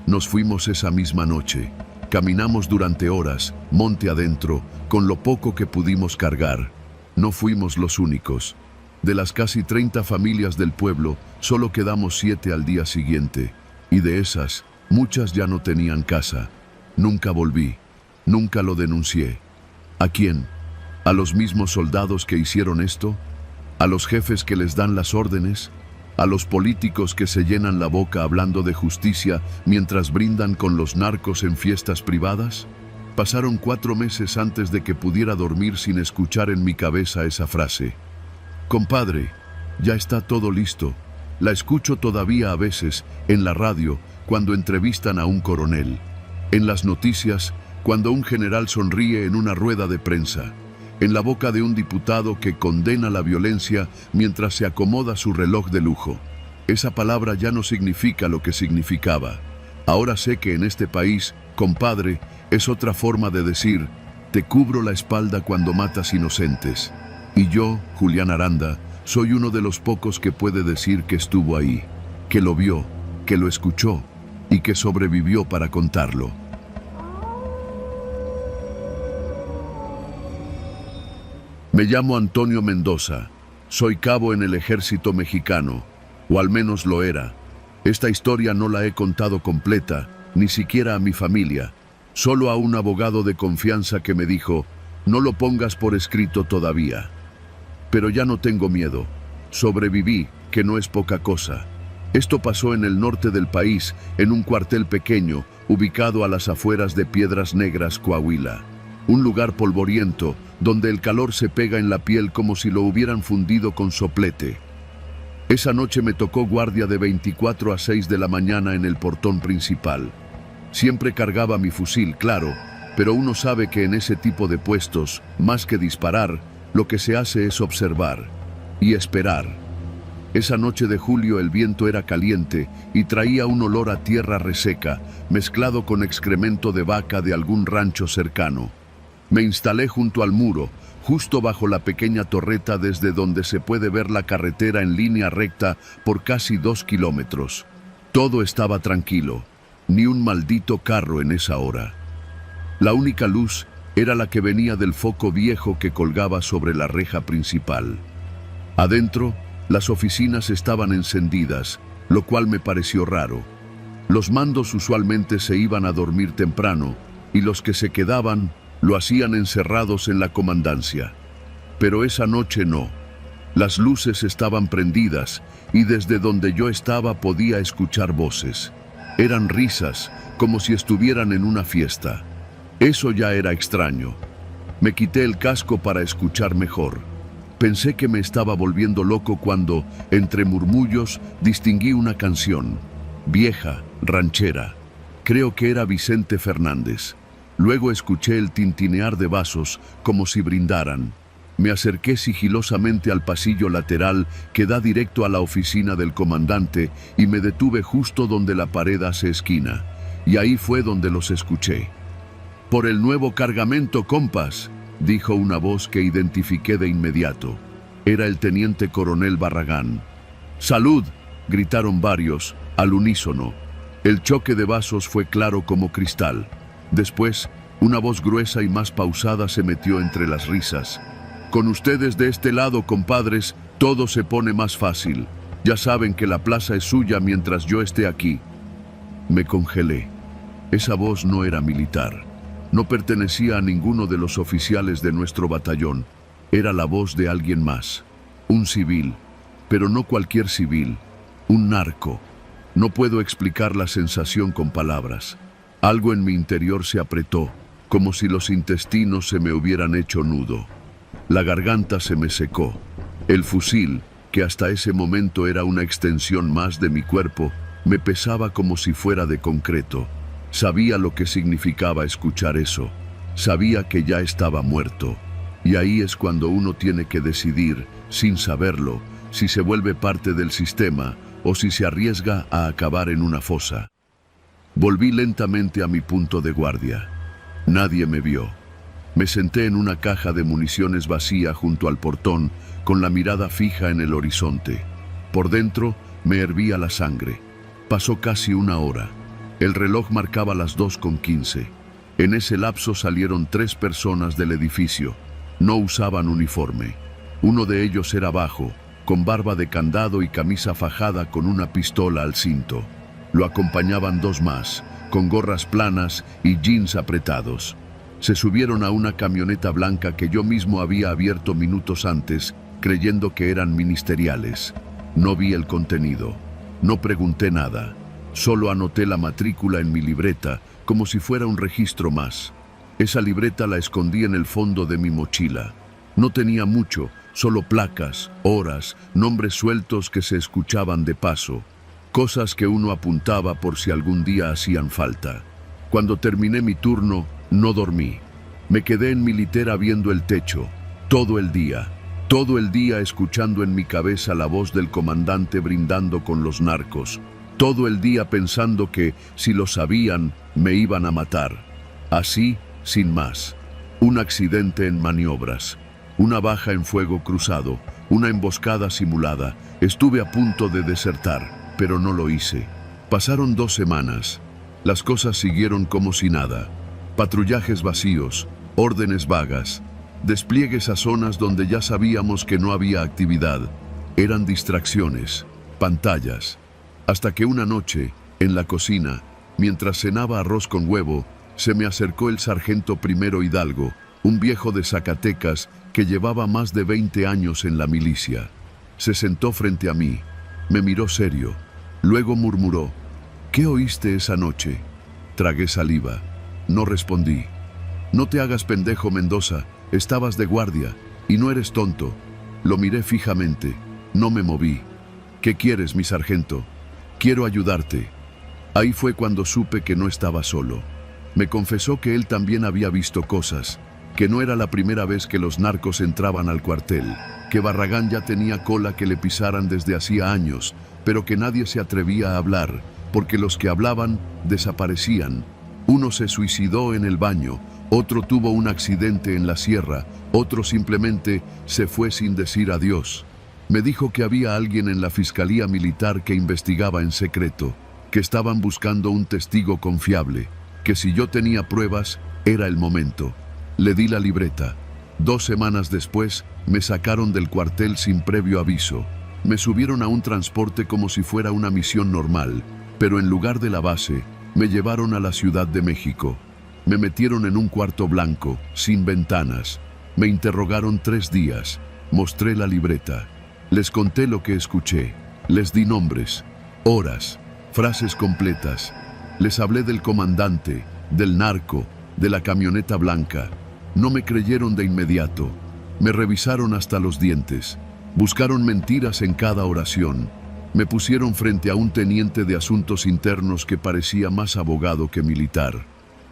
Nos fuimos esa misma noche. Caminamos durante horas, monte adentro, con lo poco que pudimos cargar. No fuimos los únicos. De las casi 30 familias del pueblo, solo quedamos 7 al día siguiente. Y de esas, muchas ya no tenían casa. Nunca volví. Nunca lo denuncié. ¿A quién? ¿A los mismos soldados que hicieron esto? ¿A los jefes que les dan las órdenes? ¿A los políticos que se llenan la boca hablando de justicia mientras brindan con los narcos en fiestas privadas? Pasaron 4 meses antes de que pudiera dormir sin escuchar en mi cabeza esa frase. «Compadre, ya está todo listo». La escucho todavía a veces, en la radio, cuando entrevistan a un coronel. En las noticias, cuando un general sonríe en una rueda de prensa. En la boca de un diputado que condena la violencia mientras se acomoda su reloj de lujo. Esa palabra ya no significa lo que significaba. Ahora sé que en este país, compadre, es otra forma de decir, te cubro la espalda cuando matas inocentes. Y yo, Julián Aranda, soy uno de los pocos que puede decir que estuvo ahí, que lo vio, que lo escuchó y que sobrevivió para contarlo. Me llamo Antonio Mendoza. Soy cabo en el ejército mexicano, o al menos lo era. Esta historia no la he contado completa, ni siquiera a mi familia, solo a un abogado de confianza que me dijo, no lo pongas por escrito todavía. Pero ya no tengo miedo. Sobreviví, que no es poca cosa. Esto pasó en el norte del país, en un cuartel pequeño, ubicado a las afueras de Piedras Negras, Coahuila. Un lugar polvoriento, donde el calor se pega en la piel como si lo hubieran fundido con soplete. Esa noche me tocó guardia de 24 a 6 de la mañana en el portón principal. Siempre cargaba mi fusil, claro, pero uno sabe que en ese tipo de puestos, más que disparar, lo que se hace es observar y esperar. Esa noche de julio el viento era caliente y traía un olor a tierra reseca, mezclado con excremento de vaca de algún rancho cercano. Me instalé junto al muro, justo bajo la pequeña torreta desde donde se puede ver la carretera en línea recta por casi 2 kilómetros. Todo estaba tranquilo, ni un maldito carro en esa hora. La única luz era la que venía del foco viejo que colgaba sobre la reja principal. Adentro, las oficinas estaban encendidas, lo cual me pareció raro. Los mandos usualmente se iban a dormir temprano, y los que se quedaban lo hacían encerrados en la comandancia. Pero esa noche no. Las luces estaban prendidas, y desde donde yo estaba podía escuchar voces. Eran risas, como si estuvieran en una fiesta. Eso ya era extraño. Me quité el casco para escuchar mejor. Pensé que me estaba volviendo loco cuando, entre murmullos, distinguí una canción. Vieja, ranchera. Creo que era Vicente Fernández. Luego escuché el tintinear de vasos, como si brindaran. Me acerqué sigilosamente al pasillo lateral que da directo a la oficina del comandante y me detuve justo donde la pared hace esquina. Y ahí fue donde los escuché. «Por el nuevo cargamento, compas», dijo una voz que identifiqué de inmediato. Era el teniente coronel Barragán. «¡Salud!», gritaron varios, al unísono. El choque de vasos fue claro como cristal. Después, una voz gruesa y más pausada se metió entre las risas. «Con ustedes de este lado, compadres, todo se pone más fácil. Ya saben que la plaza es suya mientras yo esté aquí». Me congelé. Esa voz no era militar. No pertenecía a ninguno de los oficiales de nuestro batallón. Era la voz de alguien más. Un civil. Pero no cualquier civil. Un narco. No puedo explicar la sensación con palabras. Algo en mi interior se apretó, como si los intestinos se me hubieran hecho nudo. La garganta se me secó. El fusil, que hasta ese momento era una extensión más de mi cuerpo, me pesaba como si fuera de concreto. Sabía lo que significaba escuchar eso. Sabía que ya estaba muerto. Y ahí es cuando uno tiene que decidir, sin saberlo, si se vuelve parte del sistema o si se arriesga a acabar en una fosa. Volví lentamente a mi punto de guardia. Nadie me vio. Me senté en una caja de municiones vacía junto al portón, con la mirada fija en el horizonte. Por dentro me hervía la sangre. Pasó casi una hora. El reloj marcaba las 2:15. En ese lapso salieron 3 personas del edificio. No usaban uniforme. Uno de ellos era bajo, con barba de candado y camisa fajada con una pistola al cinto. Lo acompañaban 2 más, con gorras planas y jeans apretados. Se subieron a una camioneta blanca que yo mismo había abierto minutos antes, creyendo que eran ministeriales. No vi el contenido. No pregunté nada. Solo anoté la matrícula en mi libreta, como si fuera un registro más. Esa libreta la escondí en el fondo de mi mochila. No tenía mucho, solo placas, horas, nombres sueltos que se escuchaban de paso. Cosas que uno apuntaba por si algún día hacían falta. Cuando terminé mi turno, no dormí. Me quedé en mi litera viendo el techo, todo el día. Todo el día escuchando en mi cabeza la voz del comandante brindando con los narcos. Todo el día pensando que, si lo sabían, me iban a matar. Así, sin más. Un accidente en maniobras. Una baja en fuego cruzado. Una emboscada simulada. Estuve a punto de desertar, pero no lo hice. Pasaron 2 semanas. Las cosas siguieron como si nada. Patrullajes vacíos, órdenes vagas, despliegues a zonas donde ya sabíamos que no había actividad. Eran distracciones, pantallas. Hasta que una noche, en la cocina, mientras cenaba arroz con huevo, se me acercó el sargento primero Hidalgo, un viejo de Zacatecas que llevaba más de 20 años en la milicia. Se sentó frente a mí, me miró serio, luego murmuró: ¿Qué oíste esa noche? Tragué saliva. No respondí. No te hagas pendejo, Mendoza, estabas de guardia, y no eres tonto. Lo miré fijamente, no me moví. ¿Qué quieres, mi sargento? Quiero ayudarte. Ahí fue cuando supe que no estaba solo. Me confesó que él también había visto cosas, que no era la primera vez que los narcos entraban al cuartel, que Barragán ya tenía cola que le pisaran desde hacía años, pero que nadie se atrevía a hablar, porque los que hablaban desaparecían. Uno se suicidó en el baño, otro tuvo un accidente en la sierra, otro simplemente se fue sin decir adiós. Me dijo que había alguien en la Fiscalía Militar que investigaba en secreto, que estaban buscando un testigo confiable, que si yo tenía pruebas, era el momento. Le di la libreta. 2 semanas después, me sacaron del cuartel sin previo aviso. Me subieron a un transporte como si fuera una misión normal, pero en lugar de la base, me llevaron a la Ciudad de México. Me metieron en un cuarto blanco, sin ventanas. Me interrogaron 3 días. Mostré la libreta. Les conté lo que escuché. Les di nombres, horas, frases completas. Les hablé del comandante, del narco, de la camioneta blanca. No me creyeron de inmediato. Me revisaron hasta los dientes. Buscaron mentiras en cada oración. Me pusieron frente a un teniente de asuntos internos que parecía más abogado que militar.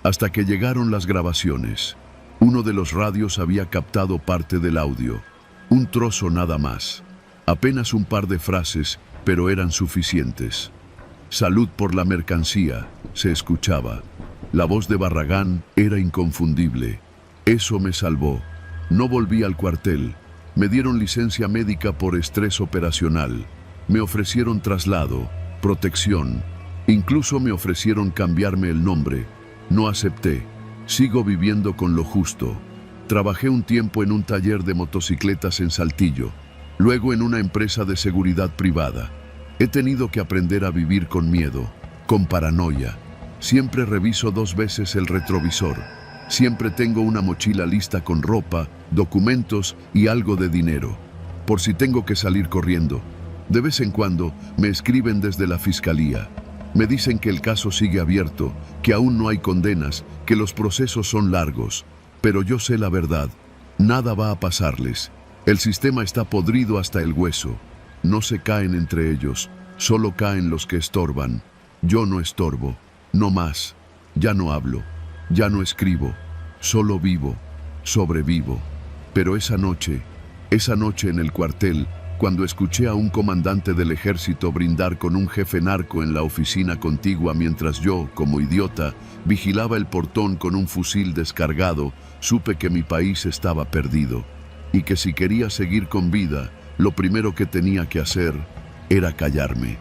Hasta que llegaron las grabaciones. Uno de los radios había captado parte del audio. Un trozo nada más. Apenas un par de frases, pero eran suficientes. Salud por la mercancía, se escuchaba. La voz de Barragán era inconfundible. Eso me salvó. No volví al cuartel. Me dieron licencia médica por estrés operacional. Me ofrecieron traslado, protección. Incluso me ofrecieron cambiarme el nombre. No acepté. Sigo viviendo con lo justo. Trabajé un tiempo en un taller de motocicletas en Saltillo. Luego en una empresa de seguridad privada. He tenido que aprender a vivir con miedo, con paranoia. Siempre reviso 2 veces el retrovisor. Siempre tengo una mochila lista con ropa, documentos y algo de dinero, por si tengo que salir corriendo. De vez en cuando me escriben desde la fiscalía. Me dicen que el caso sigue abierto, que aún no hay condenas, que los procesos son largos. Pero yo sé la verdad. Nada va a pasarles. El sistema está podrido hasta el hueso. No se caen entre ellos, solo caen los que estorban. Yo no estorbo, no más. Ya no hablo, ya no escribo, solo vivo, sobrevivo. Pero esa noche en el cuartel, cuando escuché a un comandante del ejército brindar con un jefe narco en la oficina contigua mientras yo, como idiota, vigilaba el portón con un fusil descargado, supe que mi país estaba perdido y que si quería seguir con vida, lo primero que tenía que hacer era callarme.